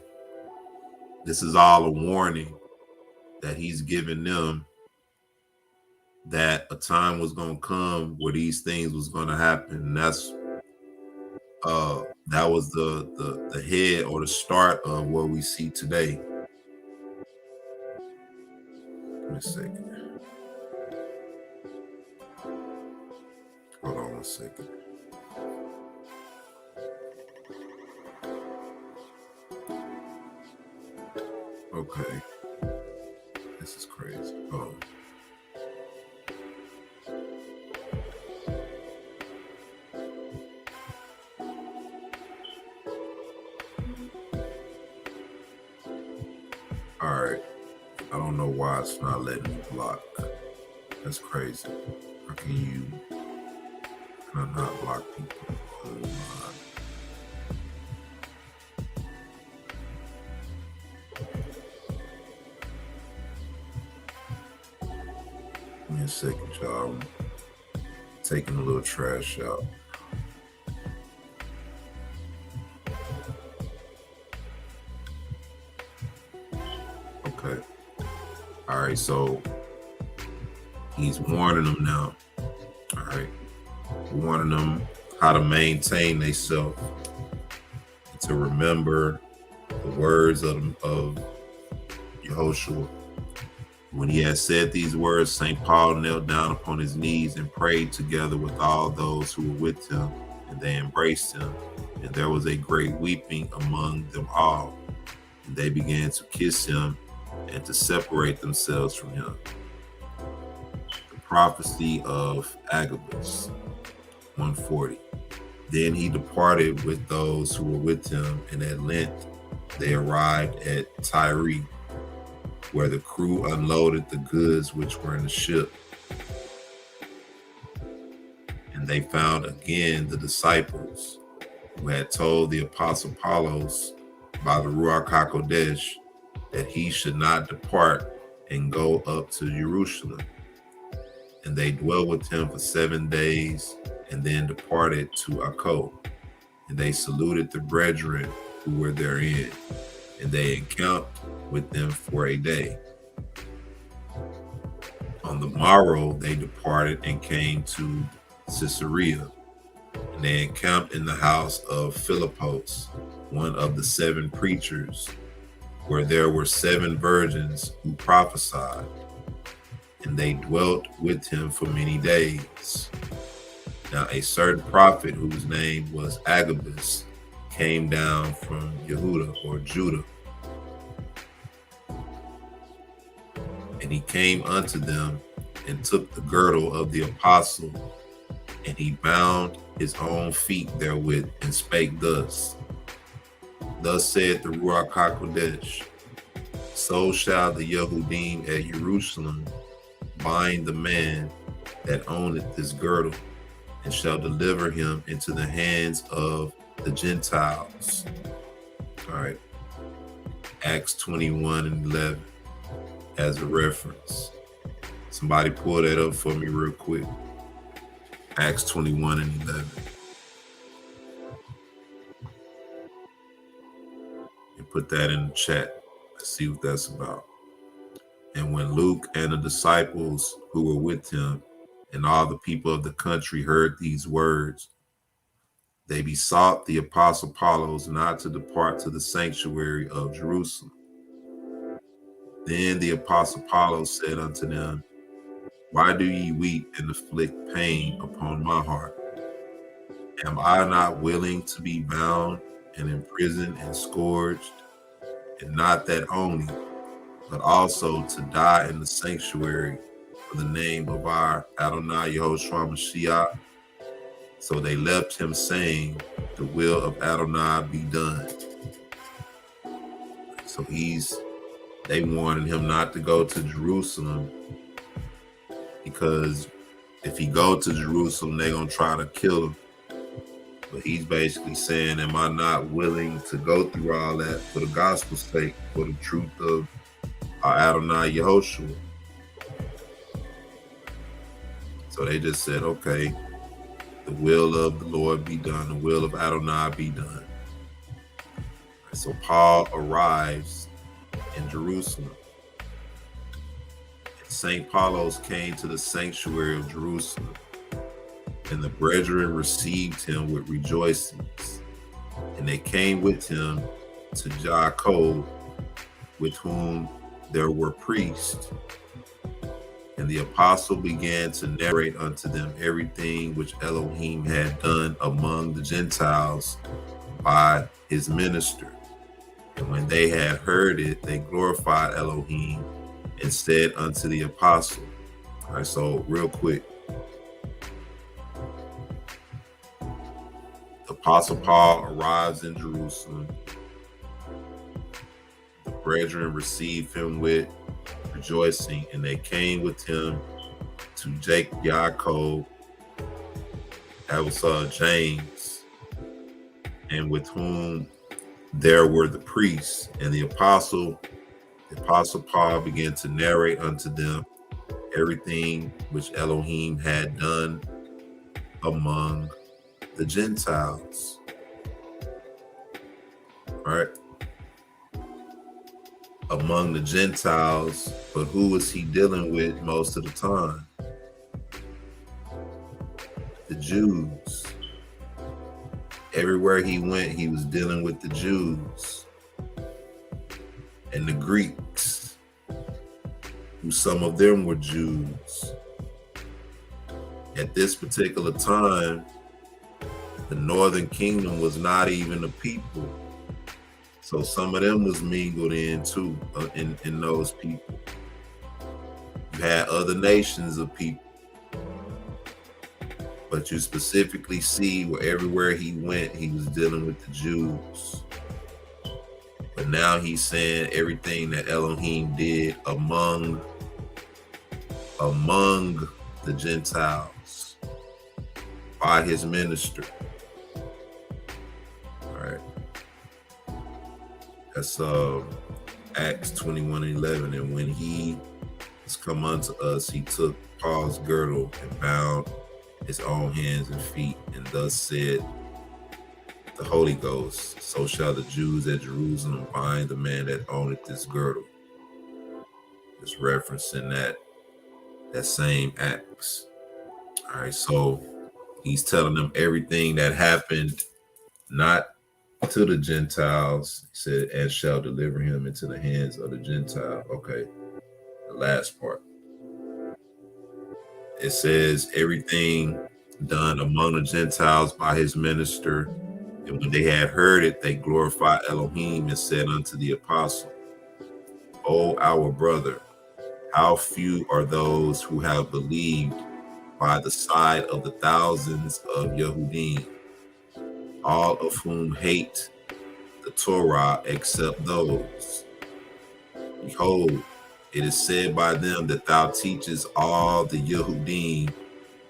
this is all a warning that he's giving them, that a time was going to come where these things was going to happen. And that's that was the head or the start of what we see today. Give me a second. Hold on 1 second. Okay. This is crazy. Hold on. All right. I don't know why it's not letting me block. That's crazy. How can I not block people? Oh my. Give me a second, y'all. I'm taking a little trash out. Okay. All right, so he's warning them now. All right. Warning them how to maintain themselves, to remember the words of Yehoshua. When he had said these words, St. Paul knelt down upon his knees and prayed together with all those who were with him, and they embraced him. And there was a great weeping among them all. And they began to kiss him and to separate themselves from him. The prophecy of Agabus, 140. Then he departed with those who were with him, and at length they arrived at Tyre, where the crew unloaded the goods which were in the ship. And they found again the disciples who had told the apostle Apollos by the Ruach HaKodesh that he should not depart and go up to Jerusalem. And they dwelt with him for 7 days, and then departed to Akko. And they saluted the brethren who were therein, and they encamped with them for a day. On the morrow they departed and came to Caesarea, and they encamped in the house of Philippos, one of the 7 preachers, where there were 7 virgins who prophesied, and they dwelt with him for many days. Now a certain prophet, whose name was Agabus, came down from Yehuda or Judah, and he came unto them and took the girdle of the apostle, and he bound his own feet therewith, and spake thus. Thus said the Ruach HaKodesh, so shall the Yehudim at Jerusalem bind the man that owneth this girdle, and shall deliver him into the hands of the Gentiles. All right. Acts 21 and 11 as a reference. Somebody pull that up for me real quick. Acts 21:11. And put that in the chat. Let's see what that's about. And when Luke and the disciples who were with him and all the people of the country heard these words, they besought the apostle Apollos not to depart to the sanctuary of Jerusalem. Then the apostle Apollos said unto them, Why do ye weep and inflict pain upon my heart? Am I not willing to be bound and imprisoned and scourged? And not that only, but also to die in the sanctuary for the name of our Adonai Yehoshua Mashiach. So they left him, saying, The will of Adonai be done. So they warning him not to go to Jerusalem, because if he go to Jerusalem, they're going to try to kill him. But he's basically saying, am I not willing to go through all that for the gospel's sake, for the truth of our Adonai Yehoshua? So they just said, okay, the will of the Lord be done, the will of Adonai be done. So Paul arrives in Jerusalem. St. Paulos came to the sanctuary of Jerusalem, and the brethren received him with rejoicings. And they came with him to Jacob, with whom there were priests. And the apostle began to narrate unto them everything which Elohim had done among the Gentiles by his minister. And when they had heard it, they glorified Elohim and said unto the apostle. All right, so real quick. The apostle Paul arrives in Jerusalem. The brethren receive him with rejoicing, and they came with him to Jacob, that was James, and with whom there were the priests. And the apostle Paul began to narrate unto them everything which Elohim had done among the Gentiles. All right. Among the Gentiles, but who was he dealing with most of the time? The Jews. Everywhere he went, he was dealing with the Jews and the Greeks, who some of them were Jews. At this particular time, the northern kingdom was not even a people. So some of them was mingled in too, in those people. You had other nations of people. But you specifically see where everywhere he went, he was dealing with the Jews. But now he's saying everything that Elohim did among the Gentiles by his minister. All right. That's Acts 21:11. And when he was come unto us, he took Paul's girdle and bound his own hands and feet, and thus said the Holy Ghost, so shall the Jews at Jerusalem bind the man that owneth this girdle. It's referencing that same Acts. All right, so he's telling them everything that happened, not to the Gentiles. He said, and shall deliver him into the hands of the Gentile. Okay, the last part. It says everything done among the Gentiles by his minister. And when they had heard it, they glorified Elohim and said unto the apostle, O our brother, how few are those who have believed by the side of the thousands of Yehudim, all of whom hate the Torah except those. Behold, it is said by them that thou teachest all the Yehudim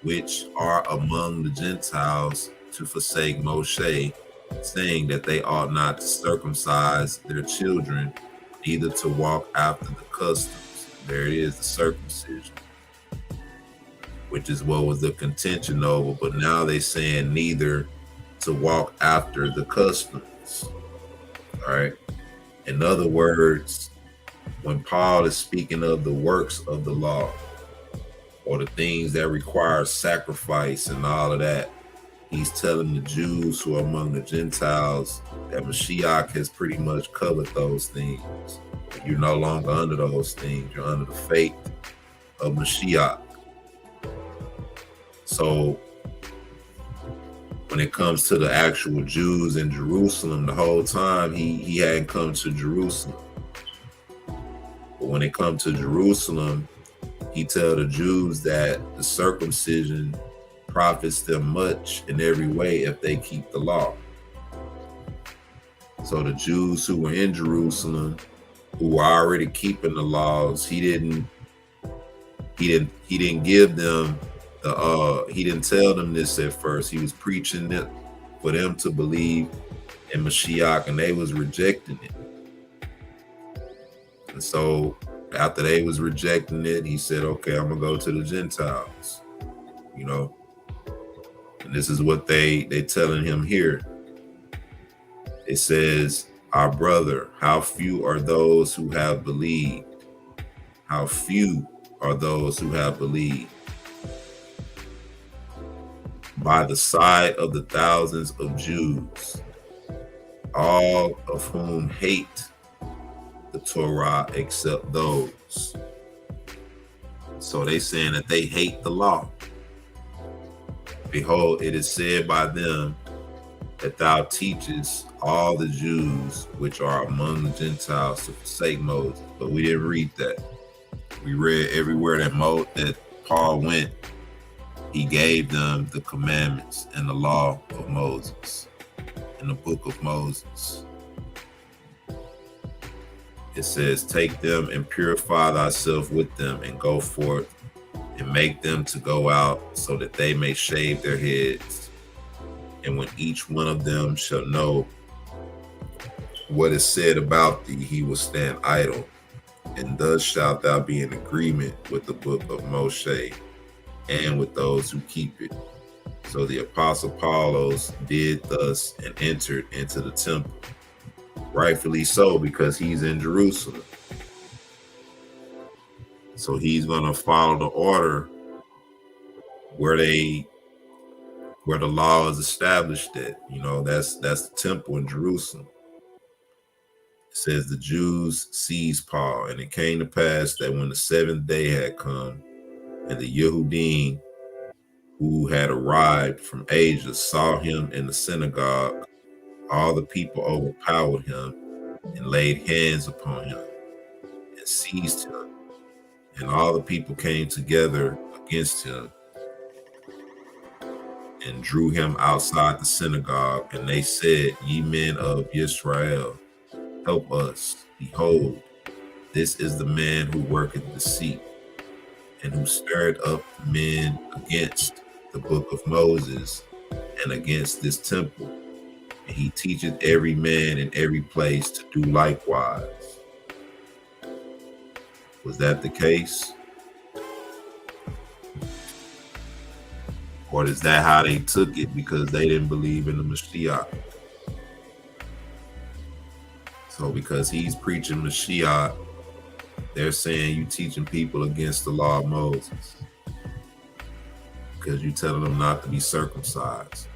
which are among the Gentiles to forsake Moshe, saying that they ought not to circumcise their children, neither to walk after the customs. There it is, the circumcision. which is what was the contention over. But now they saying neither to walk after the customs. All right. In other words, when Paul is speaking of the works of the law, or the things that require sacrifice and all of that, he's telling the Jews who are among the Gentiles that Mashiach has pretty much covered those things. You're no longer under those things. You're under the faith of Mashiach. So when it comes to the actual Jews in Jerusalem, the whole time he hadn't come to Jerusalem. But when it comes to Jerusalem, he tell the Jews that the circumcision profits them much in every way if they keep the law. So the Jews who were in Jerusalem, who were already keeping the laws, he didn't give them he didn't tell them this at first. He was preaching it for them to believe in Mashiach, and they was rejecting it. And so after they was rejecting it, he said, okay, I'm gonna go to the Gentiles, you know. And this is what they telling him here. It says, our brother, how few are those who have believed? How few are those who have believed? By the side of the thousands of Jews, all of whom hate the Torah except those. So they saying that they hate the law. Behold, it is said by them that thou teachest all the Jews which are among the Gentiles to forsake Moses. But we didn't read that. We read everywhere that Paul went, he gave them the commandments and the law of Moses, in the book of Moses. It says, take them and purify thyself with them, and go forth and make them to go out, so that they may shave their heads. And when each one of them shall know what is said about thee, he will stand idle. And thus shalt thou be in agreement with the book of Moshe, and with those who keep it. So the apostle Paulos did thus, and entered into the temple. Rightfully so, because he's in Jerusalem. So he's going to follow the order where the law is established at. You know, that's the temple in Jerusalem. It says the Jews seized Paul, and it came to pass that when the seventh day had come, and the Yehudim who had arrived from Asia saw him in the synagogue, all the people overpowered him and laid hands upon him and seized him. And all the people came together against him and drew him outside the synagogue. And they said, ye men of Israel, help us. Behold, this is the man who worketh deceit, and who stirred up men against the book of Moses and against this temple. And he teacheth every man in every place to do likewise. Was that the case? Or is that how they took it because they didn't believe in the Mashiach? So because he's preaching Mashiach, they're saying you teaching people against the law of Moses because you telling them not to be circumcised.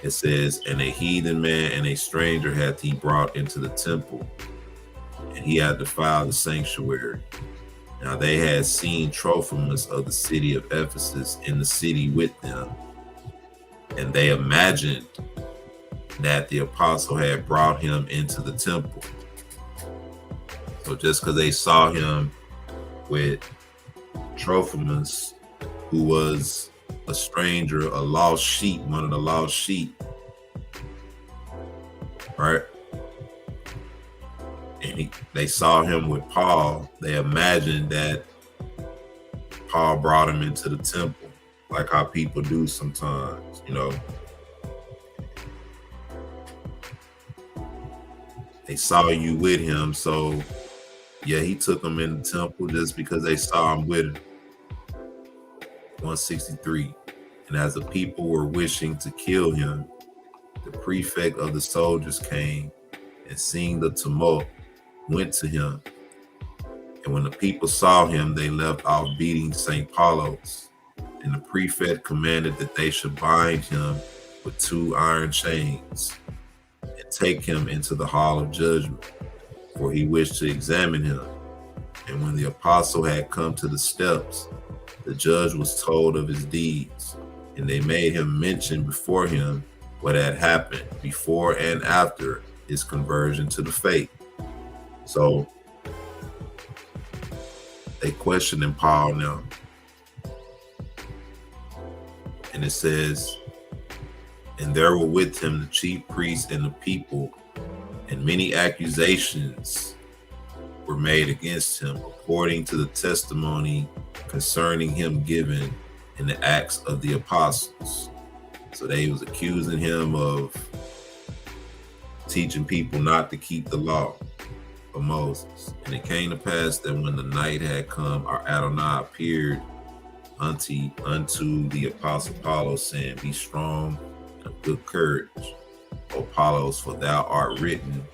It says, and a heathen man and a stranger hath he brought into the temple, and he had defiled the sanctuary. Now they had seen Trophimus of the city of Ephesus in the city with them, and they imagined that the apostle had brought him into the temple. So just because they saw him with Trophimus, who was a stranger, a lost sheep, one of the lost sheep, right? And they saw him with Paul. They imagined that Paul brought him into the temple, like how people do sometimes, you know. They saw you with him, so yeah, he took them in the temple just because they saw him with him. 163. And as the people were wishing to kill him, the prefect of the soldiers came, and seeing the tumult, went to him. And when the people saw him, they left off beating St. Paulos. And the prefect commanded that they should bind him with 2 iron chains and take him into the hall of judgment, for he wished to examine him. And when the apostle had come to the steps, the judge was told of his deeds, and they made him mention before him what had happened before and after his conversion to the faith. So they questioning Paul now. And it says, and there were with him the chief priests and the people, and many accusations were made against him according to the testimony concerning him given in the Acts of the Apostles. So they was accusing him of teaching people not to keep the law of Moses. And it came to pass that when the night had come, our Adonai appeared unto the apostle Apollos, saying, Be strong and of good courage, O Apollos, for thou art written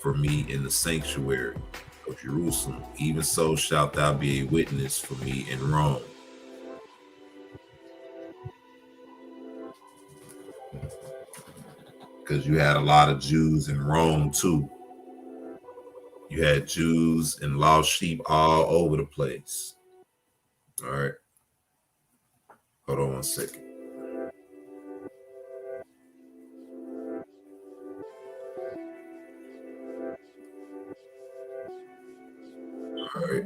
for me in the sanctuary of Jerusalem. Even so shalt thou be a witness for me in Rome. Because you had a lot of Jews in Rome too. You had Jews and lost sheep all over the place. All right. Hold on one second. All right.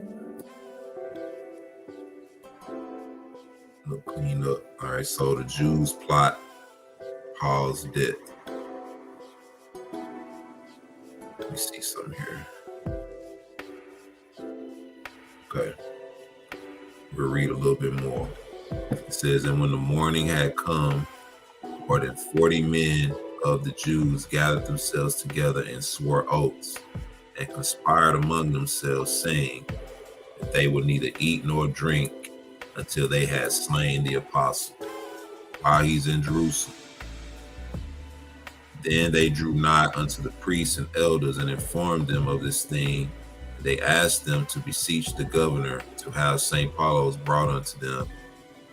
Look, clean up. All right. So the Jews plot Paul's death. Let me see something here. Okay. We'll read a little bit more. It says, and when the morning had come, more than 40 men of the Jews gathered themselves together and swore oaths and conspired among themselves, saying that they would neither eat nor drink until they had slain the apostle while he's in Jerusalem. Then they drew nigh unto the priests and elders and informed them of this thing. They asked them to beseech the governor to have St. Paulos brought unto them,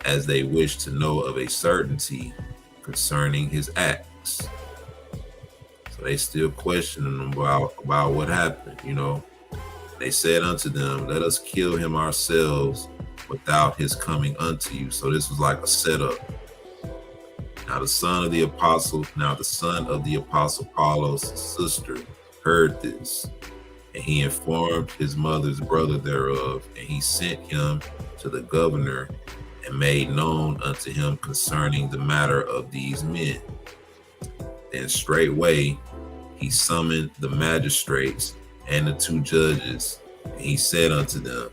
as they wished to know of a certainty concerning his acts. So they still questioning him about what happened, you know. They said unto them, Let us kill him ourselves without his coming unto you. So this was like a setup. Now the son of the apostle Paulos' sister heard this, and he informed his mother's brother thereof, and he sent him to the governor and made known unto him concerning the matter of these men. Then straightway he summoned the magistrates and the 2 judges, and he said unto them,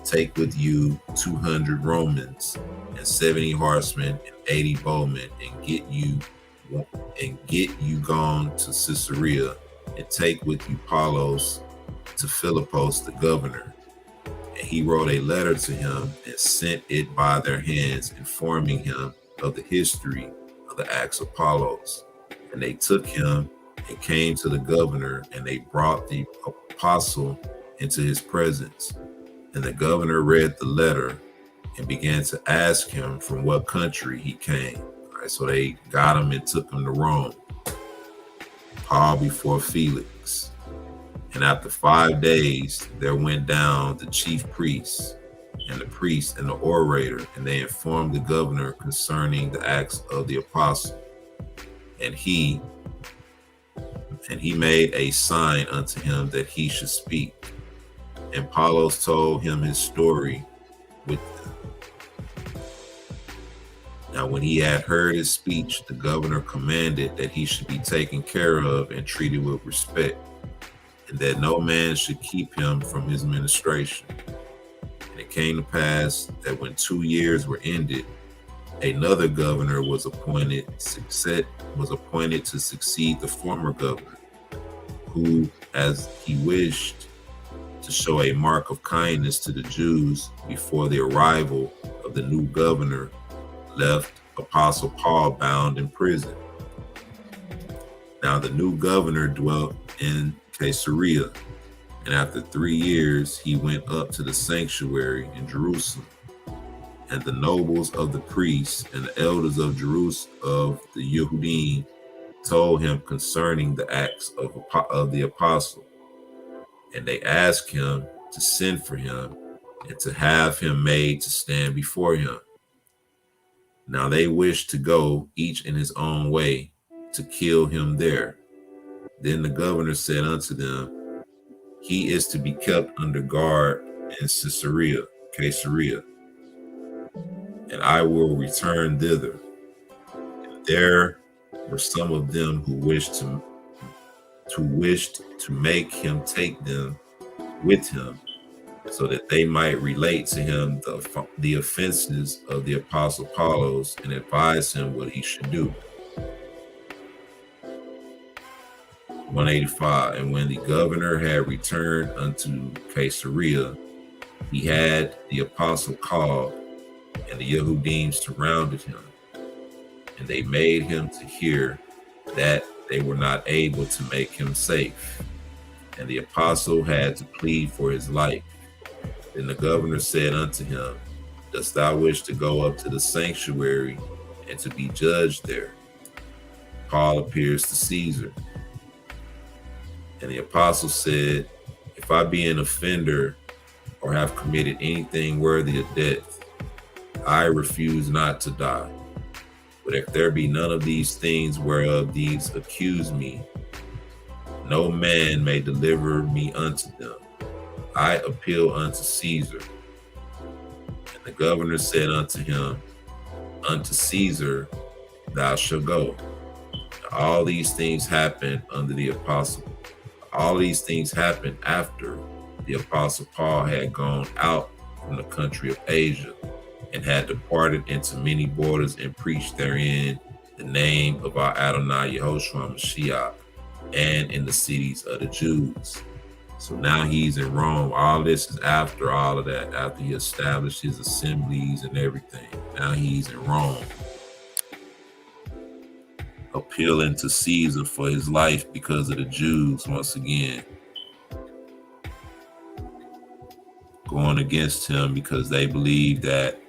Take with you 200 Romans and 70 horsemen and 80 bowmen, and get you gone to Caesarea, and take with you Paulos to Philippus the governor. And he wrote a letter to him and sent it by their hands, informing him of the history of the acts of Paulos. And they took him and came to the governor, and they brought the apostle into his presence. And the governor read the letter and began to ask him from what country he came. All right, so they got him and took him to Rome. Paul before Felix. And after 5 days, there went down the chief priests and the priest and the orator, and they informed the governor concerning the acts of the apostle. And he made a sign unto him that he should speak. And Paulos told him his story with them. Now when he had heard his speech, the governor commanded that he should be taken care of and treated with respect, and that no man should keep him from his ministration. And it came to pass that when 2 years were ended, another governor was appointed to succeed the former governor, who, as he wished to show a mark of kindness to the Jews before the arrival of of the new governor left Apostle Paul bound in prison. Now the new governor dwelt in Caesarea, and after 3 years he went up to the sanctuary in Jerusalem. And the nobles of the priests and the elders of Jerusalem, of the Yehudim, told him concerning the acts of the apostle. And they asked him to send for him and to have him made to stand before him. Now they wished to go each in his own way to kill him there. Then the governor said unto them, he is to be kept under guard in Caesarea, and I will return thither. And there were some of them who wished to make him take them with him, so that they might relate to him the offenses of the apostle Apollos and advise him what he should do. 185. And when the governor had returned unto Caesarea, he had the apostle called, and the Yehudim surrounded him, and they made him to hear that they were not able to make him safe. And the apostle had to plead for his life. Then the governor said unto him, dost thou wish to go up to the sanctuary and to be judged there? Paul appears to Caesar. And the apostle said, if I be an offender or have committed anything worthy of death, I refuse not to die. But if there be none of these things whereof these accuse me, no man may deliver me unto them. I appeal unto Caesar. And the governor said unto him, unto Caesar thou shalt go. All these things happened under the apostle. All these things happened after the apostle Paul had gone out from the country of Asia, and had departed into many borders and preached therein the name of our Adonai Yehoshua Mashiach, and in the cities of the Jews. So now he's in Rome. All this is after all of that, after he established his assemblies and everything. Now he's in Rome, appealing to Caesar for his life because of the Jews once again, going against him because they believed that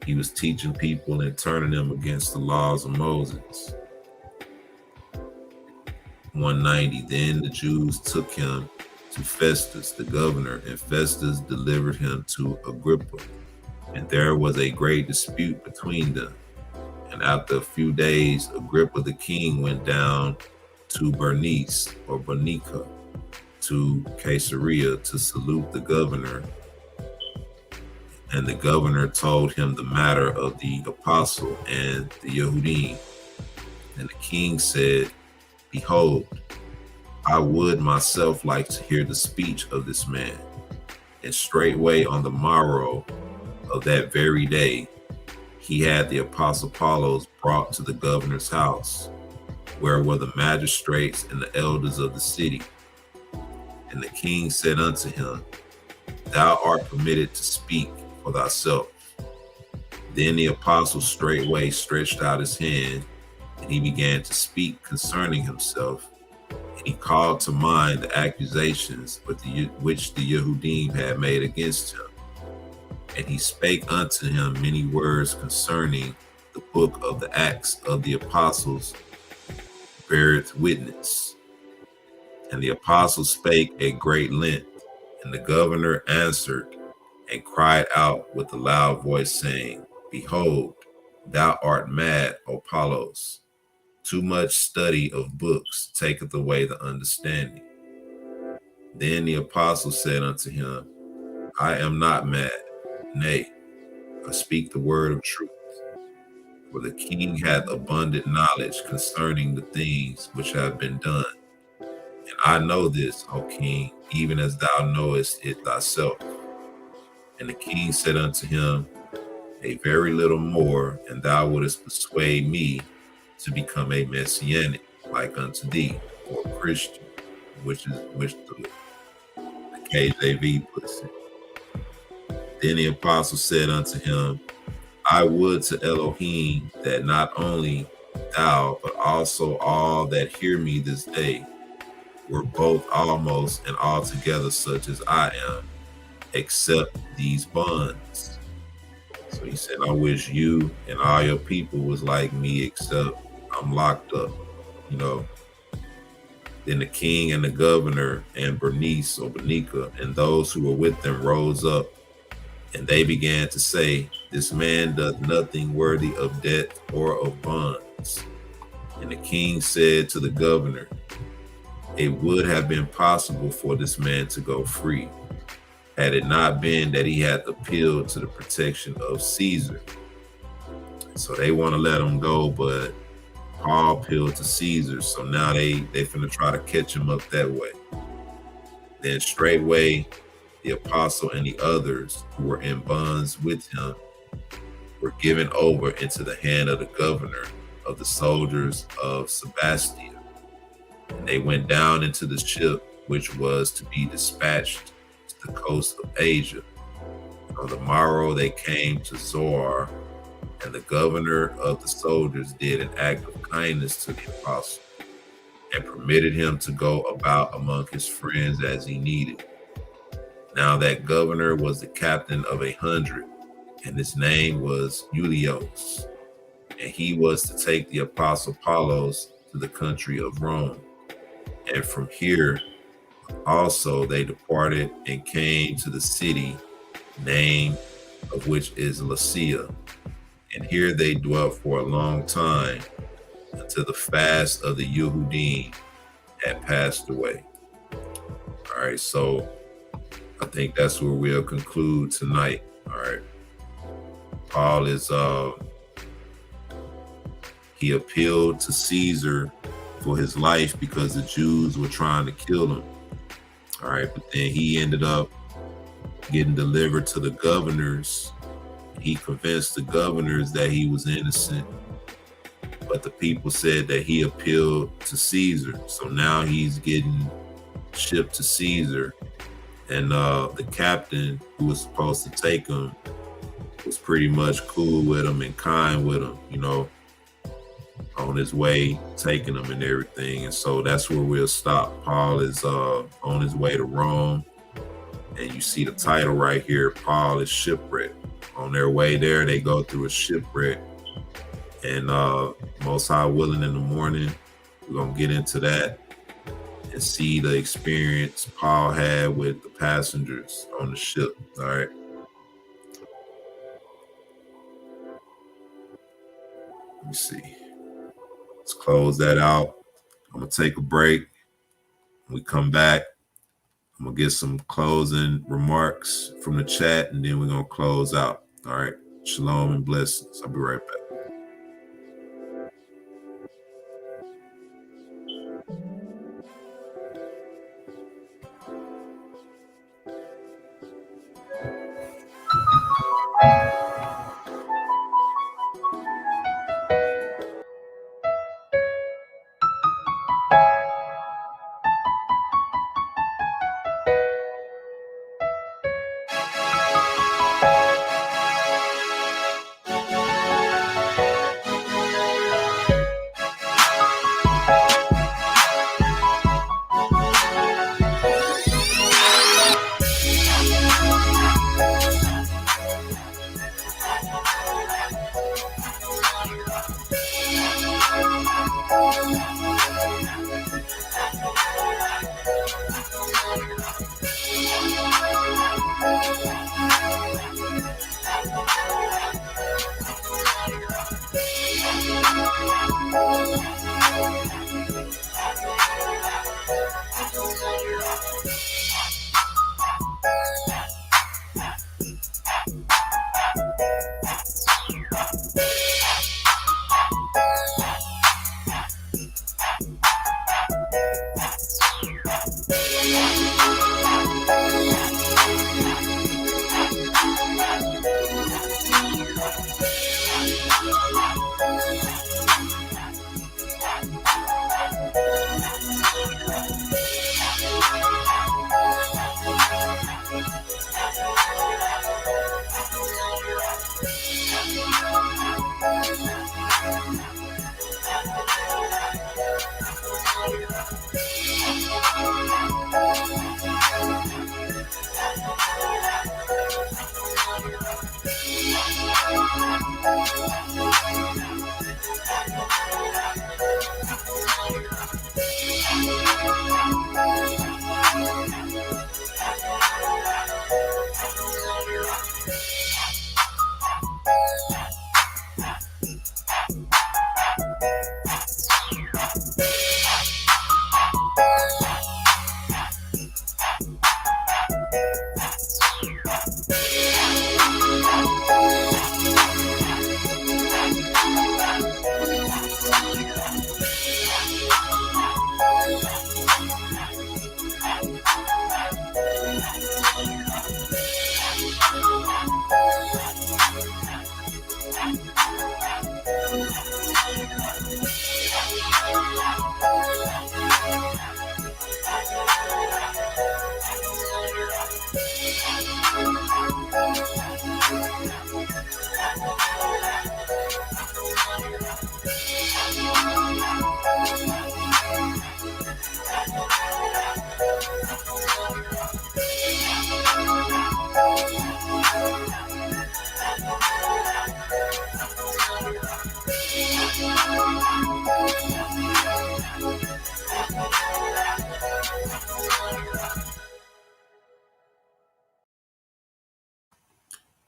he was teaching people and turning them against the laws of Moses. 190. Then the Jews took him to Festus, the governor, and Festus delivered him to Agrippa. And there was a great dispute between them. And after a few days, Agrippa the king went down to Bernice or Bernica to Caesarea to salute the governor. And the governor told him the matter of the apostle and the Yehudim. And the king said, behold, I would myself like to hear the speech of this man. And straightway on the morrow of that very day, he had the apostle Apollos brought to the governor's house, where were the magistrates and the elders of the city. And the king said unto him, thou art permitted to speak for thyself. Then the apostle straightway stretched out his hand, and he began to speak concerning himself. And he called to mind the accusations which the Yehudim had made against him. And he spake unto him many words concerning the book of the Acts of the Apostles, beareth witness. And the apostle spake at great length, and the governor answered and cried out with a loud voice, saying, behold, thou art mad, O Apollos. Too much study of books taketh away the understanding. Then the apostle said unto him, I am not mad. Nay, I speak the word of truth. For the king hath abundant knowledge concerning the things which have been done. And I know this, O king, even as thou knowest it thyself. And the king said unto him, a very little more, and thou wouldest persuade me to become a messianic like unto thee, or Christian, which the KJV puts it. Then the apostle said unto him, I would to Elohim that not only thou, but also all that hear me this day were both almost and altogether such as I am, except these bonds. So he said, I wish you and all your people was like me, except I'm locked up, you know. Then the king and the governor and Bernice or Bernica and those who were with them rose up, and they began to say, this man doth nothing worthy of death or of bonds. And the king said to the governor, it would have been possible for this man to go free, had it not been that he had appealed to the protection of Caesar. So they want to let him go, but Paul appealed to Caesar. So now they finna try to catch him up that way. Then straightway, the apostle and the others who were in bonds with him were given over into the hand of the governor of the soldiers of Sebastia. And they went down into the ship which was to be dispatched to the coast of Asia. On the morrow they came to Zoar, and the governor of the soldiers did an act of kindness to the apostle and permitted him to go about among his friends as he needed. Now that governor was the captain of 100, and his name was Julius, and he was to take the apostle Apollos to the country of Rome. And from here also they departed and came to the city, name of which is Lycia. And here they dwelt for a long time until the fast of the Yehudim had passed away. All right, so I think that's where we'll conclude tonight. All right. Paul is, he appealed to Caesar for his life because the Jews were trying to kill him. All right, but then he ended up getting delivered to the governors. He convinced the governors that he was innocent, but the people said that he appealed to Caesar. So now he's getting shipped to Caesar, and the captain who was supposed to take him was pretty much cool with him and kind with him, you know, on his way taking him and everything. And so that's where we'll stop. Paul is on his way to Rome, and you see the title right here, Paul is shipwrecked. On their way there, they go through a shipwreck, and Most High willing, in the morning, we're going to get into that and see the experience Paul had with the passengers on the ship. All right. Let me see. Let's close that out. I'm going to take a break. When we come back, I'm going to get some closing remarks from the chat, and then we're going to close out. All right. Shalom and blessings. I'll be right back.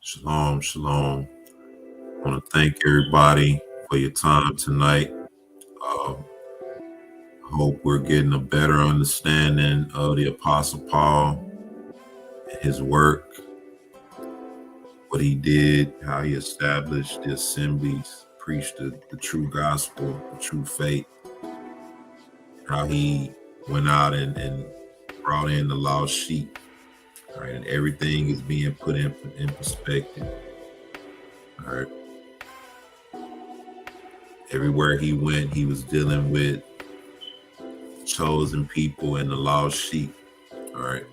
Shalom, shalom. I want to thank everybody for your time tonight. I hope we're getting a better understanding of the Apostle Paul and his work, what he did, how he established the assemblies, preached the true gospel, the true faith, how he went out and brought in the lost sheep, right? And everything is being put in perspective, all right? Everywhere he went, he was dealing with chosen people and the lost sheep, all right?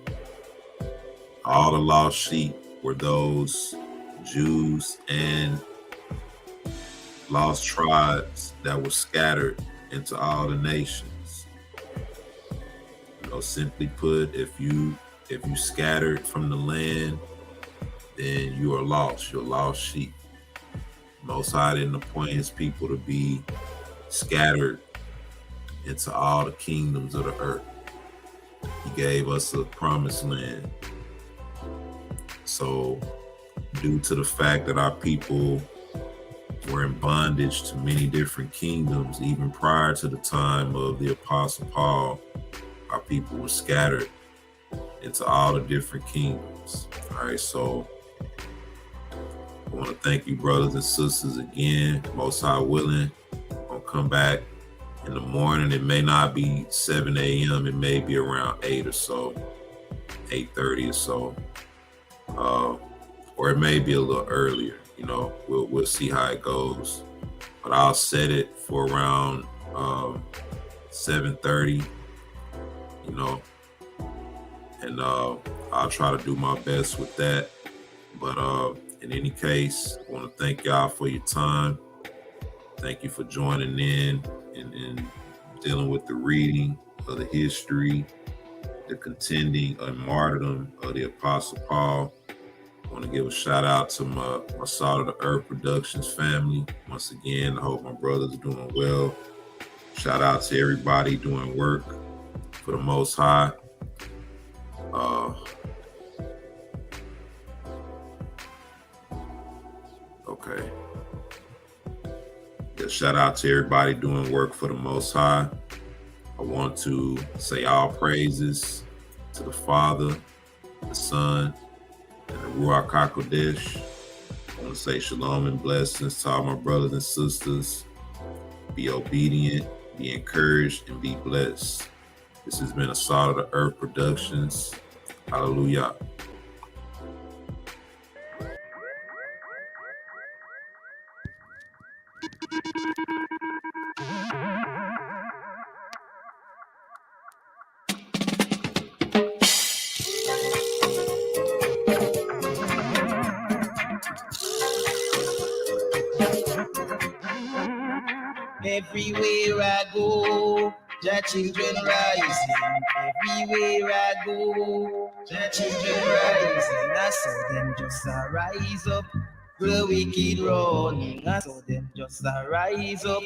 All the lost sheep were those Jews and lost tribes that were scattered into all the nations. You know, simply put, if you scattered from the land, then you are lost. You're lost sheep. Most High didn't appoint his people to be scattered into all the kingdoms of the earth. He gave us a promised land. So, due to the fact that our people were in bondage to many different kingdoms, even prior to the time of the Apostle Paul, our people were scattered into all the different kingdoms. All right, so I want to thank you, brothers and sisters, again. Most High willing, I'll come back in the morning. It may not be 7 a.m. It may be around 8 or so, 8:30 or so, or it may be a little earlier. You know, we'll see how it goes. But I'll set it for around 7:30. You know, and I'll try to do my best with that. But in any case, I want to thank y'all for your time. Thank you for joining in and dealing with the reading of the history, the contending and martyrdom of the Apostle Paul. I want to give a shout out to my Salt of the Earth Productions family. Once again, I hope my brothers are doing well. Shout out to everybody doing work for the Most High. Okay. Yeah, shout out to everybody doing work for the Most High. I want to say all praises to the Father, the Son, and the Ruach HaKodesh. I want to say shalom and blessings to all my brothers and sisters. Be obedient, be encouraged, and be blessed. This has been a Salt of the Earth Productions. Hallelujah. Everywhere I go, the children rising. Everywhere I go, the children rising. I saw them just rise up. The wicked running. I saw them just rise up.